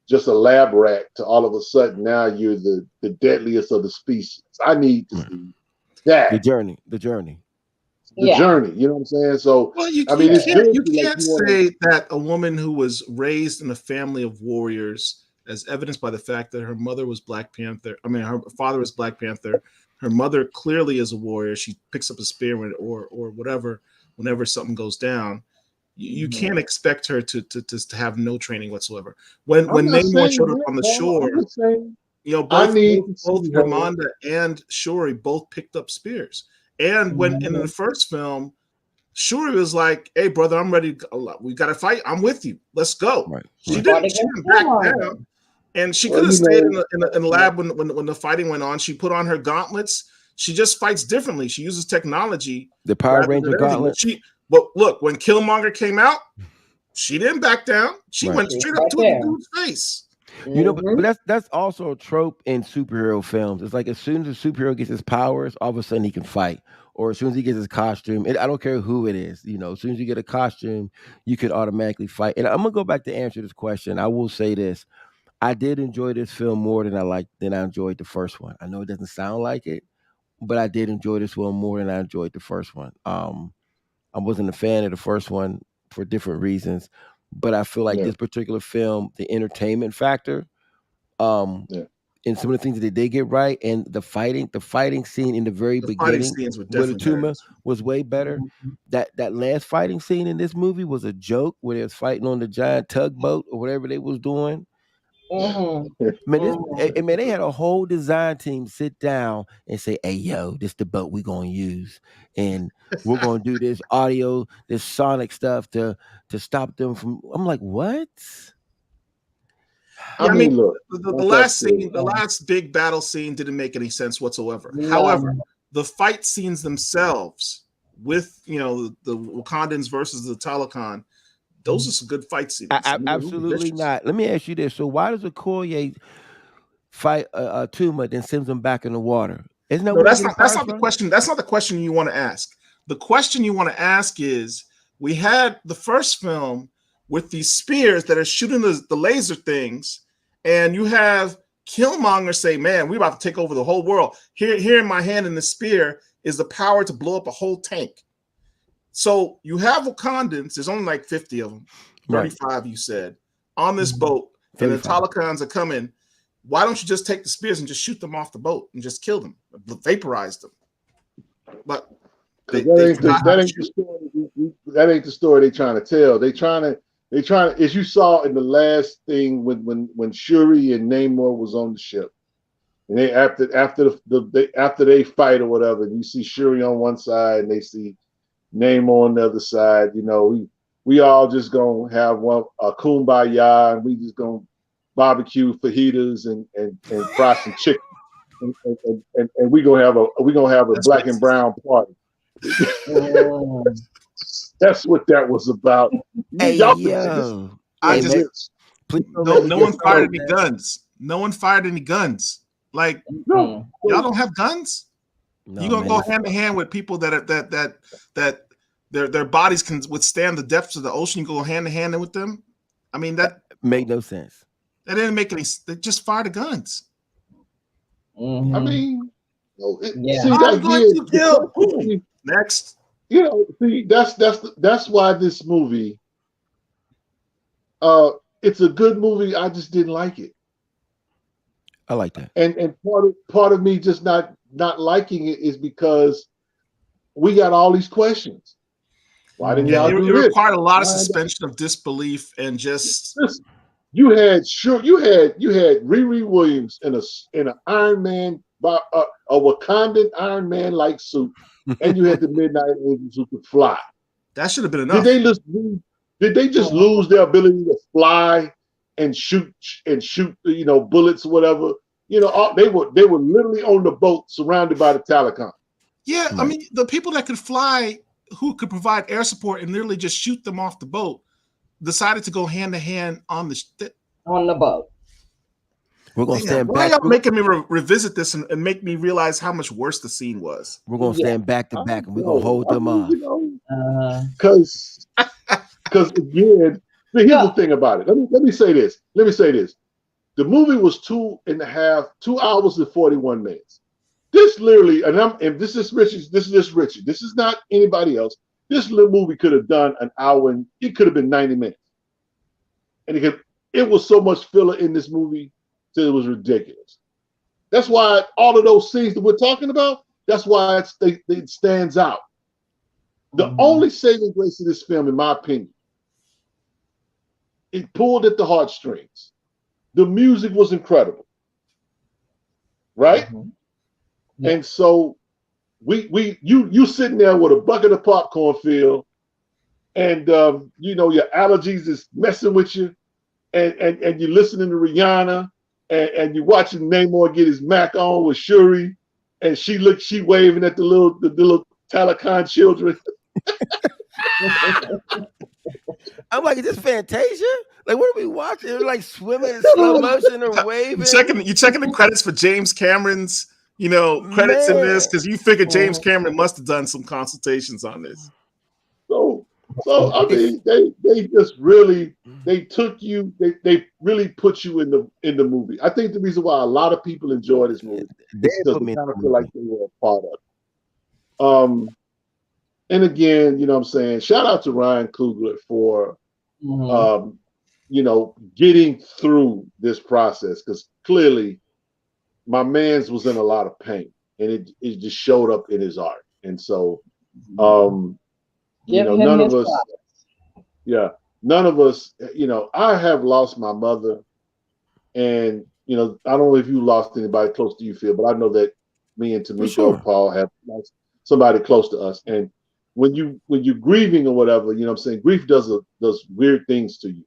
just a lab rat to all of a sudden now you're the deadliest of the species? I need to see that. The journey. The journey. You know what I'm saying? So well, you can't say that a woman who was raised in a family of warriors, as evidenced by the fact that her mother was Black Panther. I mean, her father was Black Panther. Her mother clearly is a warrior. She picks up a spear or whatever whenever something goes down. You can't expect her to have no training whatsoever. When Namor showed up on the shore, both Ramonda and Shuri both picked up spears. And when in the first film, Shuri was like, "Hey, brother, I'm ready. We got to fight. I'm with you. Let's go." Right. She didn't back down, and she could have stayed in the lab when the fighting went on. She put on her gauntlets. She just fights differently. She uses technology. The Power Ranger gauntlet. But look, when Killmonger came out, she didn't back down. She went straight up to the dude's face. But that's also a trope in superhero films. It's like as soon as a superhero gets his powers, all of a sudden he can fight. Or as soon as he gets his costume, I don't care who it is. As soon as you get a costume, you could automatically fight. And I'm gonna go back to answer this question. I will say this: I did enjoy this film more than I enjoyed the first one. I know it doesn't sound like it, but I did enjoy this one more than I enjoyed the first one. I wasn't a fan of the first one for different reasons, but I feel like this particular film, the entertainment factor, and some of the things that they did get right, and the fighting scene in the very beginning where the Tuma was way better. That last fighting scene in this movie was a joke where they was fighting on the giant tugboat or whatever they was doing. Man, they had a whole design team sit down and say, "Hey, yo, this the boat we're gonna use, and we're gonna do this audio, this sonic stuff to stop them from." I'm like, what? I mean, look, the last scene, the last big battle scene didn't make any sense whatsoever. However, the fight scenes themselves with the Wakandans versus the Talokan, those are some good fight scenes. Absolutely not. Let me ask you this: so why does Okoye fight Tuma, then sends him back in the water? That's not the question. That's not the question you want to ask. The question you want to ask is: we had the first film with these spears that are shooting the laser things, and you have Killmonger say, "Man, we're about to take over the whole world. Here in my hand in the spear is the power to blow up a whole tank." So you have Wakandans, there's only like 50 of them, 35 you said, on this boat, and the Talokans are coming. Why don't you just take the spears and just shoot them off the boat and just kill them, vaporize them? But that ain't the story they're trying to tell. They trying They trying to, as you saw in the last thing when Shuri and Namor was on the ship, and they after they fight or whatever, and you see Shuri on one side and they see Namor on the other side. You know, we all just gonna have a kumbaya, and we just gonna barbecue fajitas and fry some chicken, and we gonna have a That's black and brown party. That's what that was about. Hey, Y'all yo. I Hey, just man, please don't no let me no get one fired started, any man. guns. No one fired any guns. Like no, y'all don't have guns. No, You gonna man, go it's- hand in hand with people that their bodies can withstand the depths of the ocean. You go hand in hand with them. I mean that make no sense. didn't make any. They just fired the guns. I mean, no, Yeah. see I'm that going here. to kill. See, Next. you know, see that's why this movie. It's a good movie. I just didn't like it, I like that. and part of me just not liking it is because we got all these questions. Why didn't Yeah, y'all it do this? required a lot of Why- suspension of disbelief and just Listen, you had Riri Williams in an Iron Man, a Wakandan Iron Man like suit, and you had the Midnight Angels who could fly. that should have been Did enough. they Did they just lose their ability to fly and shoot bullets or whatever? You know, they were literally on the boat surrounded by the Taliban. Yeah, I Right. mean the people that could fly, who could provide air support and literally just shoot them off the boat, decided to go hand to hand on the. On the boat. We're gonna Damn, stand why back. y'all making me revisit this and make me realize how much worse the scene was? We're gonna Yeah. stand back to back, and we're gonna hold them off. Because again, here's the thing about it. Let me say this. The movie was 2 hours and 41 minutes. This literally, and this is Richie. This is Richie. This is not anybody else. This little movie could have done an hour, and it could have been 90 minutes. And it was so much filler in this movie that it was ridiculous. That's why all of those scenes that we're talking about, that's why it stands out. The only saving grace of this film, in my opinion, it pulled at the heartstrings. The music was incredible, right? Yeah. And so you sitting there with a bucket of popcorn, Phil, and your allergies is messing with you, and you're listening to Rihanna, and you're watching Namor get his Mac on with Shuri, and she waving at the little Taliban children. I'm like, is this Fantasia? Like, what are we watching? They're like swimming in slow motion or waving. You checking the credits for James Cameron's credits in this, because you figured James Cameron must have done some consultations on this. So I mean, they just really took you. They really put you in the movie. I think the reason why a lot of people enjoy this movie is because they kind of feel like they were a part of it. And again, what I'm saying, shout out to Ryan Coogler for getting through this process, because clearly my man's was in a lot of pain, and it just showed up in his art. And so none of us, I have lost my mother, and I don't know if you lost anybody close to you, Phil, but I know that me and Tamiko and Paul have lost somebody close to us. And when you're grieving or whatever, grief does weird things to you.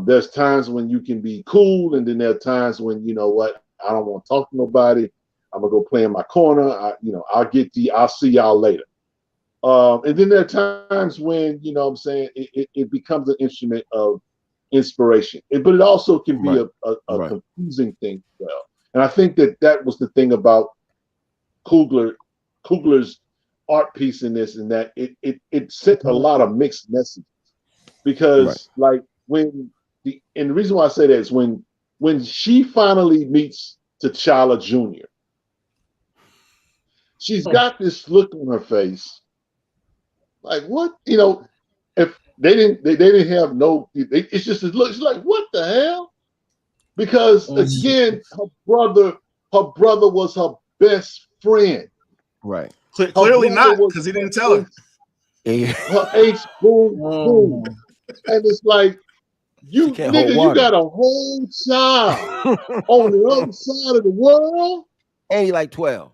There's times when you can be cool, and then there are times when I don't want to talk to nobody. I'm gonna go play in my corner. I'll see y'all later. And then there are times when it becomes an instrument of inspiration, but it also can be a confusing thing as well. And I think that was the thing about Coogler's art piece in this, and that it sent a lot of mixed messages, because and the reason why I say that is when she finally meets T'Challa Jr., she's got this look on her face, like, what, if they didn't have it's just this look. She's like, what the hell? Because again, her brother was her best friend. Right. Clearly not, because he didn't tell her. Her ace, boom, boom. And it's like, you can't nigga, hold you water. got a whole child on the other side of the world. And he like 12.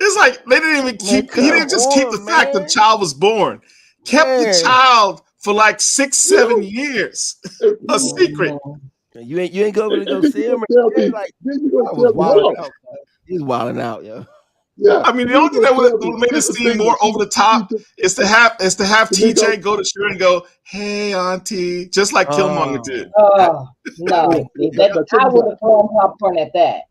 It's like they didn't even keep. He didn't just keep the fact that the child was born. Kept the child for like 6-7 years. A secret. You ain't going to go see him. Like, He's wilding out, yo. Yeah. I mean, the only thing that would have made it seem more over the top is to have TJ go to Shuri and go, "Hey, Auntie," just like Killmonger did. Oh no, I would have thrown popcorn at that.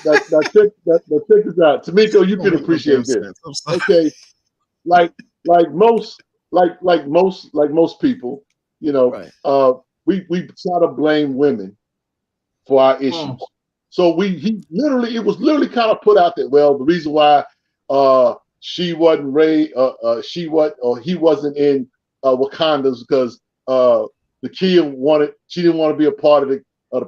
Check this out, Tamiko. You can appreciate this. Okay, like most people, you know, we try to blame women for our issues. So it was literally kind of put out that, well, the reason why he wasn't in Wakanda is because the kid she didn't want to be a part of the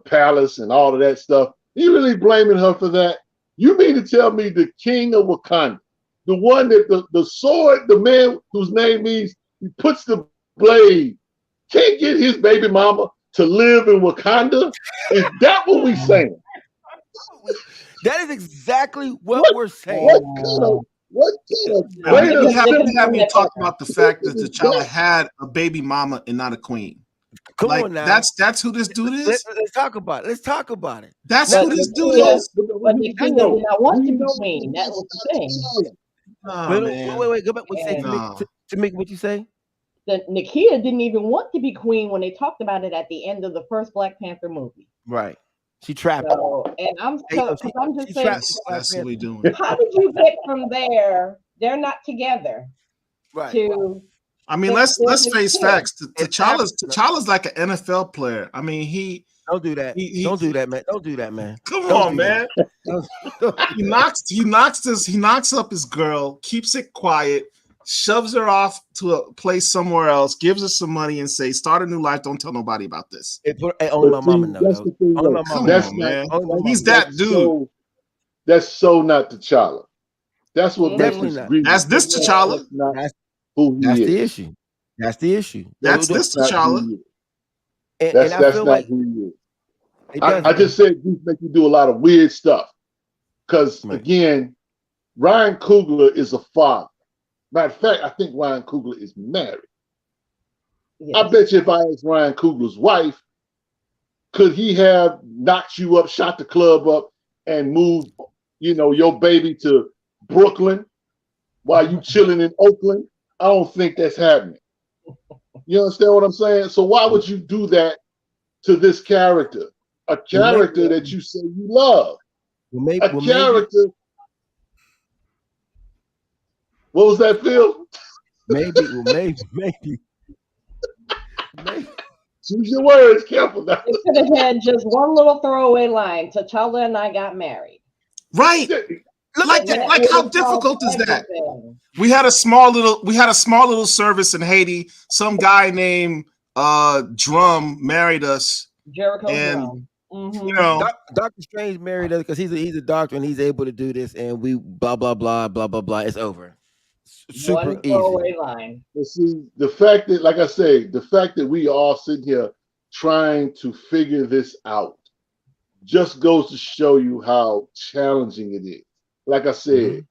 palace and all of that stuff. You really blaming her for that? You mean to tell me the king of Wakanda, the one that the sword, the man whose name means he puts the blade, can't get his baby mama to live in Wakanda? Is that what we saying? That is exactly what we're saying. What kind of we haven't even talked about the fact that T'Challa had a baby mama and not a queen. Come on now. That's who this dude is. Let's talk about it. That's who this dude is. But the king did not want to be queen. That was the thing. Wait. Go back. Tamika, what you say? That Nakia didn't even want to be queen when they talked about it at the end of the first Black Panther movie. Right. She trapped. And I'm just saying, that's what we doing. How did you get from there? They're not together. Right. To I mean, let's face facts. T'Challa's like an NFL player. I mean, don't do that. Don't do that, man. Don't do that, man. Come on, man. He knocks up his girl, keeps it quiet, shoves her off to a place somewhere else, gives her some money, and says, "Start a new life. Don't tell nobody about this." Only my mama knows. Man. He's that dude. That's so not T'Challa. That's what makes Definitely this. That's this T'Challa. That's who he That's is. the issue. That's the issue. That's this T'Challa. That's not who he is. I just said Goose make you do a lot of weird stuff. Because again, Ryan Coogler is a father. Matter of fact, I think Ryan Coogler is married. Yes. I bet you if I asked Ryan Coogler's wife, could he have knocked you up, shot the club up, and moved, your baby to Brooklyn while you chilling in Oakland? I don't think that's happening. You understand what I'm saying? So why would you do that to this character? A character that you say you love. Character. What was that, Phill? Maybe. Choose your words, careful now. They could have had just one little throwaway line. T'Challa and I got married. Right. Like how difficult is that? We had a small little service in Haiti. Some guy named Drum married us. Jericho Drum. Dr. Strange married us because he's a doctor and he's able to do this, and we blah blah blah blah blah blah. It's over. Super one throwaway line. But see, the fact that, like I say, the fact that we all sitting here trying to figure this out just goes to show you how challenging it is. Like I said,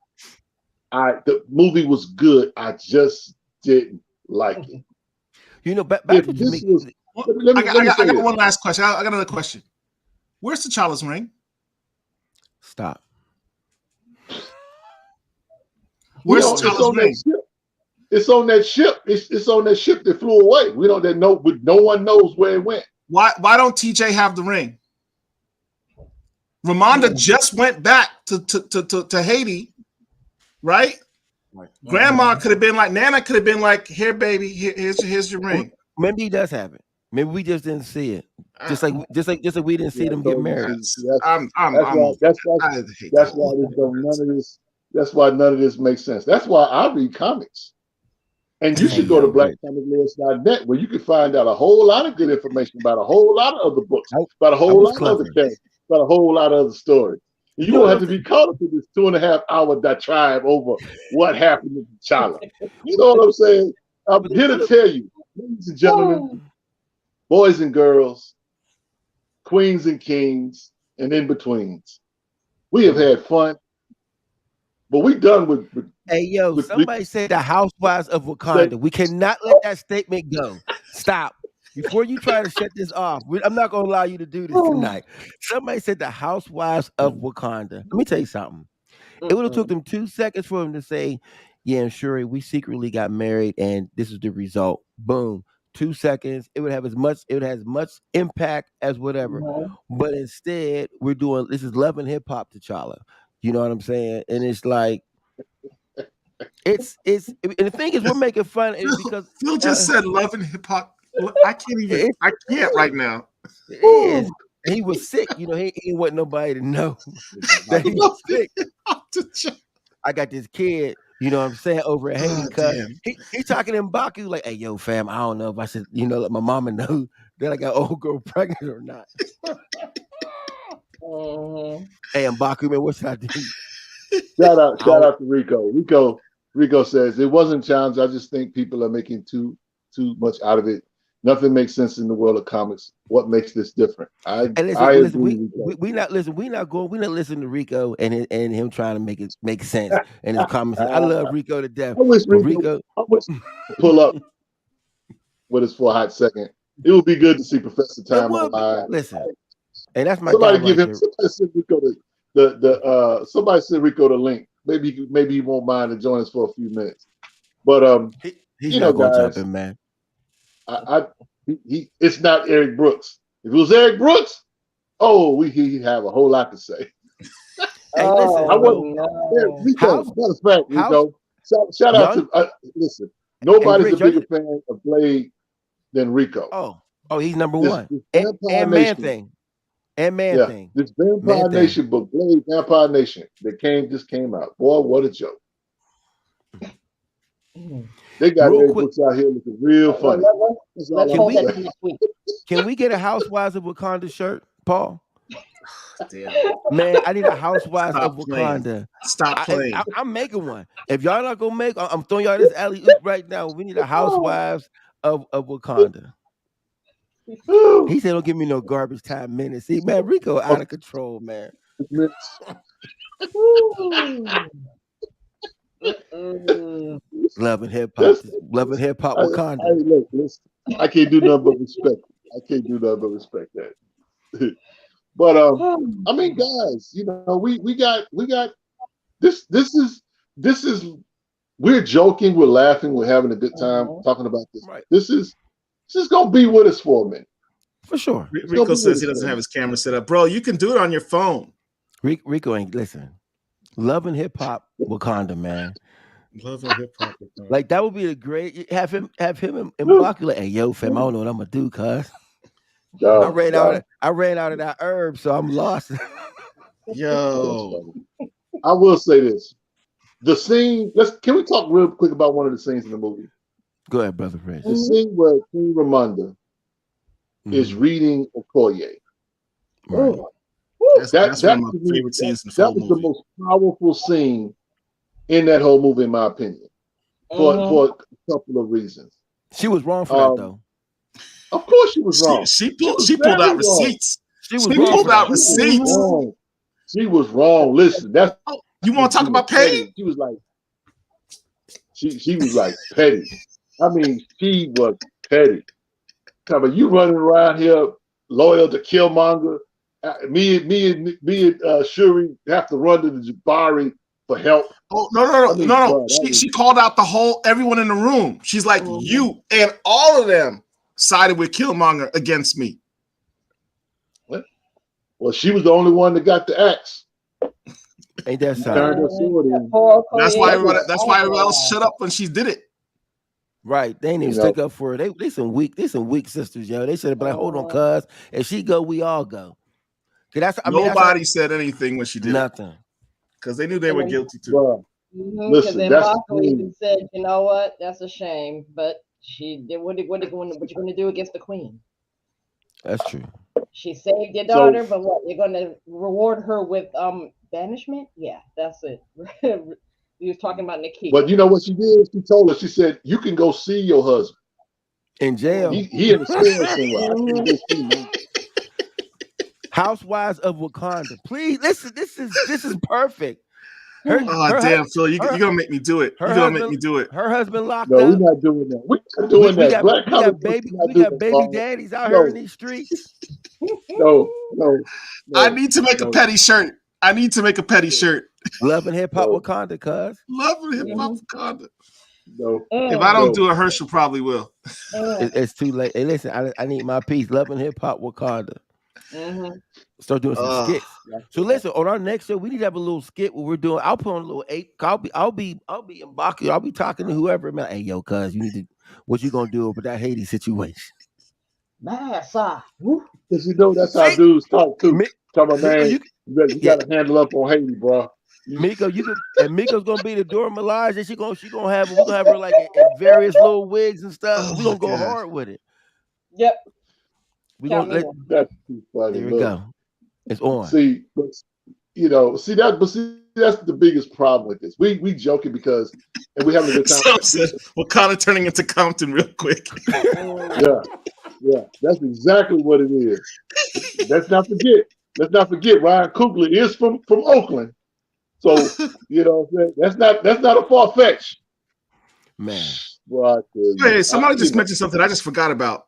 the movie was good. I just didn't like it. Back to Jamaica. I got one last question. I got another question. Where's T'Challa's ring? Stop. Where's T'Challa's ring? It's on that ship. It's on that ship that flew away. We don't know. No one knows where it went. Why don't TJ have the ring? Ramonda just went back to Haiti, right? Grandma could have been like, Nana could have been like, "Here, baby, here's your ring." Maybe he does have it. Maybe we just didn't see it. Just like we didn't see them get married. That's why none of this makes sense. That's why I read comics. And you should go to blackcomiclist.net where you can find out a whole lot of good information about a whole lot of other books, about a whole lot of other characters, about a whole lot of other stories. You don't have to be caught up in this 2.5 hour diatribe over what happened to T'Challa. You know what I'm saying? I'm here to tell you, ladies and gentlemen, boys and girls, queens and kings, and in-betweens. We have had fun, but we done with Hey, yo, somebody said the Housewives of Wakanda. We cannot let that statement go. Stop. Before you try to shut this off, I'm not going to allow you to do this tonight. Somebody said the Housewives of Wakanda. Let me tell you something. It would have took them 2 seconds for them to say, yeah, and Shuri, we secretly got married and this is the result. Boom. 2 seconds. It would have as much impact as whatever. But instead, we're doing this is love and hip hop T'Challa. You know what I'm saying? And it's like it's and the thing is we're making fun because Phil just said love and hip hop. I can't right now. It is. He was sick, you know. He didn't want nobody to know that he was sick. I got this kid, you know what I'm saying, over at Haiti because he talking in Baku like, hey, yo, fam, I don't know if I should, you know, let my mama know that I got old girl pregnant or not. Hey, Mbaku, man, what should I do? Shout out to Rico. Rico says it wasn't a challenge. I just think people are making too much out of it. Nothing makes sense in the world of comics. What makes this different? I agree. We not listening to Rico and him trying to make it make sense and his comments. I love Rico to death. I wish Rico pull up with us for a hot second. It would be good to see Professor Time alive. Listen, and that's my somebody guy give right him. Somebody send Rico somebody send Rico the link. Maybe he won't mind to join us for a few minutes. But he's not going to jump in, man. It's not Eric Brooks. If it was Eric Brooks, he'd have a whole lot to say. Hey, listen. Rico, matter of fact, Rico, shout out to listen. Nobody's a bigger fan of Blade than Rico. Oh, he's number one. And Man Thing. And Man Thing. This Vampire Nation book, Blade Vampire Nation, that just came out. Boy, what a joke. They got Eric Brooks out here looking real funny. Can we get a Housewives of Wakanda shirt, Paul? Man, I need a Housewives of Wakanda. Stop playing. I'm making one. If y'all not gonna make, I'm throwing y'all this alley oop right now. We need a Housewives of Wakanda. He said, "Don't give me no garbage time minutes." See, man, Rico out of control, man. Love and hip hop Wakanda. Look, listen, I can't do nothing but respect that. But I mean, guys, you know, we got this. This is we're joking, we're laughing, we're having a good time talking about this. Right. This is gonna be with us for a minute. For sure. Rico says he doesn't have his camera set up. Bro, you can do it on your phone. Rico ain't listen. Love and hip hop Wakanda, man. Love and hip hop Wakanda. Like that would be a great have him and Baku like, hey, yo, fam, I don't know what I'm gonna do, cuz. I ran out of that herb, so I'm lost. Yo. I will say this. The scene, can we talk real quick about one of the scenes in the movie? Go ahead, Brother Prince. The scene where Queen Ramonda is reading Okoye. Right. That's one of my favorite scenes in the whole movie. That was the most powerful scene in that whole movie, in my opinion, for a couple of reasons. She was wrong for that, though. Of course, she was wrong. She pulled out receipts. She pulled out receipts. She was wrong. Listen, that's you want to talk about petty? She was like, she was like petty. I mean, she was petty. But you running around here loyal to Killmonger. Me and Shuri have to run to the Jabari for help. Oh no! She called out everyone in the room. She's like, you and all of them sided with Killmonger against me. What? Well, she was the only one that got the axe. Ain't that turned her sword in. That's why everyone else shut up when she did it. Right, they didn't even stick up for her. They some weak sisters, yo. They should have been like, hold on, cuz if she go, we all go. Nobody said anything when she did nothing because they knew they were guilty too. Well, listen, then Marco even said, "You know what? That's a shame." But she did. What you going to do against the queen? That's true. She saved your daughter, but what? You're going to reward her with banishment. Yeah, that's it. You was talking about Nikita. But you know what she did? She told us. She said, "You can go see your husband. In jail. He in the cell somewhere. I can't go see him." Housewives of Wakanda. Please listen. This is perfect. Her, Oh her, damn, Phil, you're her, gonna make me do it. her You're gonna make husband. me do it. Her husband locked No, we're up. not doing that. We're not doing that. Black We got comic books, baby. we're not We doing got that, baby Bob. daddies out here No, in these streets. no, no, I no, need to make a no, petty shirt. I need to make a petty shirt. Loving hip hop no, Wakanda, cuz. Love hip hop Wakanda. no, If I don't no. do it, Herschel probably will. It's too late. Hey, listen, I need my piece. Loving hip hop Wakanda. Start doing some skits. So listen, on our next show, we need to have a little skit where we're doing. I'll put on a little eight. I'll be in Baku. I'll be talking to whoever. Man, hey, yo, cuz, you need to. What you gonna do with that Haiti situation? Massa. Because you know that's how dudes talk too. Talk about, Miko, man, you gotta handle up on Haiti, bro. Miko, Miko's gonna be the Dora Milaje, and we're gonna have her like in various little wigs and stuff. Oh We're my gonna go God. hard with it. Yep. We're gonna let. That's too funny. There we Look. go. It's on. See, but that's the biggest problem with this. We joking because, and we having a good time. So Wakanda turning into Compton real quick. Yeah, that's exactly what it is. Let's not forget, Ryan Coogler is from Oakland, so that's not a far fetch. Man, Hey, somebody just mentioned something I just forgot about.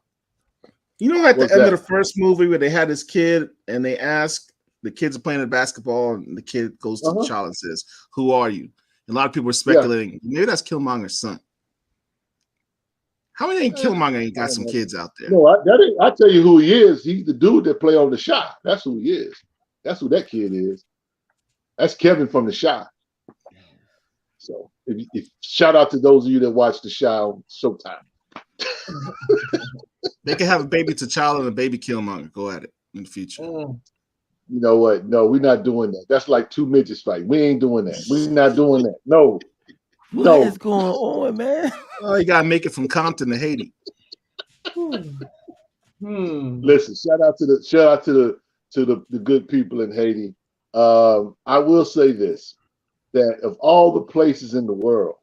You know, at the end of the first movie where they had this kid and they ask, the kids are playing basketball and the kid goes to the child and says, "Who are you?" And a lot of people were speculating, maybe that's Killmonger's son. How many Killmonger ain't got some kids out there? No, I tell you who he is. He's the dude that play on The Shot. That's who he is. That's who that kid is. That's Kevin from The Shot. So, if shout out to those of you that watch The Shot on Showtime. They can have a baby T'Challa and a baby Killmonger. Go at it in the future. You know what? No, we're not doing that. That's like two midgets fight. We ain't doing that. We're not doing that. No. What is going on, man? Oh, you gotta make it from Compton to Haiti. Listen, shout out to the good people in Haiti. I will say this: that of all the places in the world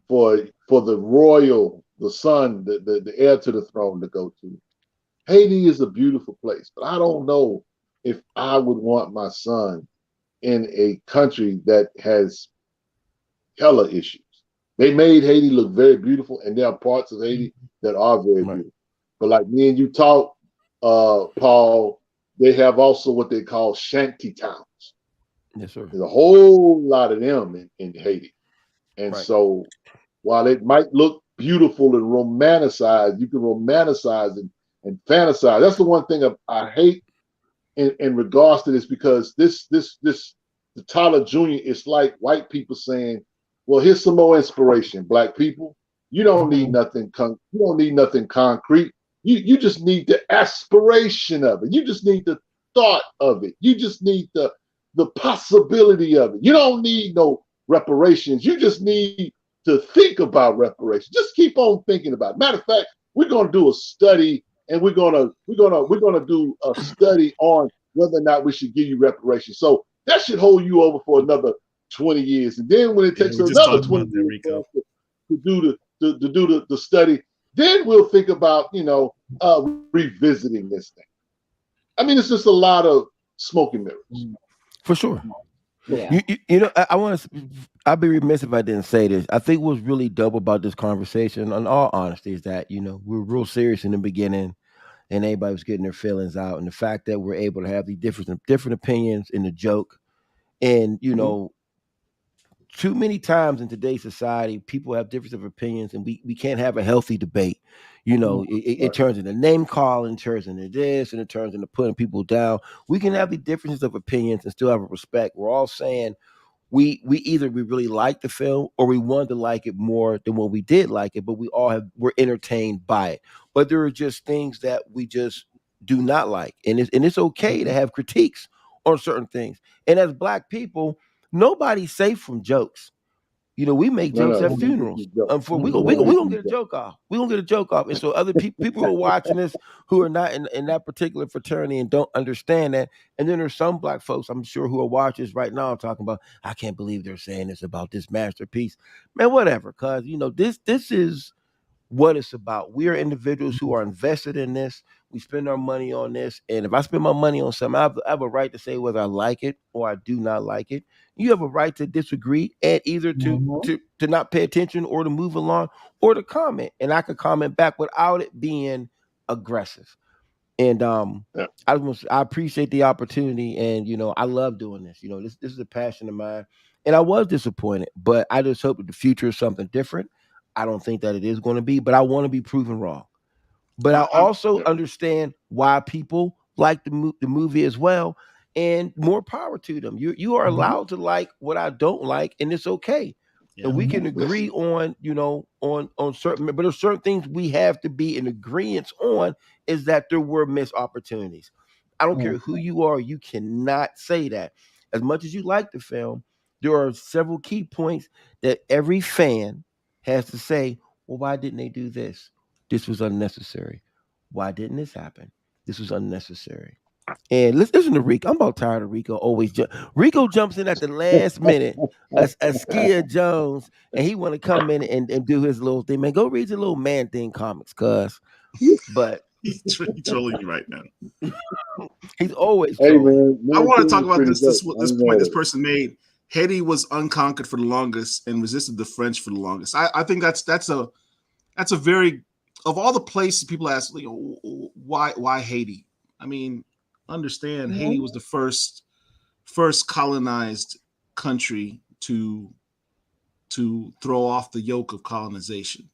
for the son, the heir to the throne to go to, Haiti is a beautiful place. But I don't know if I would want my son in a country that has hella issues. They made Haiti look very beautiful, and there are parts of Haiti that are very beautiful. But like me and you talk, Paul, they have also what they call shanty towns. Yes, sir. There's a whole lot of them in Haiti. And so while it might look beautiful and romanticized, you can romanticize and fantasize. That's the one thing I hate in regards to this, because this the Tyler Jr. is like white people saying, well, here's some more inspiration, black people. You don't need nothing. You don't need nothing concrete. You just need the aspiration of it. You just need the thought of it. You just need the possibility of it. You don't need no reparations. You just need to think about reparations. Just keep on thinking about it. Matter of fact, we're gonna do a study, and we're gonna do a study on whether or not we should give you reparations. So that should hold you over for another 20 years. And then when it takes another 20 years to do the study, then we'll think about, revisiting this thing. I mean, it's just a lot of smoke and mirrors. For sure. Yeah. I want to. I'd be remiss if I didn't say this. I think what's really dope about this conversation, in all honesty, is that we're real serious in the beginning, and everybody was getting their feelings out, and the fact that we're able to have these different opinions in the joke, and too many times in today's society, people have difference of opinions, and we can't have a healthy debate. It turns into name calling, it turns into this, and it turns into putting people down. We can have the differences of opinions and still have a respect. We're all saying we either we really like the film or we wanted to like it more than what we did like it, but we're entertained by it. But there are just things that we just do not like, and it's okay to have critiques on certain things. And as Black people, nobody's safe from jokes. You know, we make jokes at No, funerals. For we no, gonna get a joke off. We gonna get a joke off. And so other people who are watching this who are not in that particular fraternity and don't understand that. And then there's some black folks I'm sure who are watching this right now talking about, I can't believe they're saying this about this masterpiece. Man, whatever. Cause you know, this is what it's about. We are individuals who are invested in this. We spend our money on this. And if I spend my money on something, I have a right to say whether I like it or I do not like it. You have a right to disagree and either to not pay attention or to move along or to comment. And I could comment back without it being aggressive. And Yeah. I appreciate the opportunity, and you know, I love doing this. You know, this is a passion of mine. And I was disappointed, but I just hope that the future is something different. I don't think that it is going to be, but I want to be proven wrong. But I also understand why people like the movie as well, and more power to them. You are allowed to like what I don't like, and it's okay. Yeah. And we can agree on, you know, on certain, but there's certain things we have to be in agreement on. Is that there were missed opportunities. I don't care who you are, you cannot say that. As much as you like the film, there are several key points that every fan has to say, well, why didn't they do this? This was unnecessary. Why didn't this happen? This was unnecessary. And listen to Rico. I'm about tired of Rico always. Rico jumps in at the last minute, a Skia Jones, and he want to come in and do his little thing. Man, go read your little Man Thing comics, cuz. But He's trolling you right now. He's always Hey, trolling. man, I want to talk about this dope. point this person made. Haiti was unconquered for the longest and resisted the French for the longest. I think that's a very, of all the places people ask, you know, why Haiti? I mean, understand Haiti was the first colonized country to throw off the yoke of colonization.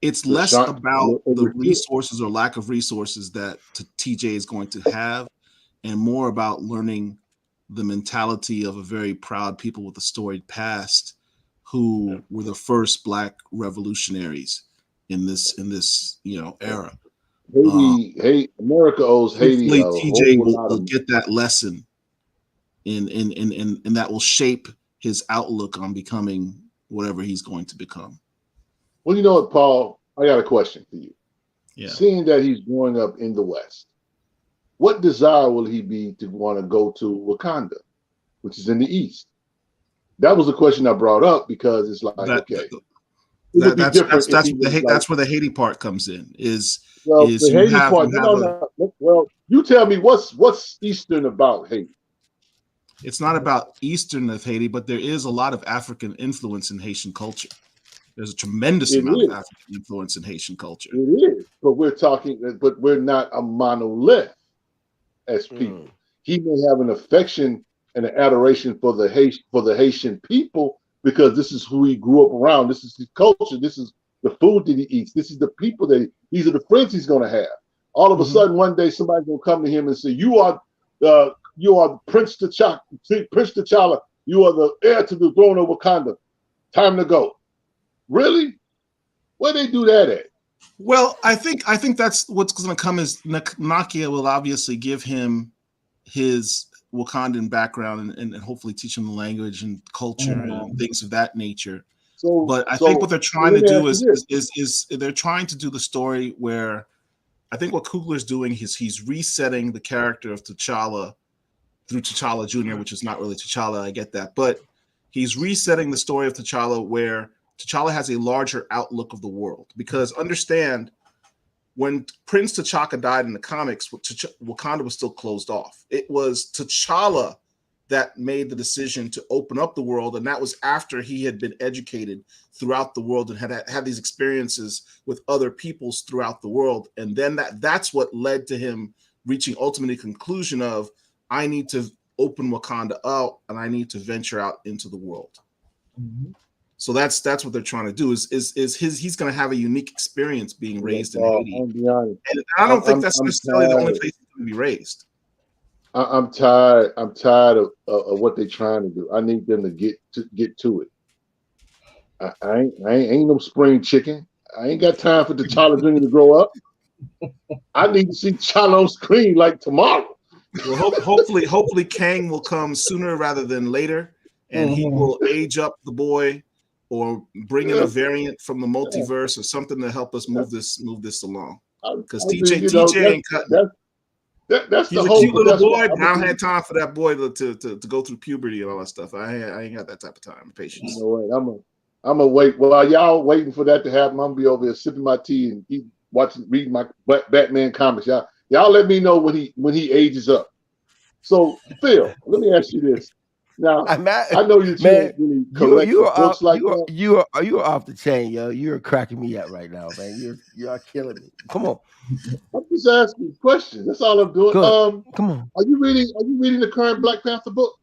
It's less about the resources or lack of resources that TJ is going to have, and more about learning the mentality of a very proud people with a storied past who were the first Black revolutionaries in this era. America owes Haiti. TJ will get that lesson, and that will shape his outlook on becoming whatever he's going to become. Well, you know what, Paul? I got a question for you. Yeah. Seeing that he's growing up in the West, what desire will he be to want to go to Wakanda, which is in the East? That was a question I brought up because it's like, that's where the Haiti part comes in. Well, you tell me what's Eastern about Haiti? It's not about Eastern of Haiti, but there is a lot of African influence in Haitian culture. There's a tremendous amount of African influence in Haitian culture. It is, but we're not a monolith as people. He may have an affection and an adoration for the Haitian people because this is who he grew up around. This is his culture. This is the food that he eats. This is the people these are the friends he's going to have. All of a sudden, one day, somebody's going to come to him and say, "You are Prince T'Challa. You are the heir to the throne of Wakanda. Time to go." Really? Where they do that at? Well, I think that's what's going to come is Nakia will obviously give him his Wakandan background and hopefully teach him the language and culture and things of that nature. But I think what they're trying to do is they're trying to do the story where I think what Coogler's doing is he's resetting the character of T'Challa through T'Challa Jr., which is not really T'Challa, I get that, but he's resetting the story of T'Challa where T'Challa has a larger outlook of the world. Because understand, when Prince T'Chaka died in the comics, Wakanda was still closed off. It was T'Challa that made the decision to open up the world, and that was after he had been educated throughout the world and had these experiences with other peoples throughout the world. And then that's what led to him reaching ultimately conclusion of, I need to open Wakanda out and I need to venture out into the world. So that's what they're trying to do. He's going to have a unique experience being raised in Haiti, and I don't think that's necessarily the only place he's going to be raised. I'm tired. I'm tired of what they're trying to do. I need them to get to it. I ain't no spring chicken. I ain't got time for T'Challa Jr. to grow up. I need to see T'Challa on screen like tomorrow. Well, hopefully Kang will come sooner rather than later. and he will age up the boy or bring in a variant from the multiverse or something to help us move this along. Because TJ ain't cutting. That's He's the a whole cute little boy, but I don't be, have time for that boy to go through puberty and all that stuff. I ain't got that type of time, patience. You know what? I'm gonna wait. While y'all waiting for that to happen, I'm gonna be over here sipping my tea and reading my Batman comics. Y'all let me know when he ages up. So Phil, let me ask you this. Now I know you don't really collect books like that. You are off the chain, yo. You're cracking me up right now, man. You're killing me. Come on. I'm just asking questions. That's all I'm doing. Come on. Are you reading the current Black Panther book?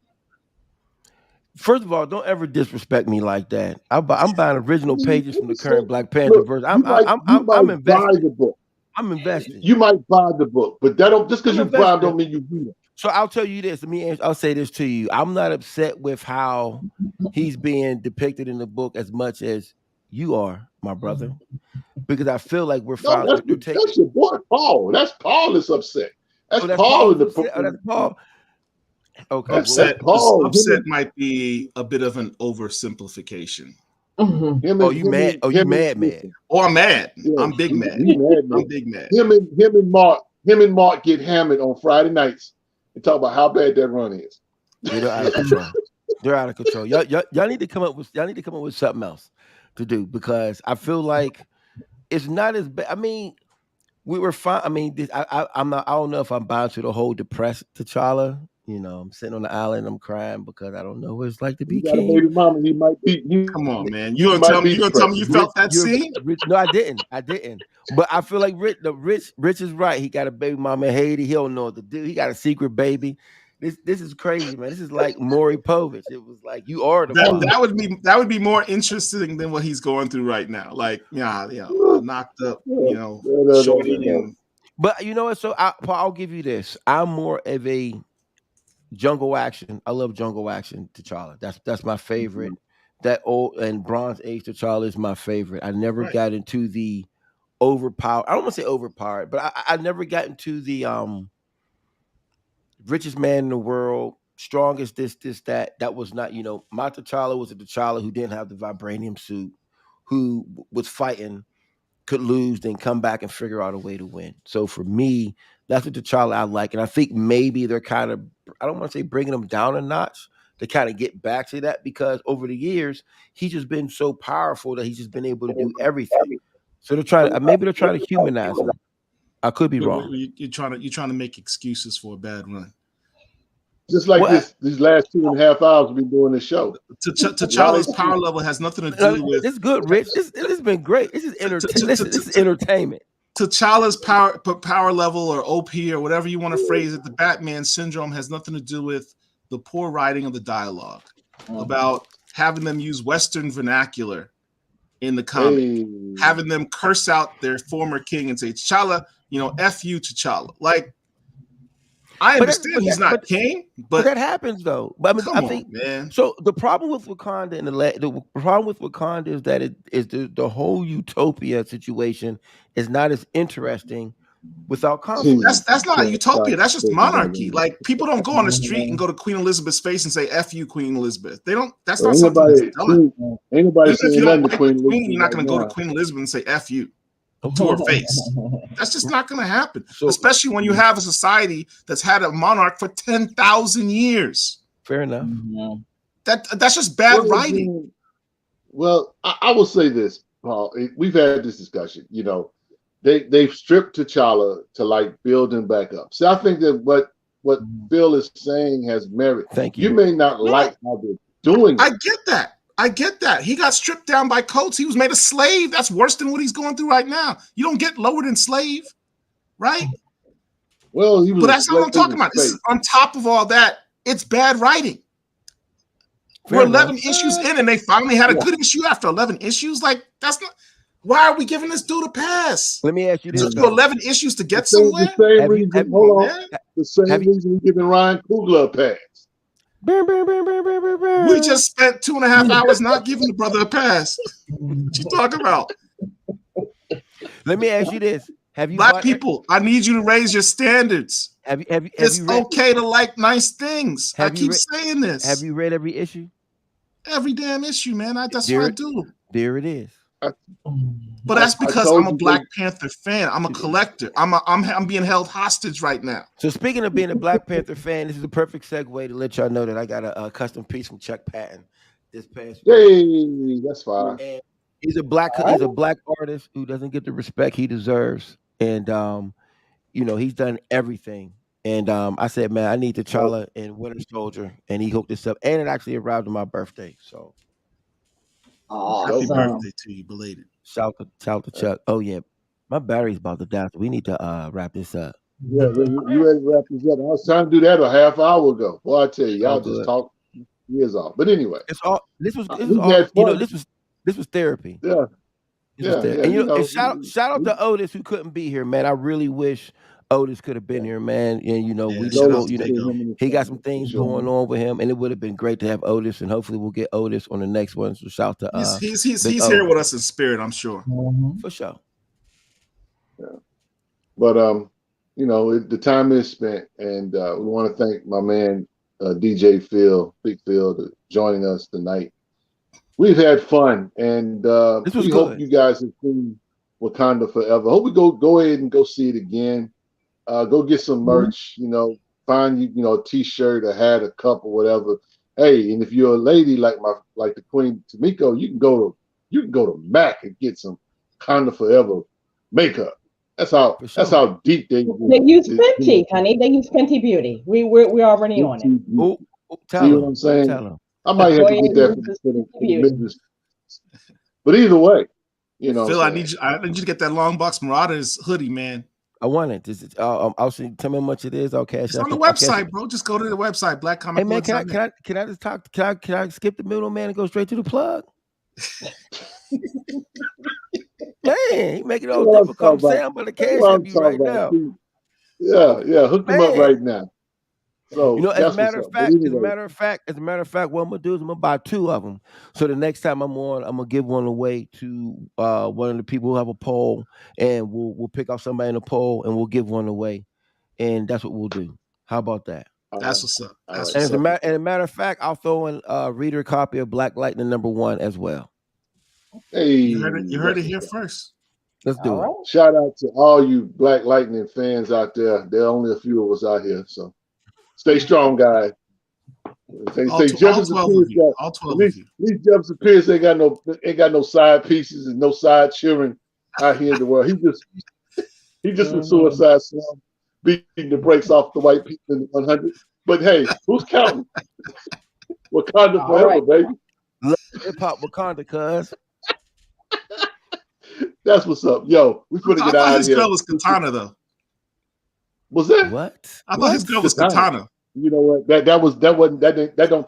First of all, don't ever disrespect me like that. I'm buying original pages from the current Black Panther verse. I'm invested. Buy the book. I'm invested. You might buy the book, but that don't just because you buy it don't mean you read it. So I'll tell you this. I'll say this to you. I'm not upset with how he's being depicted in the book as much as you are, my brother, because I feel like we're finally. That's your boy Paul. That's Paul that's upset. That's Paul in the book. That's Paul. Okay. Upset might be a bit of an oversimplification. You mad? You mad? Oh, I'm mad. Yeah, I'm big mad. I'm big mad. Him and Mark get hammered on Friday nights and talk about how bad that run is. They're out of control. They're out of control. Y'all need to come up with something else to do, because I feel like it's not as bad. I mean, we were fine. I mean, I don't know if I'm bound to the whole depressed T'Challa. You know, I'm sitting on the island, I'm crying because I don't know what it's like to be king. Baby mama, he might be. Come on, man. You gonna tell me you felt that scene? No, I didn't. But I feel like Rich is right. He got a baby mama in Haiti. He don't know what to do. He got a secret baby. This is crazy, man. This is like Maury Povich. It was like you are the that would be more interesting than what he's going through right now. Like, knocked up, shorty. But you know what? So I'll give you this. I'm more of a jungle action. I love jungle action T'Challa. That's my favorite. That old and Bronze Age T'Challa is my favorite. I never got into the overpowered. I don't want to say overpowered, but I never got into the richest man in the world, strongest this, that. That was not, my T'Challa was a T'Challa who didn't have the vibranium suit, who was fighting, could lose, then come back and figure out a way to win. So for me, that's what T'Challa I like. And I think maybe they're kind of, I don't want to say bringing him down a notch to kind of get back to that, because over the years, he's just been so powerful that he's just been able to do everything. So they're trying to humanize him. I could be wrong. You're trying to make excuses for a bad run. Just like these last 2.5 hours we've been doing this show. T'Challa's power level has nothing to do with. This is good, Rich. This has been great. This is entertainment. T'Challa's power level, or OP, or whatever you want to phrase it, the Batman syndrome has nothing to do with the poor writing of the dialogue, about having them use Western vernacular in the comic, having them curse out their former king and say, T'Challa, F you, T'Challa. Like, I understand he's not king, but that happens though. But I think, man. So the problem with Wakanda and the problem with Wakanda is that it is the whole utopia situation is not as interesting without conflict. That's not a utopia. That's just monarchy. Like, people don't go on the street and go to Queen Elizabeth's face and say "F you, Queen Elizabeth." They don't. That's not something that's done. Anybody saying nothing to Queen Elizabeth, you're not going to go to Queen Elizabeth and say "F you" to her face. That's just not going to happen. Especially when you have a society that's had a monarch for 10,000 years. Fair enough. That's just bad writing. Well, I will say this, Paul. We've had this discussion. They've stripped T'Challa to like build him back up. So I think that what Phill is saying has merit. Thank you. You may not like how they're doing it. I get that. He got stripped down by coats. He was made a slave. That's worse than what he's going through right now. You don't get lowered in slave, right? Well, but that's not what I'm talking about. On top of all that, it's bad writing. We're 11 issues in, and they finally had a good issue after 11 issues. Like, that's not. Why are we giving this dude a pass? Let me ask you this: just do 11 issues to get somewhere. The same reason we're giving Ryan Coogler a pass. We just spent 2.5 hours not giving the brother a pass. What you talking about? Let me ask you this: Have you Black people? I need you to raise your standards. Have it's okay to like nice things. I keep saying this. Have you read every issue? Every damn issue, man. That's what I do. There it is. But that's because I'm a Black Panther fan. I'm a collector. I'm being held hostage right now. So speaking of being a Black Panther fan, this is a perfect segue to let y'all know that I got a custom piece from Chuck Patton this past week. Hey, that's fine. And he's a black artist who doesn't get the respect he deserves. And he's done everything. And I said, man, I need T'Challa and Winter Soldier, and he hooked this up. And it actually arrived on my birthday. So happy birthday to you, belated. Shout to Chuck. Oh yeah, my battery's about to die, so we need to wrap this up. Yeah, you ready to wrap this up? I was trying to do that a half hour ago. Boy, I tell you, y'all just talk years off. But anyway, this was therapy. Yeah. And shout out to Otis who couldn't be here, man. I really wish Otis could have been here, man. And we don't he got some things going on with him, and it would have been great to have Otis, and hopefully we'll get Otis on the next one. So shout to he's here with us in spirit, I'm sure. For sure. Yeah. But the time is spent, and we want to thank my man DJ Phill, Big Phill, for joining us tonight. We've had fun, and we hope you guys have seen Wakanda Forever. Hope we go ahead and go see it again. Go get some merch. Find a T-shirt, a hat, a cup, or whatever. Hey, and if you're a lady like the Queen Tamiko, you can go to MAC and get some Wakanda Forever makeup. That's how deep they use Fenty, honey. They use Fenty Beauty. We're already on it. See what I'm saying? Tell them. I might have to get that for the business. But either way, Phil, I need you to get that Long Box Marauders hoodie, man. I want it. I'll see. Tell me how much it is. I'll cash it. It's on the website, bro. Just go to the website, Black Comic. Hey man, can I just talk? Can I skip the middleman and go straight to the plug? Man, he make it all difficult. Sam, but the cash have you right now. Yeah, hook them up right now. So as a matter of fact, what I'm gonna do is I'm gonna buy 2 of them. So the next time I'm on, I'm gonna give one away to one of the people who have a poll, and we'll pick out somebody in the poll and we'll give one away, and that's what we'll do. How about that? That's what's up. As a matter of fact, I'll throw in a reader copy of Black Lightning #1 as well. Hey, you heard it here first. Let's do it. Shout out to all you Black Lightning fans out there. There are only a few of us out here, so. Stay strong, guys. All 12 of you. These Jefferson Pierce ain't got no side pieces and no side cheering out here in the world. He just a suicide slum, beating the brakes off the white people in the 100. But hey, who's counting? Wakanda forever, baby. Hip hop Wakanda, cuz. That's what's up, yo. We finna get out of here. His girl was Katana though. Was that what? I thought his girl was Katana. You know what? That don't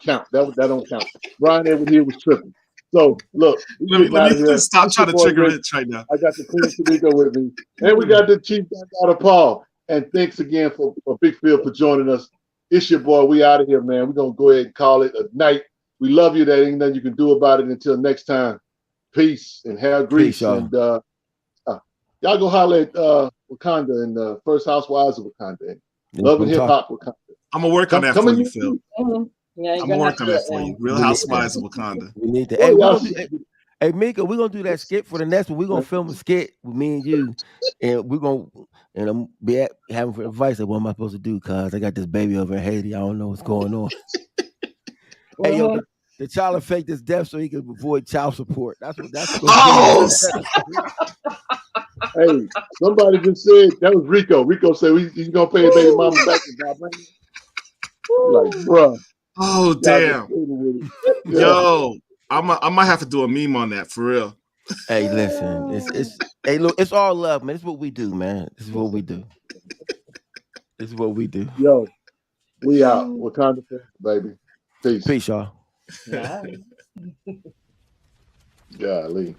count. That don't count. Brian Edward here was tripping. So look, let me stop trying to trigger it right now. I got the Queen Tamiko with me, and we got the Chief Dr. Paul. And thanks again for Big Phill for joining us. It's your boy. We out of here, man. We're gonna go ahead and call it a night. We love you. There ain't nothing you can do about it. Until next time, peace and hair grease. And y'all go holler at Wakanda and the First Housewives of Wakanda. Love and Hip Hop Wakanda. I'm gonna work on that for you, Phil. Yeah, I'm gonna work on that for you. Real Housewives of Wakanda. We need to. Hey, Mika, we're gonna do that skit for the next one. We're gonna film a skit with me and you, and we're gonna I'm be having for advice of what am I supposed to do? Cause I got this baby over in Haiti. I don't know what's going on. Hey, yo, the child faked his death so he could avoid child support. That's what. Hey, somebody just said that was Rico. Rico said he's gonna pay his baby mama back. Like, bro. Oh damn. Yo, I might have to do a meme on that for real. Hey, listen, look, it's all love, man. It's what we do, man. This is what we do. This is what we do. Yo, we out. Wakanda, baby. Peace. Peace, y'all. Yeah. Golly.